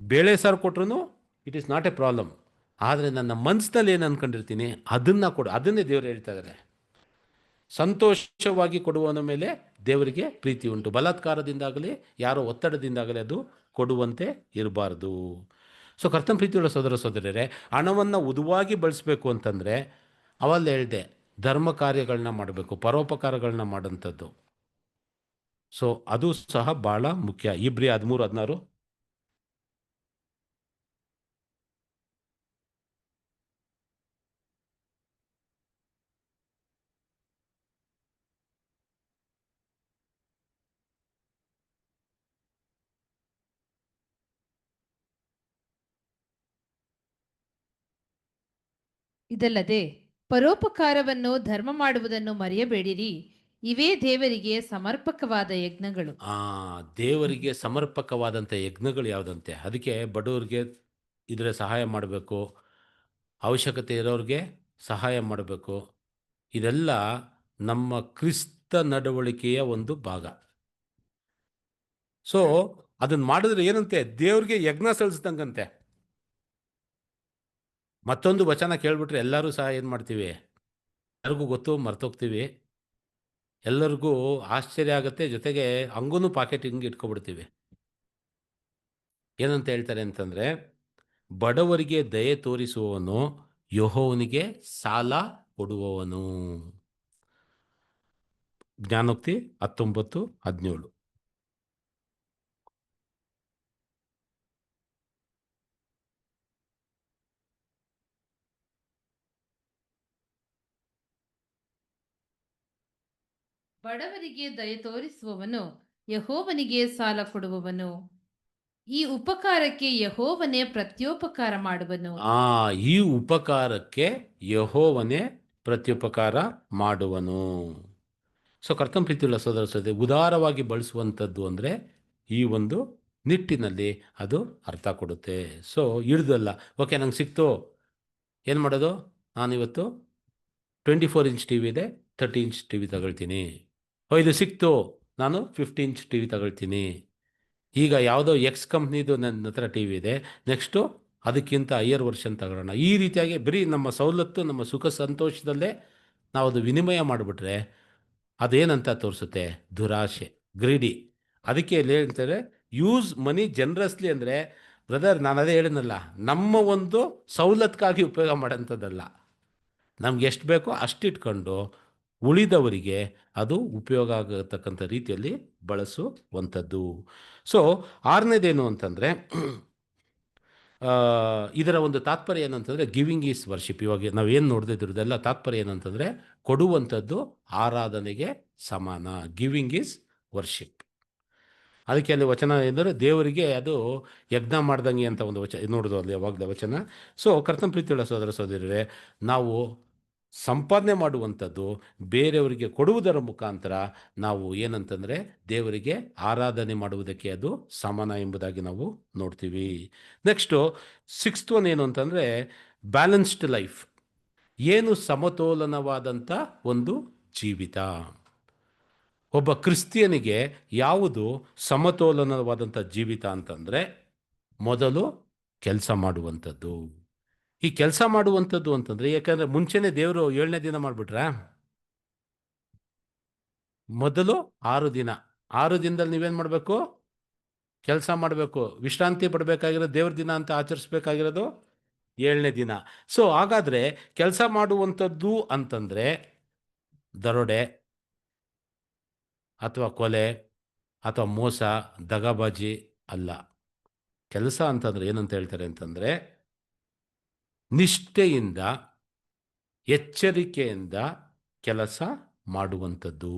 ಬೇಳೆ ಸಾರು ಕೊಟ್ರು it is not A problem. ಆದರೆ ನನ್ನ ಮನಸ್ಸಿನಲ್ಲಿ ಏನು ಅಂದ್ಕೊಂಡಿರ್ತೀನಿ ಅದನ್ನು ಕೊಡು. ಅದನ್ನೇ ದೇವರು ಹೇಳ್ತಾ ಇದ್ದಾರೆ, ಸಂತೋಷವಾಗಿ ಕೊಡುವವನ ಮೇಲೆ ದೇವರಿಗೆ ಪ್ರೀತಿ ಉಂಟು, ಬಲಾತ್ಕಾರದಿಂದಾಗಲಿ ಯಾರೋ ಒತ್ತಡದಿಂದಾಗಲಿ ಅದು ಕೊಡುವಂತೆ ಇರಬಾರ್ದು. ಸೊ ಕರ್ತನ ಪ್ರೀತಿಯುಳ್ಳ ಸೋದರ ಸೋದರರೇ, ಹಣವನ್ನು ಉದುವಾಗಿ ಬಳಸಬೇಕು ಅಂತಂದರೆ, ಅವಲ್ಲಿ ಹೇಳಿದೆ, ಧರ್ಮ ಕಾರ್ಯಗಳನ್ನ ಮಾಡಬೇಕು, ಪರೋಪಕಾರಗಳನ್ನ ಮಾಡೋಂಥದ್ದು. ಸೊ ಅದು ಸಹ ಭಾಳ ಮುಖ್ಯ. ಇಬ್ರಿ 13:16. ಇದಲ್ಲದೆ ಪರೋಪಕಾರವನ್ನು ಧರ್ಮ ಮಾಡುವುದನ್ನು ಮರೆಯಬೇಡಿರಿ. ಇವೇ ದೇವರಿಗೆ ಸಮರ್ಪಕವಾದ ಯಜ್ಞಗಳು. ದೇವರಿಗೆ ಸಮರ್ಪಕವಾದಂಥ ಯಜ್ಞಗಳು ಯಾವುದಂತೆ? ಅದಕ್ಕೆ ಬಡವರಿಗೆ ಇದರ ಸಹಾಯ ಮಾಡಬೇಕು, ಅವಶ್ಯಕತೆ ಇರೋರಿಗೆ ಸಹಾಯ ಮಾಡಬೇಕು. ಇದೆಲ್ಲ ನಮ್ಮ ಕ್ರಿಸ್ತ ನಡವಳಿಕೆಯ ಒಂದು ಭಾಗ. ಸೊ ಅದನ್ನು ಮಾಡಿದ್ರೆ ಏನಂತೆ? ದೇವ್ರಿಗೆ ಯಜ್ಞ ಸಲ್ಲಿಸ್ದಂಗಂತೆ. ಮತ್ತೊಂದು ವಚನ ಕೇಳ್ಬಿಟ್ರೆ ಎಲ್ಲರೂ ಸಹ ಏನು ಮಾಡ್ತೀವಿ? ಎಲ್ಲರಿಗೂ ಗೊತ್ತು, ಮರ್ತೋಗ್ತೀವಿ. ಎಲ್ಲರಿಗೂ ಆಶ್ಚರ್ಯ ಆಗುತ್ತೆ, ಜೊತೆಗೆ ಹಂಗೂ ಪಾಕೆಟ್ ಹಿಂಗೆ ಇಟ್ಕೊಬಿಡ್ತೀವಿ. ಏನಂತ ಹೇಳ್ತಾರೆ ಅಂತಂದರೆ, ಬಡವರಿಗೆ ದಯೆ ತೋರಿಸುವವನು ಯೆಹೋವನಿಗೆ ಸಾಲ ಕೊಡುವವನು. ಜ್ಞಾನೋಕ್ತಿ 19:17. ಬಡವರಿಗೆ ದಯೆ ತೋರಿಸುವವನು ಯೆಹೋವನಿಗೆ ಸಾಲ ಕೊಡುವವನು. ಈ ಉಪಕಾರಕ್ಕೆ ಯೆಹೋವನೇ ಪ್ರತ್ಯುಪಕಾರ ಮಾಡುವನು. ಈ ಉಪಕಾರಕ್ಕೆ ಯೆಹೋವನೇ ಪ್ರತ್ಯುಪಕಾರ ಮಾಡುವನು. ಸೊ ಕರ್ತನ ಪ್ರೀತಿಯುಳ್ಳ ಸೋದರ ಸೋದರಿ, ಉದಾರವಾಗಿ ಬಳಸುವಂಥದ್ದು ಅಂದರೆ ಈ ಒಂದು ನಿಟ್ಟಿನಲ್ಲಿ ಅದು ಅರ್ಥ ಕೊಡುತ್ತೆ. ಸೊ ಹಿಡ್ದಲ್ಲ, ಓಕೆ ನಂಗೆ ಸಿಕ್ತು, ಏನು ಮಾಡೋದು? ನಾನಿವತ್ತು 24 ಇಂಚ್ ಟಿ ವಿ ಇದೆ, 30 ಇಂಚ್ ಟಿ ವಿ ತಗೊಳ್ತೀನಿ. ಇದು ಸಿಕ್ತು, ನಾನು 50 ಇಂಚ್ ಟಿ ವಿ ತಗೊಳ್ತೀನಿ. ಈಗ ಯಾವುದೋ ಎಕ್ಸ್ ಕಂಪ್ನಿದು ನನ್ನ ಹತ್ರ ಟಿ ವಿ ಇದೆ, ನೆಕ್ಸ್ಟು ಅದಕ್ಕಿಂತ ಹೈಯರ್ ವರ್ಷನ್ ತಗೊಳ್ಳೋಣ. ಈ ರೀತಿಯಾಗಿ ಬರೀ ನಮ್ಮ ಸವಲತ್ತು, ನಮ್ಮ ಸುಖ ಸಂತೋಷದಲ್ಲೇ ನಾವು ಅದು ವಿನಿಮಯ ಮಾಡಿಬಿಟ್ರೆ ಅದೇನಂತ ತೋರಿಸುತ್ತೆ? ದುರಾಶೆ, ಗ್ರೀಡಿ. ಅದಕ್ಕೆ ಇಲ್ಲಿ ಹೇಳ್ತಾರೆ, ಯೂಸ್ ಮನಿ ಜನರಸ್ಲಿ. ಅಂದರೆ ಬ್ರದರ್, ನಾನು ಅದೇ ಹೇಳಿದ್ನಲ್ಲ, ನಮ್ಮ ಒಂದು ಸವಲತ್ತಿಗಾಗಿ ಉಪಯೋಗ ಮಾಡೋಂಥದ್ದಲ್ಲ. ನಮ್ಗೆ ಎಷ್ಟು ಬೇಕೋ ಅಷ್ಟಿಟ್ಕೊಂಡು ಉಳಿದವರಿಗೆ ಅದು ಉಪಯೋಗ ಆಗತಕ್ಕಂಥ ರೀತಿಯಲ್ಲಿ ಬಳಸುವಂಥದ್ದು. ಸೊ 6ನೇದೇನು ಅಂತಂದರೆ, ಇದರ ಒಂದು ತಾತ್ಪರ್ಯ ಏನಂತಂದರೆ ಗಿವಿಂಗ್ ಈಸ್ ವರ್ಷಿಪ್. ಇವಾಗ ನಾವೇನು ನೋಡ್ದಿದ್ರದೆಲ್ಲ ತಾತ್ಪರ್ಯ ಏನಂತಂದರೆ ಕೊಡುವಂಥದ್ದು ಆರಾಧನೆಗೆ ಸಮಾನ. Giving is worship. ಅದಕ್ಕೆ ಅಲ್ಲಿ ವಚನ ಎಂದರೆ ದೇವರಿಗೆ ಅದು ಯಜ್ಞ ಮಾಡ್ದಂಗೆ ಅಂತ ಒಂದು ನೋಡೋದು ಅಲ್ಲಿ ಯಾವಾಗಲೇ ವಚನ. ಸೊ ಕರ್ತನ ಪ್ರೀತಿಯುಳ್ಳ ಸೋದರ ಸೋದರಿಯರೇ, ನಾವು ಸಂಪಾದನೆ ಮಾಡುವಂಥದ್ದು ಬೇರೆಯವರಿಗೆ ಕೊಡುವುದರ ಮುಖಾಂತರ ನಾವು ಏನಂತಂದರೆ ದೇವರಿಗೆ ಆರಾಧನೆ ಮಾಡುವುದಕ್ಕೆ ಅದು ಸಮಾನ ಎಂಬುದಾಗಿ ನಾವು ನೋಡ್ತೀವಿ. ನೆಕ್ಸ್ಟು 6th ಒನ್ ಏನು ಅಂತಂದರೆ ಬ್ಯಾಲೆನ್ಸ್ಡ್ ಲೈಫ್. ಏನು ಸಮತೋಲನವಾದಂಥ ಒಂದು ಜೀವಿತ. ಒಬ್ಬ ಕ್ರಿಸ್ತಿಯನಿಗೆ ಯಾವುದು ಸಮತೋಲನವಾದಂಥ ಜೀವಿತ ಅಂತಂದರೆ, ಮೊದಲು ಕೆಲಸ ಮಾಡುವಂಥದ್ದು. ಈ ಕೆಲಸ ಮಾಡುವಂಥದ್ದು ಅಂತಂದರೆ, ಯಾಕಂದರೆ ಮುಂಚೆನೇ ದೇವರು 7ನೇ ದಿನ ಮಾಡಿಬಿಟ್ರಾ? ಮೊದಲು 6 ದಿನ. 6 ದಿನದಲ್ಲಿ ನೀವೇನು ಮಾಡಬೇಕು? ಕೆಲಸ ಮಾಡಬೇಕು. ವಿಶ್ರಾಂತಿ ಪಡಬೇಕಾಗಿರೋದು ದೇವ್ರ ದಿನ ಅಂತ ಆಚರಿಸ್ಬೇಕಾಗಿರೋದು 7ನೇ ದಿನ. ಸೊ ಹಾಗಾದರೆ ಕೆಲಸ ಮಾಡುವಂಥದ್ದು ಅಂತಂದರೆ ದರೋಡೆ ಅಥವಾ ಕೊಲೆ ಅಥವಾ ಮೋಸ, ದಗಾಬಾಜಿ ಅಲ್ಲ. ಕೆಲಸ ಅಂತಂದರೆ ಏನಂತ ಹೇಳ್ತಾರೆ ಅಂತಂದರೆ, ನಿಷ್ಠೆಯಿಂದ, ಎಚ್ಚರಿಕೆಯಿಂದ ಕೆಲಸ ಮಾಡುವಂಥದ್ದು.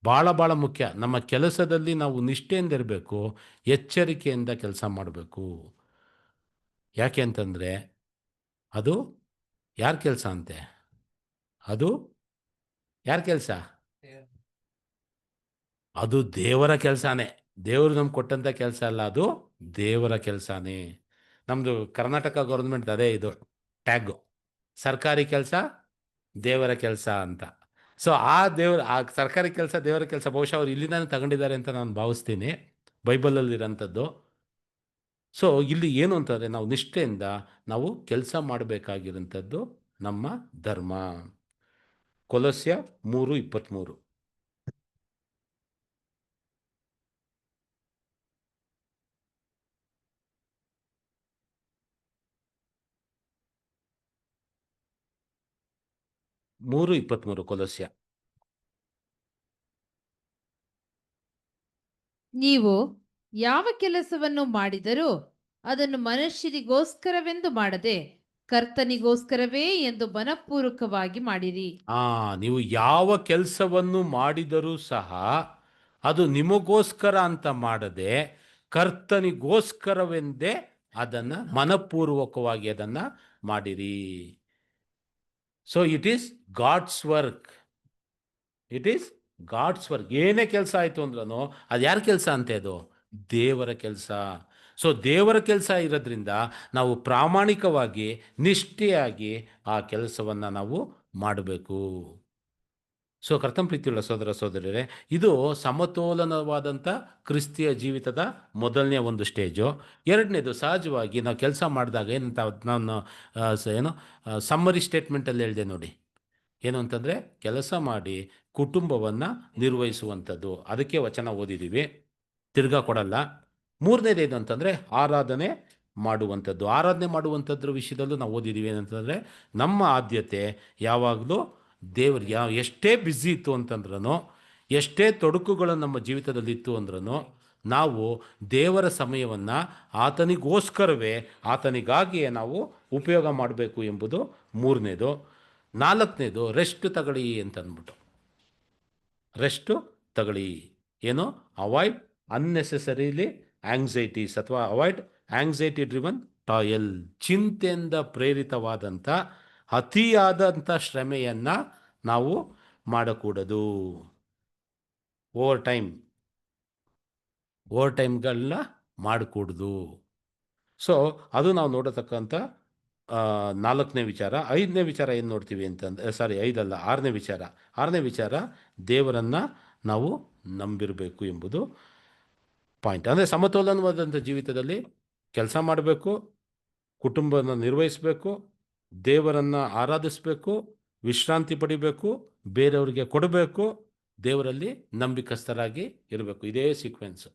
ಭಾಳ ಭಾಳ ಮುಖ್ಯ. ನಮ್ಮ ಕೆಲಸದಲ್ಲಿ ನಾವು ನಿಷ್ಠೆಯಿಂದ ಇರಬೇಕು, ಎಚ್ಚರಿಕೆಯಿಂದ ಕೆಲಸ ಮಾಡಬೇಕು. ಯಾಕೆ ಅಂತಂದರೆ ಅದು ಯಾರ ಕೆಲಸ ಅಂತೆ? ಅದು ಯಾರ ಕೆಲಸ? ಅದು ದೇವರ ಕೆಲಸನೇ. ದೇವರು ನಮ್ಗೆ ಕೊಟ್ಟಂಥ ಕೆಲಸ ಅಲ್ಲ, ಅದು ದೇವರ ಕೆಲಸನೇ. ನಮ್ಮದು ಕರ್ನಾಟಕ ಗೌರ್ಮೆಂಟ್ ಅದೇ ಇದು ಟ್ಯಾಗು, ಸರ್ಕಾರಿ ಕೆಲಸ ದೇವರ ಕೆಲಸ ಅಂತ. ಸೊ ಆ ಸರ್ಕಾರಿ ಕೆಲಸ ದೇವರ ಕೆಲಸ ಬಹುಶಃ ಅವ್ರು ಇಲ್ಲಿಂದಾನೆ ತಗೊಂಡಿದ್ದಾರೆ ಅಂತ ನಾನು ಭಾವಿಸ್ತೀನಿ, ಬೈಬಲಲ್ಲಿರೋಂಥದ್ದು. ಸೊ ಇಲ್ಲಿ ಏನು ಅಂತಂದರೆ ನಾವು ನಿಷ್ಠೆಯಿಂದ ನಾವು ಕೆಲಸ ಮಾಡಬೇಕಾಗಿರೋಂಥದ್ದು ನಮ್ಮ ಧರ್ಮ. ಕೊಲೊಸ್ಯ 3:23. ಕೊಲೊಸ್ಯ. ನೀವು ಯಾವ ಕೆಲಸವನ್ನು ಮಾಡಿದರೂ ಅದನ್ನು ಮನುಷ್ಯರಿಗೋಸ್ಕರವೆಂದು ಮಾಡದೆ ಕರ್ತನಿಗೋಸ್ಕರವೇ ಎಂದು ಮನಪೂರ್ವಕವಾಗಿ ಮಾಡಿರಿ. ನೀವು ಯಾವ ಕೆಲಸವನ್ನು ಮಾಡಿದರೂ ಸಹ ಅದು ನಿಮಗೋಸ್ಕರ ಅಂತ ಮಾಡದೆ ಕರ್ತನಿಗೋಸ್ಕರವೆಂದೇ ಅದನ್ನು ಮನಪೂರ್ವಕವಾಗಿ ಅದನ್ನು ಮಾಡಿರಿ. So it is God's work. It is God's work. ಏನೇ ಕೆಲಸ ಆಯಿತು ಅಂದ್ರೂ ಅದು ಯಾರ ಕೆಲಸ ಅಂತೆ? ಅದು ದೇವರ ಕೆಲಸ. ಸೊ ದೇವರ ಕೆಲಸ ಇರೋದ್ರಿಂದ ನಾವು ಪ್ರಾಮಾಣಿಕವಾಗಿ ನಿಷ್ಠೆಯಾಗಿ ಆ ಕೆಲಸವನ್ನು ನಾವು ಮಾಡಬೇಕು. ಸೊ ಕರ್ತನ ಪ್ರೀತಿಯುಳ್ಳ ಸೋದರ ಸೋದರಿಯರೇ, ಇದು ಸಮತೋಲನವಾದಂಥ ಕ್ರಿಸ್ತಿಯ ಜೀವಿತದ ಮೊದಲನೇ ಒಂದು ಸ್ಟೇಜು. ಎರಡನೇದು, ಸಹಜವಾಗಿ ನಾವು ಕೆಲಸ ಮಾಡಿದಾಗ ಏನಂತ ನಾನು ಸಮ್ಮರಿ ಸ್ಟೇಟ್ಮೆಂಟಲ್ಲಿ ಹೇಳಿದೆ ನೋಡಿ, ಏನು ಅಂತಂದರೆ ಕೆಲಸ ಮಾಡಿ ಕುಟುಂಬವನ್ನು ನಿರ್ವಹಿಸುವಂಥದ್ದು. ಅದಕ್ಕೆ ವಚನ ಓದಿದ್ದೀವಿ, ತಿರ್ಗಾ ಕೊಡಲ್ಲ. ಮೂರನೇದು ಏನು ಅಂತಂದರೆ ಆರಾಧನೆ ಮಾಡುವಂಥದ್ದು. ಆರಾಧನೆ ಮಾಡುವಂಥದ್ರ ವಿಷಯದಲ್ಲೂ ನಾವು ಓದಿದ್ದೀವಿ. ಏನಂತಂದರೆ ನಮ್ಮ ಆದ್ಯತೆ ಯಾವಾಗಲೂ ದೇವರಿಗೆ. ಎಷ್ಟೇ ಬ್ಯುಸಿ ಇತ್ತು ಅಂತಂದ್ರೂ, ಎಷ್ಟೇ ತೊಡಕುಗಳು ನಮ್ಮ ಜೀವಿತದಲ್ಲಿ ಇತ್ತು ಅಂದ್ರೂ, ನಾವು ದೇವರ ಸಮಯವನ್ನು ಆತನಿಗೋಸ್ಕರವೇ, ಆತನಿಗಾಗಿಯೇ ನಾವು ಉಪಯೋಗ ಮಾಡಬೇಕು ಎಂಬುದು ಮೂರನೇದು. ನಾಲ್ಕನೇದು, ರೆಸ್ಟ್ ತಗೊಳ್ಳಿ ಅಂತಂದ್ಬಿಟ್ಟು. ರೆಸ್ಟು ತಗೊಳ್ಳಿ. ಏನು? ಅವಾಯ್ಡ್ ಅನ್ನೆಸೆಸರಿಲಿ ಆಂಗ್ಸೈಟೀಸ್, ಅಥವಾ ಅವಾಯ್ಡ್ ಆಂಗ್ಸೈಟಿ ಡ್ರಿವನ್ ಟಾಯಲ್. ಚಿಂತೆಯಿಂದ ಪ್ರೇರಿತವಾದಂಥ ಅತಿಯಾದಂಥ ಶ್ರಮೆಯನ್ನು ನಾವು ಮಾಡಕೂಡದು. ಓವರ್ ಟೈಮ್ಗಳನ್ನ ಮಾಡಕೂಡ್ದು. ಸೊ ಅದು ನಾವು ನೋಡತಕ್ಕಂಥ ನಾಲ್ಕನೇ ವಿಚಾರ. ಐದನೇ ವಿಚಾರ ಏನು ನೋಡ್ತೀವಿ ಅಂತಂದರೆ, ಆರನೇ ವಿಚಾರ ದೇವರನ್ನು ನಾವು ನಂಬಿರಬೇಕು ಎಂಬುದು ಪಾಯಿಂಟ್. ಅಂದರೆ ಸಮತೋಲನವಾದಂಥ ಜೀವಿತದಲ್ಲಿ ಕೆಲಸ ಮಾಡಬೇಕು, ಕುಟುಂಬವನ್ನು ನಿರ್ವಹಿಸಬೇಕು, ದೇವರನ್ನು ಆರಾಧಿಸಬೇಕು, ವಿಶ್ರಾಂತಿ ಪಡಿಬೇಕು, ಬೇರೆಯವರಿಗೆ ಕೊಡಬೇಕು, ದೇವರಲ್ಲಿ ನಂಬಿಕಸ್ಥರಾಗಿ ಇರಬೇಕು. ಇದೇ ಸೀಕ್ವೆನ್ಸ್.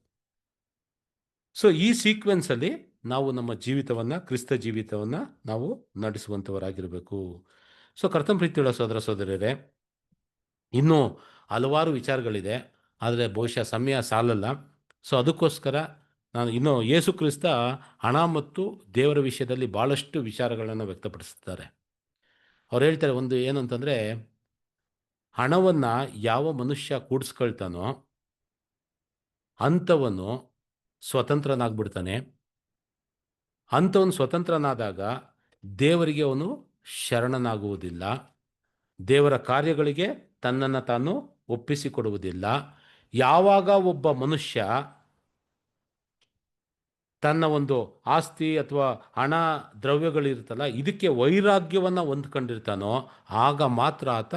ಸೊ ಈ ಸೀಕ್ವೆನ್ಸಲ್ಲಿ ನಾವು ನಮ್ಮ ಜೀವಿತವನ್ನು, ಕ್ರಿಸ್ತ ಜೀವಿತವನ್ನು ನಾವು ನಡೆಸುವಂಥವರಾಗಿರಬೇಕು. ಸೊ ಕರ್ತನ ಪ್ರೀತಿಯುಳ್ಳ ಸೋದರ ಸೋದರಿಯರೇ, ಇನ್ನೂ ಹಲವಾರು ವಿಚಾರಗಳಿದೆ, ಆದರೆ ಬಹುಶಃ ಸಮಯ ಸಾಲಲ್ಲ. ಸೊ ಅದಕ್ಕೋಸ್ಕರ ನಾನು ಇನ್ನೂ ಯೇಸು ಕ್ರಿಸ್ತ ಹಣ ಮತ್ತು ದೇವರ ವಿಷಯದಲ್ಲಿ ಭಾಳಷ್ಟು ವಿಚಾರಗಳನ್ನು ವ್ಯಕ್ತಪಡಿಸ್ತಾರೆ. ಅವ್ರು ಹೇಳ್ತಾರೆ ಒಂದು ಏನು ಅಂತಂದರೆ, ಹಣವನ್ನು ಯಾವ ಮನುಷ್ಯ ಕೂಡಿಸ್ಕೊಳ್ತಾನೋ ಅಂಥವನು ಸ್ವತಂತ್ರನಾಗ್ಬಿಡ್ತಾನೆ. ಅಂಥವನು ಸ್ವತಂತ್ರನಾದಾಗ ದೇವರಿಗೆ ಅವನು ಶರಣನಾಗುವುದಿಲ್ಲ, ದೇವರ ಕಾರ್ಯಗಳಿಗೆ ತನ್ನನ್ನು ತಾನು ಒಪ್ಪಿಸಿಕೊಡುವುದಿಲ್ಲ. ಯಾವಾಗ ಒಬ್ಬ ಮನುಷ್ಯ ತನ್ನ ಒಂದು ಆಸ್ತಿ ಅಥವಾ ಹಣ ದ್ರವ್ಯಗಳಿರುತ್ತಲ್ಲ, ಇದಕ್ಕೆ ವೈರಾಗ್ಯವನ್ನು ಹೊಂದ್ಕೊಂಡಿರ್ತಾನೋ ಆಗ ಮಾತ್ರ ಆತ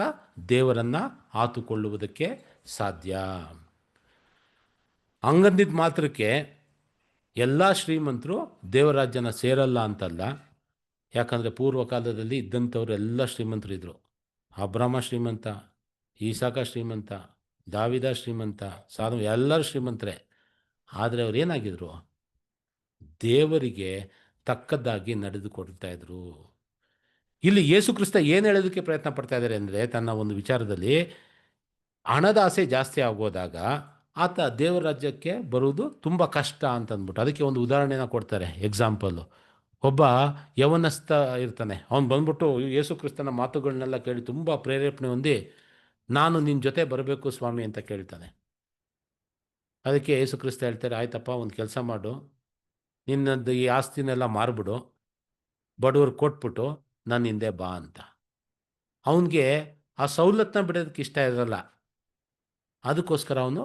ದೇವರನ್ನು ಆತುಕೊಳ್ಳುವುದಕ್ಕೆ ಸಾಧ್ಯ. ಹಂಗಂದಿದ್ದ ಮಾತ್ರಕ್ಕೆ ಎಲ್ಲ ಶ್ರೀಮಂತರು ದೇವರಾಜ್ಯನ ಸೇರಲ್ಲ ಅಂತಲ್ಲ. ಯಾಕಂದರೆ ಪೂರ್ವಕಾಲದಲ್ಲಿ ಇದ್ದಂಥವ್ರು ಎಲ್ಲ ಶ್ರೀಮಂತರು ಇದ್ದರು. ಅಬ್ರಾಮ ಶ್ರೀಮಂತ, ಈಸಾಕ ಶ್ರೀಮಂತ, ದಾವಿದ ಶ್ರೀಮಂತ, ಎಲ್ಲರೂ ಶ್ರೀಮಂತರೇ. ಆದರೆ ಅವ್ರು ಏನಾಗಿದ್ರು? ದೇವರಿಗೆ ತಕ್ಕದ್ದಾಗಿ ನಡೆದುಕೊಡ್ತಾ ಇದ್ರು. ಇಲ್ಲಿ ಯೇಸು ಕ್ರಿಸ್ತ ಏನು ಹೇಳೋದಕ್ಕೆ ಪ್ರಯತ್ನ ಪಡ್ತಾ ಇದ್ದಾರೆ ಅಂದರೆ, ತನ್ನ ಒಂದು ವಿಚಾರದಲ್ಲಿ ಹಣದ ಆಸೆ ಜಾಸ್ತಿ ಆಗೋದಾಗ ಆತ ದೇವರ ರಾಜ್ಯಕ್ಕೆ ಬರುವುದು ತುಂಬ ಕಷ್ಟ ಅಂತಂದ್ಬಿಟ್ಟು ಅದಕ್ಕೆ ಒಂದು ಉದಾಹರಣೆನ ಕೊಡ್ತಾರೆ. ಎಕ್ಸಾಂಪಲ್ಲು, ಒಬ್ಬ ಯವನಸ್ಥ ಇರ್ತಾನೆ. ಅವನು ಬಂದ್ಬಿಟ್ಟು ಯೇಸು ಕ್ರಿಸ್ತನ ಮಾತುಗಳನ್ನೆಲ್ಲ ಕೇಳಿ ತುಂಬ ಪ್ರೇರೇಪಣೆ ಹೊಂದಿ, ನಾನು ನಿನ್ನ ಜೊತೆ ಬರಬೇಕು ಸ್ವಾಮಿ ಅಂತ ಕೇಳ್ತಾನೆ. ಅದಕ್ಕೆ ಯೇಸು ಕ್ರಿಸ್ತ ಹೇಳ್ತಾರೆ, ಆಯ್ತಪ್ಪ, ಒಂದು ಕೆಲಸ ಮಾಡು, ನಿನ್ನದು ಈ ಆಸ್ತಿನೆಲ್ಲ ಮಾರ್ಬಿಡು, ಬಡವ್ರಿಗೆ ಕೊಟ್ಬಿಟ್ಟು ನನ್ನ ಹಿಂದೆ ಬಾ ಅಂತ. ಅವನಿಗೆ ಆ ಸವಲತ್ತನ್ನ ಬಿಡೋದಕ್ಕೆ ಇಷ್ಟ ಇರಲ್ಲ, ಅದಕ್ಕೋಸ್ಕರ ಅವನು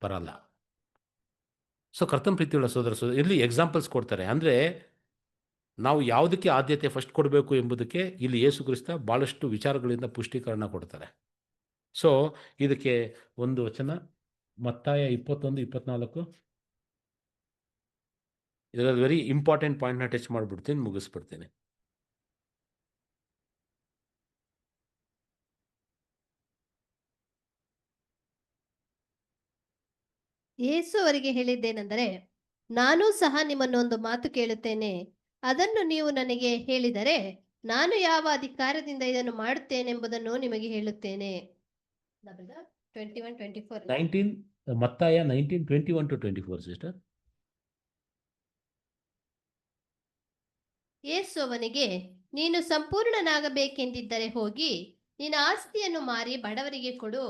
ಬರಲ್ಲ. ಸೊ ಕರ್ತನ ಪ್ರೀತಿಯುಳ್ಳ ಸೋದರ ಇಲ್ಲಿ ಎಕ್ಸಾಂಪಲ್ಸ್ ಕೊಡ್ತಾರೆ. ಅಂದರೆ ನಾವು ಯಾವುದಕ್ಕೆ ಆದ್ಯತೆ ಫಸ್ಟ್ ಕೊಡಬೇಕು ಎಂಬುದಕ್ಕೆ ಇಲ್ಲಿ ಯೇಸು ಕ್ರಿಸ್ತ ಭಾಳಷ್ಟು ವಿಚಾರಗಳಿಂದ ಪುಷ್ಟೀಕರಣ ಕೊಡ್ತಾರೆ. ಸೊ ಇದಕ್ಕೆ ಒಂದು ವಚನ, ಮತ್ತಾಯ 21:24. ಇದರಲ್ಲಿ ವೆರಿ ಇಂಪಾರ್ಟೆಂಟ್ ಪಾಯಿಂಟ್ನ ಟಚ್ ಮಾಡಿಬಿಡ್ತೀನಿ, ಮುಗಿಸ್ಬಿಡ್ತೀನಿ. ಯೇಸು ಅವರಿಗೆ ಹೇಳಿದ್ದೇನೆಂದರೆ, ನಾನೂ ಸಹ ನಿಮ್ಮನ್ನು ಒಂದು ಮಾತು ಕೇಳುತ್ತೇನೆ, ಅದನ್ನು ನೀವು ನನಗೆ ಹೇಳಿದರೆ ನಾನು ಯಾವ ಅಧಿಕಾರದಿಂದ ಇದನ್ನು ಮಾಡುತ್ತೇನೆಂಬುದನ್ನು ನಿಮಗೆ ಹೇಳುತ್ತೇನೆ. ಮತ್ತಾಯ 19:21-24 ಸಿಸ್ಟರ್. ಯೇಸು ಅವನಿಗೆ, ನೀನು ಸಂಪೂರ್ಣನಾಗಬೇಕೆಂದಿದ್ದರೆ ಹೋಗಿ ನಿನ್ನ ಆಸ್ತಿಯನ್ನು ಮಾರಿ ಬಡವರಿಗೆ ಕೊಡು,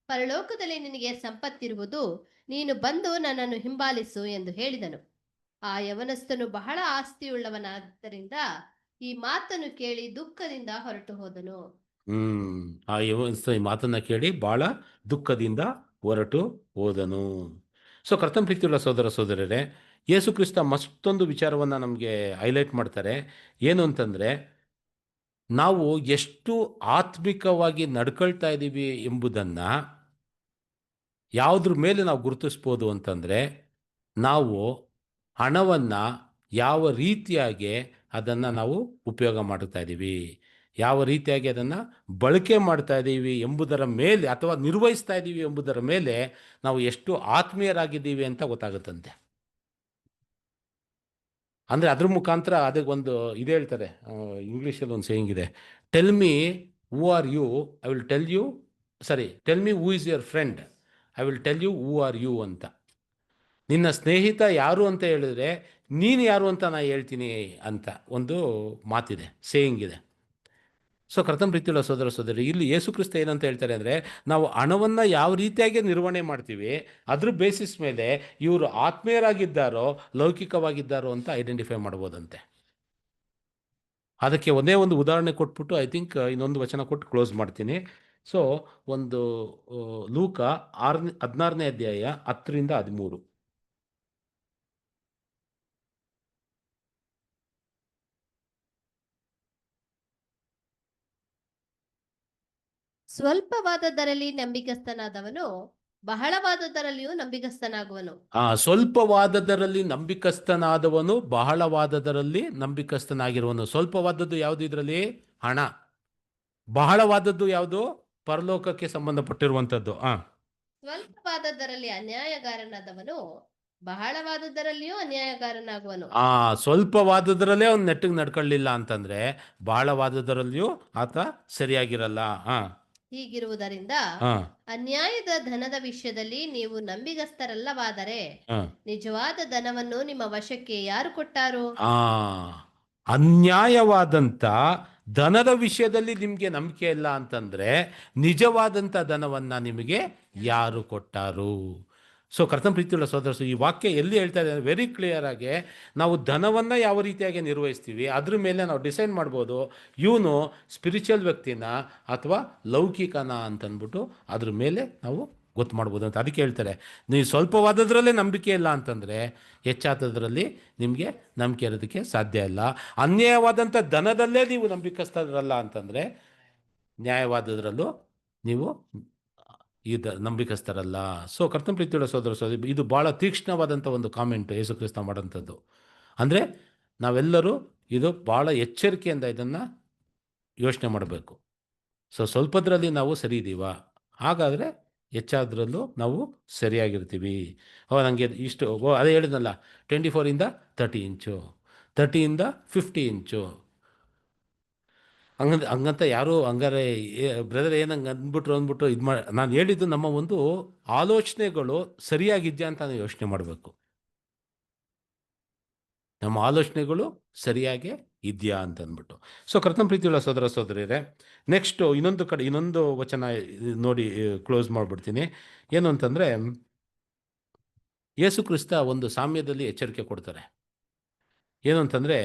ಪರಲೋಕದಲ್ಲಿ ನಿನಗೆ ಸಂಪತ್ತಿರುವುದು, ನೀನು ಬಂದು ನನ್ನನ್ನು ಹಿಂಬಾಲಿಸು ಎಂದು ಹೇಳಿದನು. ಆ ಯವನಸ್ಥನು ಬಹಳ ಆಸ್ತಿಯುಳ್ಳವನಾದ್ದರಿಂದ ಈ ಮಾತನ್ನು ಕೇಳಿ ದುಃಖದಿಂದ ಹೊರಟು ಹೋದನು. ಹ್ಮ್ ಈ ಮಾತನ್ನ ಕೇಳಿ ಬಹಳ ದುಃಖದಿಂದ ಹೊರಟು ಹೋದನು. ಸೊ ಕರ್ತನ ಪ್ರೀತಿಯುಳ್ಳ ಸೋದರ ಸೋದರರೇ, ಯೇಸು ಕ್ರಿಸ್ತ ಮತ್ತೊಂದು ವಿಚಾರವನ್ನ ನಮಗೆ ಹೈಲೈಟ್ ಮಾಡ್ತಾರೆ. ಏನು ಅಂತಂದ್ರೆ, ನಾವು ಎಷ್ಟು ಆತ್ಮಿಕವಾಗಿ ನಡ್ಕೊಳ್ತಾ ಇದ್ದೀವಿ ಎಂಬುದನ್ನ ಯಾವುದ್ರ ಮೇಲೆ ನಾವು ಗುರುತಿಸ್ಬೋದು ಅಂತಂದ್ರೆ, ನಾವು ಹಣವನ್ನ ಯಾವ ರೀತಿಯಾಗಿ ಅದನ್ನ ನಾವು ಉಪಯೋಗ ಮಾಡ್ತಾ ಇದ್ದೀವಿ, ಯಾವ ರೀತಿಯಾಗಿ ಅದನ್ನ ಬಳಕೆ ಮಾಡ್ತಾ ಇದ್ದೀವಿ ಎಂಬುದರ ಮೇಲೆ, ಅಥವಾ ನಿರ್ವಹಿಸ್ತಾ ಇದ್ದೀವಿ ಎಂಬುದರ ಮೇಲೆ ನಾವು ಎಷ್ಟು ಆತ್ಮೀಯರಾಗಿದ್ದೀವಿ ಅಂತ ಗೊತ್ತಾಗುತ್ತಂತೆ. ಅಂದರೆ ಅದ್ರ ಮುಖಾಂತರ ಅದಕ್ಕೆ ಒಂದು ಇದು ಹೇಳ್ತಾರೆ, ಇಂಗ್ಲೀಷಲ್ಲಿ ಒಂದು ಸೇಯಿಂಗ್ ಇದೆ, tell me who are you, I will tell you, tell me who is your friend, I will tell you who are you ಅಂತ. ನಿನ್ನ ಸ್ನೇಹಿತ ಯಾರು ಅಂತ ಹೇಳಿದ್ರೆ ನೀನು ಯಾರು ಅಂತ ನಾನು ಹೇಳ್ತೀನಿ ಅಂತ ಒಂದು ಮಾತಿದೆ, ಸೇಯಿಂಗ್ ಇದೆ. ಸೊ ಕರ್ತನ ಪ್ರೀತಿಯುಳ್ಳ ಸೋದರ ಸೋದರಿ, ಇಲ್ಲಿ ಯೇಸು ಕ್ರಿಸ್ತ ಏನಂತ ಹೇಳ್ತಾರೆ ಅಂದರೆ, ನಾವು ಹಣವನ್ನು ಯಾವ ರೀತಿಯಾಗಿ ನಿರ್ವಹಣೆ ಮಾಡ್ತೀವಿ ಅದ್ರ ಬೇಸಿಸ್ ಮೇಲೆ ಇವರು ಆತ್ಮೀಯರಾಗಿದ್ದಾರೋ ಲೌಕಿಕವಾಗಿದ್ದಾರೋ ಅಂತ ಐಡೆಂಟಿಫೈ ಮಾಡ್ಬೋದಂತೆ. ಅದಕ್ಕೆ ಒಂದೇ ಒಂದು ಉದಾಹರಣೆ ಕೊಟ್ಬಿಟ್ಟು ಐ ಥಿಂಕ್ ಇನ್ನೊಂದು ವಚನ ಕೊಟ್ಟು ಕ್ಲೋಸ್ ಮಾಡ್ತೀನಿ. ಸೊ ಒಂದು ಲೂಕ 16ನೇ ಅಧ್ಯಾಯ 10ರಿಂದ 13. ಸ್ವಲ್ಪವಾದದರಲ್ಲಿ ನಂಬಿಕಸ್ಥನಾದವನು ಬಹಳವಾದದರಲ್ಲಿಯೂ ನಂಬಿಕಸ್ಥನಾಗುವನು. ಸ್ವಲ್ಪವಾದದರಲ್ಲಿ ನಂಬಿಕಸ್ಥನಾದವನು ಬಹಳವಾದದರಲ್ಲಿ ನಂಬಿಕಸ್ಥನಾಗಿರುವನು. ಸ್ವಲ್ಪವಾದದ್ದು ಯಾವುದು? ಇದರಲ್ಲಿ ಹಣ. ಬಹಳವಾದದ್ದು ಯಾವುದು? ಪರಲೋಕಕ್ಕೆ ಸಂಬಂಧಪಟ್ಟಿರುವಂಥದ್ದು. ಸ್ವಲ್ಪವಾದದರಲ್ಲಿ ಅನ್ಯಾಯಗಾರನಾದವನು ಬಹಳವಾದದರಲ್ಲಿಯೂ ಅನ್ಯಾಯಗಾರನಾಗುವನು. ಸ್ವಲ್ಪವಾದದರಲ್ಲೇ ಅವ್ನು ನೆಟ್ಟಿಗೆ ನಡ್ಕೊಳ್ಳಿಲ್ಲ ಅಂತಂದ್ರೆ ಬಹಳವಾದದರಲ್ಲಿಯೂ ಆತ ಸರಿಯಾಗಿರಲ್ಲ. ಹೀಗಿರುವುದರಿಂದ ಅನ್ಯಾಯದ ಧನದ ವಿಷಯದಲ್ಲಿ ನೀವು ನಂಬಿಗಸ್ತರಲ್ಲವಾದರೆ ನಿಜವಾದ ಧನವನ್ನು ನಿಮ್ಮ ವಶಕ್ಕೆ ಯಾರು ಕೊಟ್ಟಾರು? ಅನ್ಯಾಯವಾದಂಥ ಧನದ ವಿಷಯದಲ್ಲಿ ನಿಮಗೆ ನಂಬಿಕೆ ಇಲ್ಲ ಅಂತಂದ್ರೆ ನಿಜವಾದಂಥ ಧನವನ್ನ ನಿಮಗೆ ಯಾರು ಕೊಟ್ಟಾರು? ಸೊ ಕರ್ತನ ಪ್ರೀತಿಯುಳ್ಳ ಸೋದರರು, ಈ ವಾಕ್ಯ ಎಲ್ಲಿ ಹೇಳ್ತಾ ಇದೆ ವೆರಿ ಕ್ಲಿಯರ್ ಆಗಿ, ನಾವು ಧನವನ್ನು ಯಾವ ರೀತಿಯಾಗಿ ನಿರ್ವಹಿಸ್ತೀವಿ ಅದ್ರ ಮೇಲೆ ನಾವು ಡಿಸೈಡ್ ಮಾಡ್ಬೋದು ಇವನು ಸ್ಪಿರಿಚುವಲ್ ವ್ಯಕ್ತಿನ ಅಥವಾ ಲೌಕಿಕನ ಅಂತಂದ್ಬಿಟ್ಟು ಅದ್ರ ಮೇಲೆ ನಾವು ಗೊತ್ತು ಮಾಡ್ಬೋದು ಅಂತ. ಅದಕ್ಕೆ ಹೇಳ್ತಾರೆ, ನೀವು ಸ್ವಲ್ಪವಾದದ್ರಲ್ಲೇ ನಂಬಿಕೆ ಇಲ್ಲ ಅಂತಂದರೆ ಹೆಚ್ಚಾದದ್ರಲ್ಲಿ ನಿಮಗೆ ನಂಬಿಕೆ ಇರೋದಕ್ಕೆ ಸಾಧ್ಯ ಇಲ್ಲ. ಅನ್ಯಾಯವಾದಂಥ ಧನದಲ್ಲೇ ನೀವು ನಂಬಿಕಸ್ಥರಲ್ಲ ಅಂತಂದರೆ ನ್ಯಾಯವಾದದ್ರಲ್ಲೂ ನೀವು ನಂಬಿಕಸ್ಥರಲ್ಲ. ಸೊ ಕರ್ತನ ಪ್ರೀತಿಯುಳ್ಳ ಸೋದರ ಸೋದರಿ, ಇದು ಭಾಳ ತೀಕ್ಷ್ಣವಾದಂಥ ಒಂದು ಕಾಮೆಂಟ್ ಯೇಸು ಕ್ರಿಸ್ತ ಮಾಡೋಂಥದ್ದು. ಅಂದರೆ ನಾವೆಲ್ಲರೂ ಇದು ಭಾಳ ಎಚ್ಚರಿಕೆಯಿಂದ ಇದನ್ನು ಯೋಚನೆ ಮಾಡಬೇಕು. ಸೊ ಸ್ವಲ್ಪದ್ರಲ್ಲಿ ನಾವು ಸರಿ ಇದ್ದೀವಾ? ಹಾಗಾದರೆ ಹೆಚ್ಚಾದ್ರಲ್ಲೂ ನಾವು ಸರಿಯಾಗಿರ್ತೀವಿ. ನನಗೆ ಇಷ್ಟು ಅದೇ ಹೇಳಿದ್ನಲ್ಲ, 24 30 ಇಂಚು, 30 50 ಇಂಚು ಹಂಗಂತ ಯಾರು ಹಂಗಾರೆ ಬ್ರದರ್ ಏನಂಗೆ ಅಂದ್ಬಿಟ್ಟು ಇದು ಮಾಡಿ, ನಾನು ಹೇಳಿದ್ದು ನಮ್ಮ ಒಂದು ಆಲೋಚನೆಗಳು ಸರಿಯಾಗಿದೆಯಾ ಅಂತ ನಾವು ಯೋಚನೆ ಮಾಡಬೇಕು. ನಮ್ಮ ಆಲೋಚನೆಗಳು ಸರಿಯಾಗಿ ಇದೆಯಾ ಅಂತ ಅಂದ್ಬಿಟ್ಟು. ಸೊ ಕರ್ತನ ಪ್ರೀತಿಯುಳ್ಳ ಸೋದರ ಸೋದರಿಯರೇ, ನೆಕ್ಸ್ಟು ಇನ್ನೊಂದು ವಚನ ನೋಡಿ ಕ್ಲೋಸ್ ಮಾಡಿಬಿಡ್ತೀನಿ. ಏನು ಅಂತಂದರೆ, ಯೇಸು ಕ್ರಿಸ್ತ ಒಂದು ಸಾಮ್ಯದಲ್ಲಿ ಎಚ್ಚರಿಕೆ ಕೊಡ್ತಾರೆ. ಏನು ಅಂತಂದರೆ,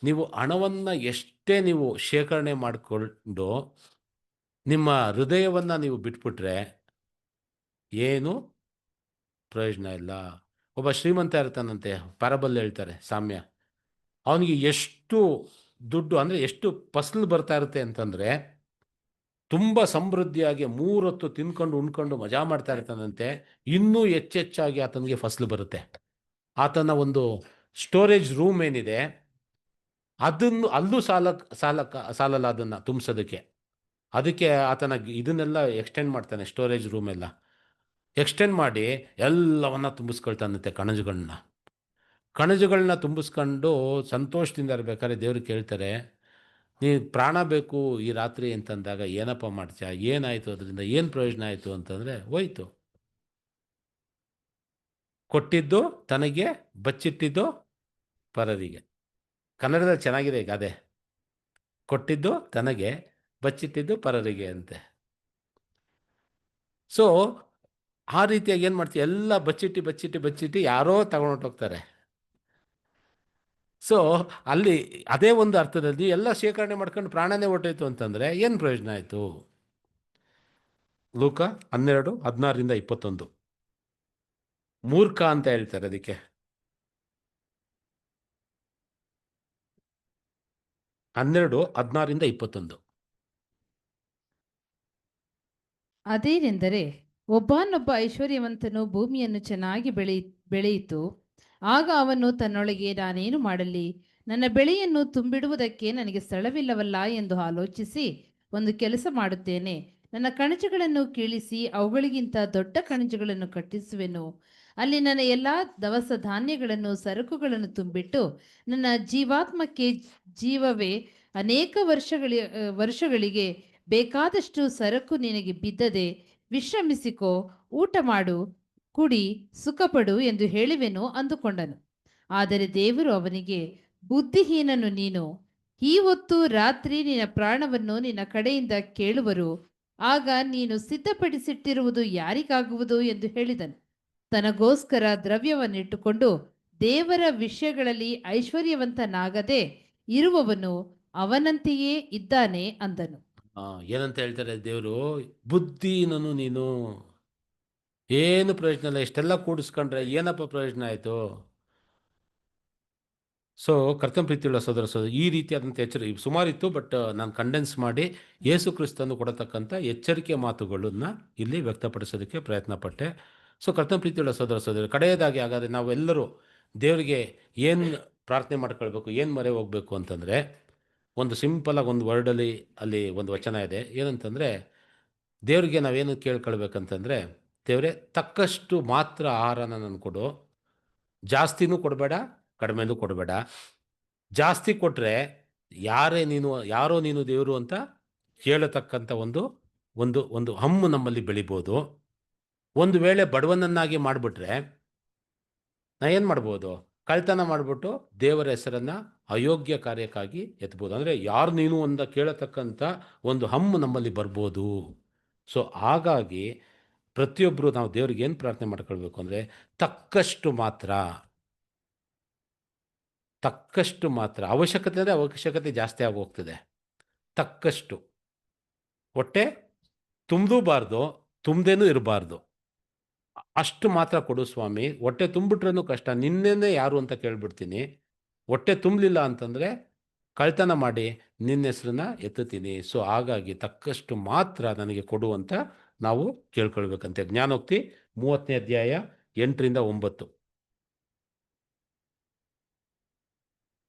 ನೀವು ಹಣವನ್ನು ಎಷ್ಟೇ ನೀವು ಶೇಖರಣೆ ಮಾಡಿಕೊಂಡು ನಿಮ್ಮ ಹೃದಯವನ್ನು ನೀವು ಬಿಟ್ಬಿಟ್ರೆ ಏನು ಪ್ರಯೋಜನ ಇಲ್ಲ. ಒಬ್ಬ ಶ್ರೀಮಂತ ಇರ್ತಾನಂತೆ, ಪ್ಯಾರಬಲ್ ಹೇಳ್ತಾರೆ ಸಾಮ್ಯ. ಅವನಿಗೆ ಎಷ್ಟು ದುಡ್ಡು ಅಂದರೆ ಎಷ್ಟು ಫಸಲು ಬರ್ತಾ ಇರುತ್ತೆ ಅಂತಂದರೆ, ತುಂಬ ಸಮೃದ್ಧಿಯಾಗಿ 3 ಹೊತ್ತು ತಿನ್ಕೊಂಡು ಉಣ್ಕೊಂಡು ಮಜಾ ಮಾಡ್ತಾ ಇರ್ತಾನಂತೆ. ಇನ್ನೂ ಹೆಚ್ಚೆಚ್ಚಾಗಿ ಆತನಿಗೆ ಫಸಲು ಬರುತ್ತೆ. ಆತನ ಒಂದು ಸ್ಟೋರೇಜ್ ರೂಮ್ ಏನಿದೆ ಅಲ್ಲೂ ಸಾಲಲ್ಲ ಅದನ್ನು ತುಂಬಿಸೋದಕ್ಕೆ. ಅದಕ್ಕೆ ಆತನ ಇದನ್ನೆಲ್ಲ ಎಕ್ಸ್ಟೆಂಡ್ ಮಾಡ್ತಾನೆ, ಸ್ಟೋರೇಜ್ ರೂಮ್ ಎಲ್ಲ ಎಕ್ಸ್ಟೆಂಡ್ ಮಾಡಿ ಎಲ್ಲವನ್ನ ತುಂಬಿಸ್ಕೊಳ್ತಾನಂತೆ. ಕಣಜಗಳನ್ನ ತುಂಬಿಸ್ಕೊಂಡು ಸಂತೋಷದಿಂದ ಇರಬೇಕಾದ್ರೆ ದೇವ್ರಿಗೆ ಕೇಳ್ತಾರೆ, ನೀ ಪ್ರಾಣ ಬೇಕು ಈ ರಾತ್ರಿ ಅಂತಂದಾಗ ಏನಪ್ಪ ಮಾಡ್ತೀಯ? ಏನಾಯಿತು ಅದರಿಂದ? ಏನು ಪ್ರಯೋಜನ ಆಯಿತು ಅಂತಂದರೆ, ಹೋಯ್ತು. ಕೊಟ್ಟಿದ್ದು ತನಗೆ, ಬಚ್ಚಿಟ್ಟಿದ್ದು ಪರರಿಗೆ. ಕನ್ನಡದಲ್ಲಿ ಚೆನ್ನಾಗಿದೆ ಗಾದೆ, ಕೊಟ್ಟಿದ್ದು ತನಗೆ, ಬಚ್ಚಿಟ್ಟಿದ್ದು ಪರರಿಗೆ ಅಂತೆ. ಸೊ ಆ ರೀತಿಯಾಗಿ ಏನು ಮಾಡ್ತೀವಿ, ಎಲ್ಲ ಬಚ್ಚಿಟ್ಟು ಯಾರೋ ತಗೊಂಡೋಗ್ತಾರೆ. ಸೊ ಅಲ್ಲಿ ಅದೇ ಒಂದು ಅರ್ಥದಲ್ಲಿ ಎಲ್ಲ ಶೇಖರಣೆ ಮಾಡ್ಕೊಂಡು ಪ್ರಾಣನೇ ಹೊಟ್ಟೋಯ್ತು ಅಂತಂದರೆ ಏನು ಪ್ರಯೋಜನ ಆಯಿತು? ಲೂಕ 12:16-21 ಮೂರ್ಖ ಅಂತ ಹೇಳ್ತಾರೆ ಅದಕ್ಕೆ. 12:16-21. ಅದೇನೆಂದರೆ, ಒಬ್ಬನೊಬ್ಬ ಐಶ್ವರ್ಯವಂತನು ಭೂಮಿಯನ್ನು ಚೆನ್ನಾಗಿ ಬೆಳೆಯಿತು. ಆಗ ಅವನು ತನ್ನೊಳಗೆ, ನಾನೇನು ಮಾಡಲಿ, ನನ್ನ ಬೆಳೆಯನ್ನು ತುಂಬಿಡುವುದಕ್ಕೆ ನನಗೆ ಸ್ಥಳವಿಲ್ಲವಲ್ಲ ಎಂದು ಆಲೋಚಿಸಿ, ಒಂದು ಕೆಲಸ ಮಾಡುತ್ತೇನೆ, ನನ್ನ ಕಣಜಗಳನ್ನು ಕೀಳಿಸಿ ಅವುಗಳಿಗಿಂತ ದೊಡ್ಡ ಕಣಜಗಳನ್ನು ಕಟ್ಟಿಸುವೆನು. ಅಲ್ಲಿ ನನ್ನ ಎಲ್ಲ ದವಸ ಧಾನ್ಯಗಳನ್ನು ಸರಕುಗಳನ್ನು ತುಂಬಿಟ್ಟು, ನನ್ನ ಜೀವಾತ್ಮಕ್ಕೆ ಜೀವವೇ, ಅನೇಕ ವರ್ಷಗಳಿಗೆ ಬೇಕಾದಷ್ಟು ಸರಕು ನಿನಗೆ ಬಿದ್ದದೆ, ವಿಶ್ರಮಿಸಿಕೋ, ಊಟ ಮಾಡು, ಕುಡಿ, ಸುಖಪಡು ಎಂದು ಹೇಳುವೆನು ಅಂದುಕೊಂಡನು. ಆದರೆ ದೇವರು ಅವನಿಗೆ, ಬುದ್ಧಿಹೀನನು ನೀನು, ಈ ಹೊತ್ತು ರಾತ್ರಿ ನಿನ್ನ ಪ್ರಾಣವನ್ನು ನಿನ್ನ ಕಡೆಯಿಂದ ಕೇಳುವರು. ಆಗ ನೀನು ಸಿದ್ಧಪಡಿಸಿಟ್ಟಿರುವುದು ಯಾರಿಗಾಗುವುದು ಎಂದು ಹೇಳಿದನು. ತನಗೋಸ್ಕರ ದ್ರವ್ಯವನ್ನಿಟ್ಟುಕೊಂಡು ದೇವರ ವಿಷಯಗಳಲ್ಲಿ ಐಶ್ವರ್ಯವಂತನಾಗದೆ ಇರುವವನು ಅವನಂತೆಯೇ ಇದ್ದಾನೆ ಅಂದನು. ಏನಂತ ಹೇಳ್ತಾರೆ ದೇವರು? ಬುದ್ಧಿನನು ನೀನು, ಏನು ಪ್ರಯೋಜನ ಇಲ್ಲ, ಇಷ್ಟೆಲ್ಲ ಕೂಡಿಸ್ಕೊಂಡ್ರೆ ಏನಪ್ಪ ಪ್ರಯೋಜನ ಆಯಿತು? ಸೊ ಕರ್ತನ ಪ್ರೀತಿಯುಳ್ಳ ಸೋದರ ಸೋದರಿ, ಈ ರೀತಿಯಾದಂಥ ಎಚ್ಚರಿಕೆ ಸುಮಾರಿತ್ತು, ಬಟ್ ನಾನು ಕಂಡೆನ್ಸ್ ಮಾಡಿ ಯೇಸು ಕ್ರಿಸ್ತನು ಕೊಡತಕ್ಕಂಥ ಎಚ್ಚರಿಕೆ ಮಾತುಗಳನ್ನು ಇಲ್ಲಿ ವ್ಯಕ್ತಪಡಿಸೋದಕ್ಕೆ ಪ್ರಯತ್ನ ಪಟ್ಟೆ. ಸೊ ಕರ್ತನ ಪ್ರೀತಿಯುಳ್ಳ ಸೋದರ ಸೋದರಿ, ಕಡೆಯದಾಗಿ ಹಾಗಾದರೆ ನಾವೆಲ್ಲರೂ ದೇವರಿಗೆ ಏನು ಪ್ರಾರ್ಥನೆ ಮಾಡ್ಕೊಳ್ಬೇಕು, ಏನು ಮೊರೆ ಹೋಗಬೇಕು ಅಂತಂದರೆ, ಒಂದು ಸಿಂಪಲಾಗಿ ಒಂದು ವರ್ಡಲ್ಲಿ ಅಲ್ಲಿ ಒಂದು ವಚನ ಇದೆ. ಏನಂತಂದರೆ, ದೇವರಿಗೆ ನಾವೇನು ಕೇಳ್ಕೊಳ್ಬೇಕಂತಂದರೆ, ದೇವರೇ ತಕ್ಕಷ್ಟು ಮಾತ್ರ ಆಹಾರನ ನನಗೆ ಕೊಡು, ಜಾಸ್ತಿನೂ ಕೊಡಬೇಡ, ಕಡಿಮೆನೂ ಕೊಡಬೇಡ. ಜಾಸ್ತಿ ಕೊಟ್ಟರೆ ಯಾರೋ ನೀನು ದೇವರು ಅಂತ ಕೇಳತಕ್ಕಂಥ ಒಂದು ಒಂದು ಒಂದು ಹಮ್ಮು ನಮ್ಮಲ್ಲಿ ಬೆಳಿಬೋದು. ಒಂದು ವೇಳೆ ಬಡವನನ್ನಾಗಿ ಮಾಡಿಬಿಟ್ರೆ ನಾ ಏನು ಮಾಡ್ಬೋದು? ಕಳ್ತನ ಮಾಡಿಬಿಟ್ಟು ದೇವರ ಹೆಸರನ್ನು ಅಯೋಗ್ಯ ಕಾರ್ಯಕ್ಕಾಗಿ ಎತ್ಬೋದು. ಅಂದರೆ ಯಾರು ನೀನು ಅಂತ ಕೇಳತಕ್ಕಂಥ ಒಂದು ಹಮ್ಮು ನಮ್ಮಲ್ಲಿ ಬರ್ಬೋದು. ಸೊ ಹಾಗಾಗಿ ಪ್ರತಿಯೊಬ್ಬರು ನಾವು ದೇವ್ರಿಗೆ ಏನು ಪ್ರಾರ್ಥನೆ ಮಾಡ್ಕೊಳ್ಬೇಕು ಅಂದರೆ, ತಕ್ಕಷ್ಟು ಮಾತ್ರ. ಅವಶ್ಯಕತೆ ಅಂದರೆ ಅವಶ್ಯಕತೆ ಜಾಸ್ತಿ ಆಗಿ ಹೋಗ್ತದೆ. ತಕ್ಕಷ್ಟು, ಹೊಟ್ಟೆ ತುಂಬದೂಬಾರ್ದು, ತುಂಬದೇನೂ ಇರಬಾರ್ದು, ಅಷ್ಟು ಮಾತ್ರ ಕೊಡು ಸ್ವಾಮಿ. ಹೊಟ್ಟೆ ತುಂಬಿಟ್ರೂ ಕಷ್ಟ, ನಿನ್ನೇನೆ ಯಾರು ಅಂತ ಕೇಳ್ಬಿಡ್ತೀನಿ. ಹೊಟ್ಟೆ ತುಂಬಲಿಲ್ಲ ಅಂತಂದರೆ ಕಳ್ತನ ಮಾಡಿ ನಿನ್ನ ಹೆಸರನ್ನ ಎತ್ತುತ್ತೀನಿ. ಸೊ ಹಾಗಾಗಿ ತಕ್ಕಷ್ಟು ಮಾತ್ರ ನನಗೆ ಕೊಡುವಂತ ನಾವು ಕೇಳ್ಕೊಳ್ಬೇಕಂತೆ. ಜ್ಞಾನೋಕ್ತಿ 30ನೇ ಅಧ್ಯಾಯ 8-9.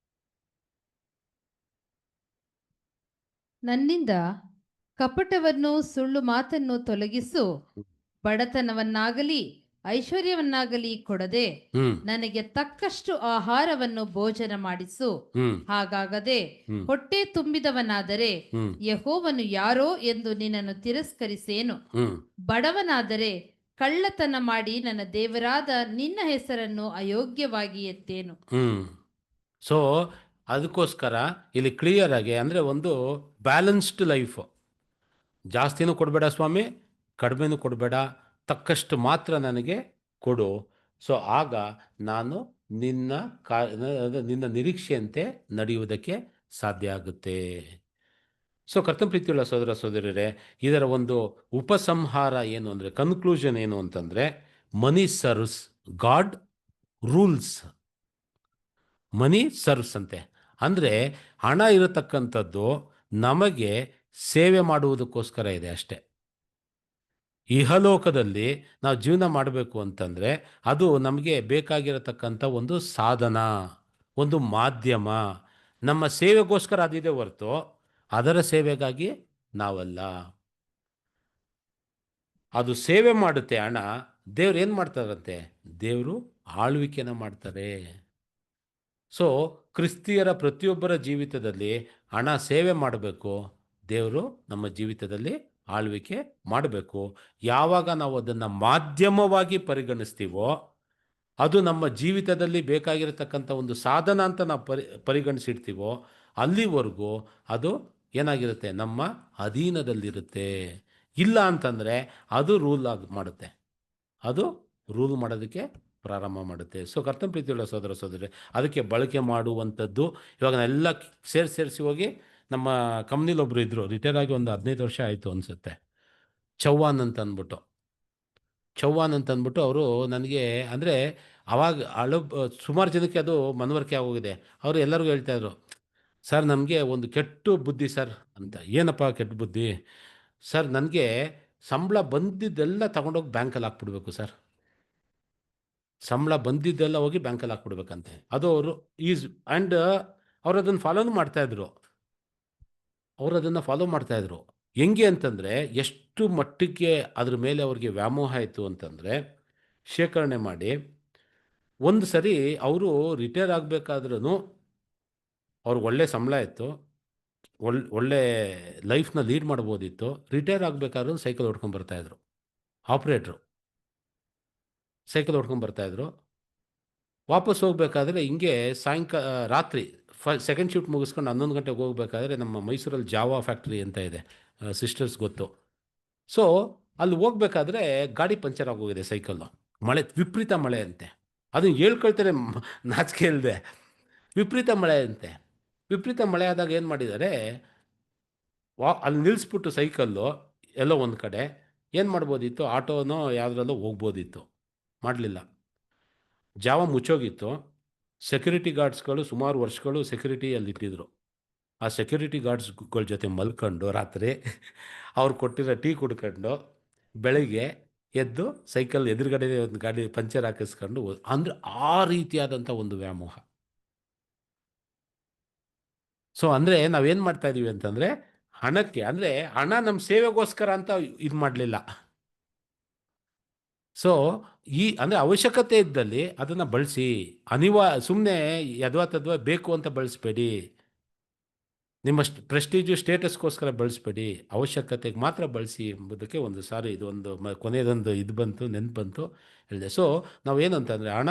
ನನ್ನಿಂದ ಕಪಟವನ್ನು ಸುಳ್ಳು ಮಾತನ್ನು ತೊಲಗಿಸು. ಬಡತನವನ್ನಾಗಲಿ ಐಶ್ವರ್ಯವನ್ನಾಗಲಿ ಕೊಡದೆ ನನಗೆ ತಕ್ಕಷ್ಟು ಆಹಾರವನ್ನು ಭೋಜನ ಮಾಡಿಸು. ಹಾಗಾಗದೆ ಹೊಟ್ಟೆ ತುಂಬಿದವನಾದರೆ ಯೆಹೋವನು ಯಾರೋ ಎಂದು ನಿನ್ನನ್ನು ತಿರಸ್ಕರಿಸೇನು. ಬಡವನಾದರೆ ಕಳ್ಳತನ ಮಾಡಿ ನನ್ನ ದೇವರಾದ ನಿನ್ನ ಹೆಸರನ್ನು ಅಯೋಗ್ಯವಾಗಿ ಎತ್ತೇನು. ಸೊ ಅದಕ್ಕೋಸ್ಕರ ಇಲ್ಲಿ ಕ್ಲಿಯರ್ ಆಗಿ ಅಂದರೆ ಒಂದು ಬ್ಯಾಲೆನ್ಸ್ಡ್ ಲೈಫ್. ಜಾಸ್ತಿನೂ ಕೊಡಬೇಡ ಸ್ವಾಮಿ, ಕಡಿಮೆನೂ ಕೊಡಬೇಡ, ತಕ್ಕಷ್ಟು ಮಾತ್ರ ನನಗೆ ಕೊಡು. ಸೊ ಆಗ ನಾನು ನಿನ್ನ ನಿರೀಕ್ಷೆಯಂತೆ ನಡೆಯುವುದಕ್ಕೆ ಸಾಧ್ಯ ಆಗುತ್ತೆ. ಸೊ ಕರ್ತನ ಪ್ರೀತಿಯುಳ್ಳ ಸಹೋದರ ಸಹೋದರಿಯರೇ, ಇದರ ಒಂದು ಉಪಸಂಹಾರ ಏನು ಅಂದರೆ, ಕನ್ಕ್ಲೂಷನ್ ಏನು ಅಂತಂದರೆ, ಮನಿ ಸರ್ವ್ಸ್ ಗಾಡ್ ರೂಲ್ಸ್. ಮನಿ ಸರ್ವ್ಸ್ ಅಂತೆ ಅಂದರೆ ಹಣ ಇರತಕ್ಕಂಥದ್ದು ನಮಗೆ ಸೇವೆ ಮಾಡುವುದಕ್ಕೋಸ್ಕರ ಇದೆ ಅಷ್ಟೆ. ಇಹಲೋಕದಲ್ಲಿ ನಾವು ಜೀವನ ಮಾಡಬೇಕು ಅಂತಂದರೆ ಅದು ನಮಗೆ ಬೇಕಾಗಿರತಕ್ಕಂಥ ಒಂದು ಸಾಧನ, ಒಂದು ಮಾಧ್ಯಮ. ನಮ್ಮ ಸೇವೆಗೋಸ್ಕರ ಅದಿದೆ ಹೊರತು ಅದರ ಸೇವೆಗಾಗಿ ನಾವಲ್ಲ. ಅದು ಸೇವೆ ಮಾಡುತ್ತೆ ಹಣ. ದೇವ್ರು ಏನು ಮಾಡ್ತಾರಂತೆ? ದೇವರು ಆಳ್ವಿಕೆನ ಮಾಡ್ತಾರೆ. ಸೊ ಕ್ರಿಸ್ತಿಯರ ಪ್ರತಿಯೊಬ್ಬರ ಜೀವಿತದಲ್ಲಿ ಹಣ ಸೇವೆ ಮಾಡಬೇಕು, ದೇವರು ನಮ್ಮ ಜೀವಿತದಲ್ಲಿ ಆಳ್ವಿಕೆ ಮಾಡಬೇಕು. ಯಾವಾಗ ನಾವು ಅದನ್ನು ಮಾಧ್ಯಮವಾಗಿ ಪರಿಗಣಿಸ್ತೀವೋ, ಅದು ನಮ್ಮ ಜೀವಿತದಲ್ಲಿ ಬೇಕಾಗಿರತಕ್ಕಂಥ ಒಂದು ಸಾಧನ ಅಂತ ನಾವು ಪರಿಗಣಿಸಿರ್ತೀವೋ, ಅಲ್ಲಿವರೆಗೂ ಅದು ಏನಾಗಿರುತ್ತೆ? ನಮ್ಮ ಅಧೀನದಲ್ಲಿರುತ್ತೆ. ಇಲ್ಲ ಅಂತಂದರೆ ಅದು ರೂಲ್ ಮಾಡೋದಕ್ಕೆ ಪ್ರಾರಂಭ ಮಾಡುತ್ತೆ. ಸೊ ಕರ್ತನ ಪ್ರೀತಿಯುಳ್ಳ ಸಹೋದರ ಸಹೋದರಿ, ಅದಕ್ಕೆ ಬಳಕೆ ಮಾಡುವಂಥದ್ದು ಇವಾಗ ನಾನೆಲ್ಲ ಸೇರಿಸಿ ಹೋಗಿ ನಮ್ಮ ಕಂಪ್ನಿಲಿ ಒಬ್ಬರು ಇದ್ದರು, ರಿಟೈರ್ ಆಗಿ ಒಂದು 15 ವರ್ಷ ಆಯಿತು ಅನಿಸುತ್ತೆ, ಚೌಹಾನ್ ಅಂತ ಅಂದ್ಬಿಟ್ಟು. ಅವರು ನನಗೆ ಅಂದರೆ ಅವಾಗ ಸುಮಾರು ಜನಕ್ಕೆ ಅದು ಮನವರಿಕೆ ಆಗೋಗಿದೆ. ಅವರು ಎಲ್ಲರಿಗೂ ಹೇಳ್ತಾಯಿದ್ರು, ಸರ್ ನಮಗೆ ಒಂದು ಕೆಟ್ಟ ಬುದ್ಧಿ ಸರ್ ಅಂತ. ಏನಪ್ಪ ಕೆಟ್ಟ ಬುದ್ಧಿ? ಸರ್ ನನಗೆ ಸಂಬಳ ಬಂದಿದ್ದೆಲ್ಲ ತಗೊಂಡೋಗಿ ಬ್ಯಾಂಕಲ್ಲಿ ಹಾಕ್ಬಿಡ್ಬೇಕು ಸರ್. ಸಂಬಳ ಬಂದಿದ್ದೆಲ್ಲ ಹೋಗಿ ಬ್ಯಾಂಕಲ್ಲಿ ಹಾಕ್ಬಿಡ್ಬೇಕಂತೆ. ಅದು ಅವರು ಆ್ಯಂಡ್ ಅವ್ರು ಅದನ್ನು ಫಾಲೋನು ಮಾಡ್ತಾಯಿದ್ರು. ಹೆಂಗೆ ಅಂತಂದರೆ, ಎಷ್ಟು ಮಟ್ಟಕ್ಕೆ ಅದ್ರ ಮೇಲೆ ಅವ್ರಿಗೆ ವ್ಯಾಮೋಹ ಆಯಿತು ಅಂತಂದರೆ, ಶೇಖರಣೆ ಮಾಡಿ ಒಂದು ಸರಿ ಅವರು ರಿಟೈರ್ ಆಗಬೇಕಾದ್ರೂ ಅವ್ರಿಗೆ ಒಳ್ಳೆ ಸಂಬಳ ಇತ್ತು, ಒಳ್ಳೆ ಲೈಫ್ನ ಲೀಡ್ ಮಾಡ್ಬೋದಿತ್ತು. ರಿಟೈರ್ ಆಗಬೇಕಾದ್ರೂ ಸೈಕಲ್ ಹೊಡ್ಕೊಂಡು ಬರ್ತಾಯಿದ್ರು. ಆಪ್ರೇಟ್ರು ಸೈಕಲ್ ಹೊಡ್ಕೊಂಡು ಬರ್ತಾಯಿದ್ರು. ವಾಪಸ್ ಹೋಗ್ಬೇಕಾದ್ರೆ ಹಿಂಗೆ ರಾತ್ರಿ ಸೆಕೆಂಡ್ ಶಿಫ್ಟ್ ಮುಗಿಸ್ಕೊಂಡು 11 ಗಂಟೆಗೆ ಹೋಗ್ಬೇಕಾದ್ರೆ, ನಮ್ಮ ಮೈಸೂರಲ್ಲಿ ಜಾವಾ ಫ್ಯಾಕ್ಟ್ರಿ ಅಂತ ಇದೆ, ಸಿಸ್ಟರ್ಸ್ ಗೊತ್ತು. ಸೊ ಅಲ್ಲಿ ಹೋಗ್ಬೇಕಾದ್ರೆ ಗಾಡಿ ಪಂಚರ್ ಆಗೋಗಿದೆ ಸೈಕಲ್ಲು. ಮಳೆ, ವಿಪರೀತ ಮಳೆ ಅಂತೆ. ಅದನ್ನು ಹೇಳ್ಕೊಳ್ತಾರೆ ನಾಚಿಕೆ ಇಲ್ಲದೆ, ವಿಪರೀತ ಮಳೆ ಅಂತೆ. ವಿಪರೀತ ಮಳೆ ಆದಾಗ ಏನು ಮಾಡಿದ್ದಾರೆ, ಅಲ್ಲಿ ನಿಲ್ಲಿಸ್ಬಿಟ್ಟು ಸೈಕಲ್ಲು ಎಲ್ಲೋ ಒಂದು ಕಡೆ ಏನು ಮಾಡ್ಬೋದಿತ್ತು, ಆಟೋನೋ ಯಾವುದ್ರಲ್ಲೋ ಹೋಗ್ಬೋದಿತ್ತು, ಮಾಡಲಿಲ್ಲ. ಜಾವ ಮುಚ್ಚೋಗಿತ್ತು. ಸೆಕ್ಯೂರಿಟಿ ಗಾರ್ಡ್ಸ್ಗಳು ಸುಮಾರು ವರ್ಷಗಳು ಸೆಕ್ಯೂರಿಟಿಯಲ್ಲಿಟ್ಟಿದ್ರು. ಆ ಸೆಕ್ಯೂರಿಟಿ ಗಾರ್ಡ್ಸ್ಗಳ ಜೊತೆ ಮಲ್ಕೊಂಡು ರಾತ್ರಿ ಅವ್ರು ಕೊಟ್ಟಿರೋ ಟೀ ಕುಡ್ಕೊಂಡು ಬೆಳಗ್ಗೆ ಎದ್ದು ಸೈಕಲ್ ಎದುರುಗಡೆ ಒಂದು ಗಾಡಿ ಪಂಚರ್ ಹಾಕಿಸ್ಕೊಂಡು ಅಂದರೆ ಆ ರೀತಿಯಾದಂಥ ಒಂದು ವ್ಯಾಮೋಹ. ಸೊ ಅಂದರೆ ನಾವೇನು ಮಾಡ್ತಾ ಇದ್ದೀವಿ ಅಂತಂದರೆ, ಹಣಕ್ಕೆ, ಅಂದರೆ ಹಣ ನಮ್ಮ ಸೇವೆಗೋಸ್ಕರ ಅಂತ ಇದು ಮಾಡಲಿಲ್ಲ. ಸೊ ಅಂದರೆ ಅವಶ್ಯಕತೆ ಇದ್ದಲ್ಲಿ ಅದನ್ನು ಬಳಸಿ, ಸುಮ್ಮನೆ ಯದ್ವಾ ತದ್ವಾ ಬೇಕು ಅಂತ ಬಳಸಬೇಡಿ. ನಿಮ್ಮ ಪ್ರೆಸ್ಟೀಜು ಸ್ಟೇಟಸ್ಗೋಸ್ಕರ ಬಳಸಬೇಡಿ, ಅವಶ್ಯಕತೆಗೆ ಮಾತ್ರ ಬಳಸಿ ಎಂಬುದಕ್ಕೆ ಒಂದು ಸಾರಿ ಇದೊಂದು ಕೊನೆಯದೊಂದು ನೆನಪು ಬಂತು ಹೇಳಿದೆ. ಸೊ ನಾವೇನಂತಂದರೆ, ಹಣ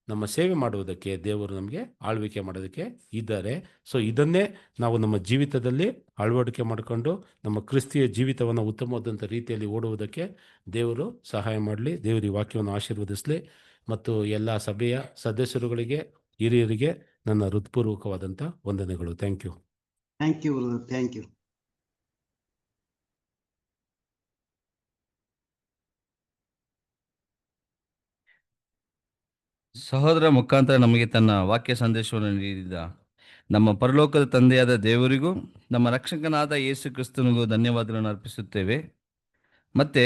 ನಮ್ಮ ಸೇವೆ ಮಾಡುವುದಕ್ಕೆ ದೇವರು ನಮಗೆ ಆಳ್ವಿಕೆ ಮಾಡೋದಕ್ಕೆ ಇದ್ದಾರೆ. ಸೊ ಇದನ್ನೇ ನಾವು ನಮ್ಮ ಜೀವಿತದಲ್ಲಿ ಅಳವಡಿಕೆ ಮಾಡಿಕೊಂಡು ನಮ್ಮ ಕ್ರಿಸ್ತಿಯ ಜೀವಿತವನ್ನು ಉತ್ತಮವಾದಂಥ ರೀತಿಯಲ್ಲಿ ಓಡುವುದಕ್ಕೆ ದೇವರು ಸಹಾಯ ಮಾಡಲಿ. ದೇವರು ಈ ವಾಕ್ಯವನ್ನು ಆಶೀರ್ವದಿಸಲಿ. ಮತ್ತು ಎಲ್ಲ ಸಭೆಯ ಸದಸ್ಯರುಗಳಿಗೆ, ಹಿರಿಯರಿಗೆ ನನ್ನ ಹೃತ್ಪೂರ್ವಕವಾದಂಥ ವಂದನೆಗಳು. Thank you. Thank you, brother. Thank you. ಸಹೋದರ ಮುಖಾಂತರ ನಮಗೆ ತನ್ನ ವಾಕ್ಯ ಸಂದೇಶವನ್ನು ನೀಡಿದ ನಮ್ಮ ಪರಲೋಕದ ತಂದೆಯಾದ ದೇವರಿಗೂ ನಮ್ಮ ರಕ್ಷಕನಾದ ಯೇಸು ಕ್ರಿಸ್ತನಿಗೂ ಧನ್ಯವಾದಗಳನ್ನು ಅರ್ಪಿಸುತ್ತೇವೆ. ಮತ್ತೆ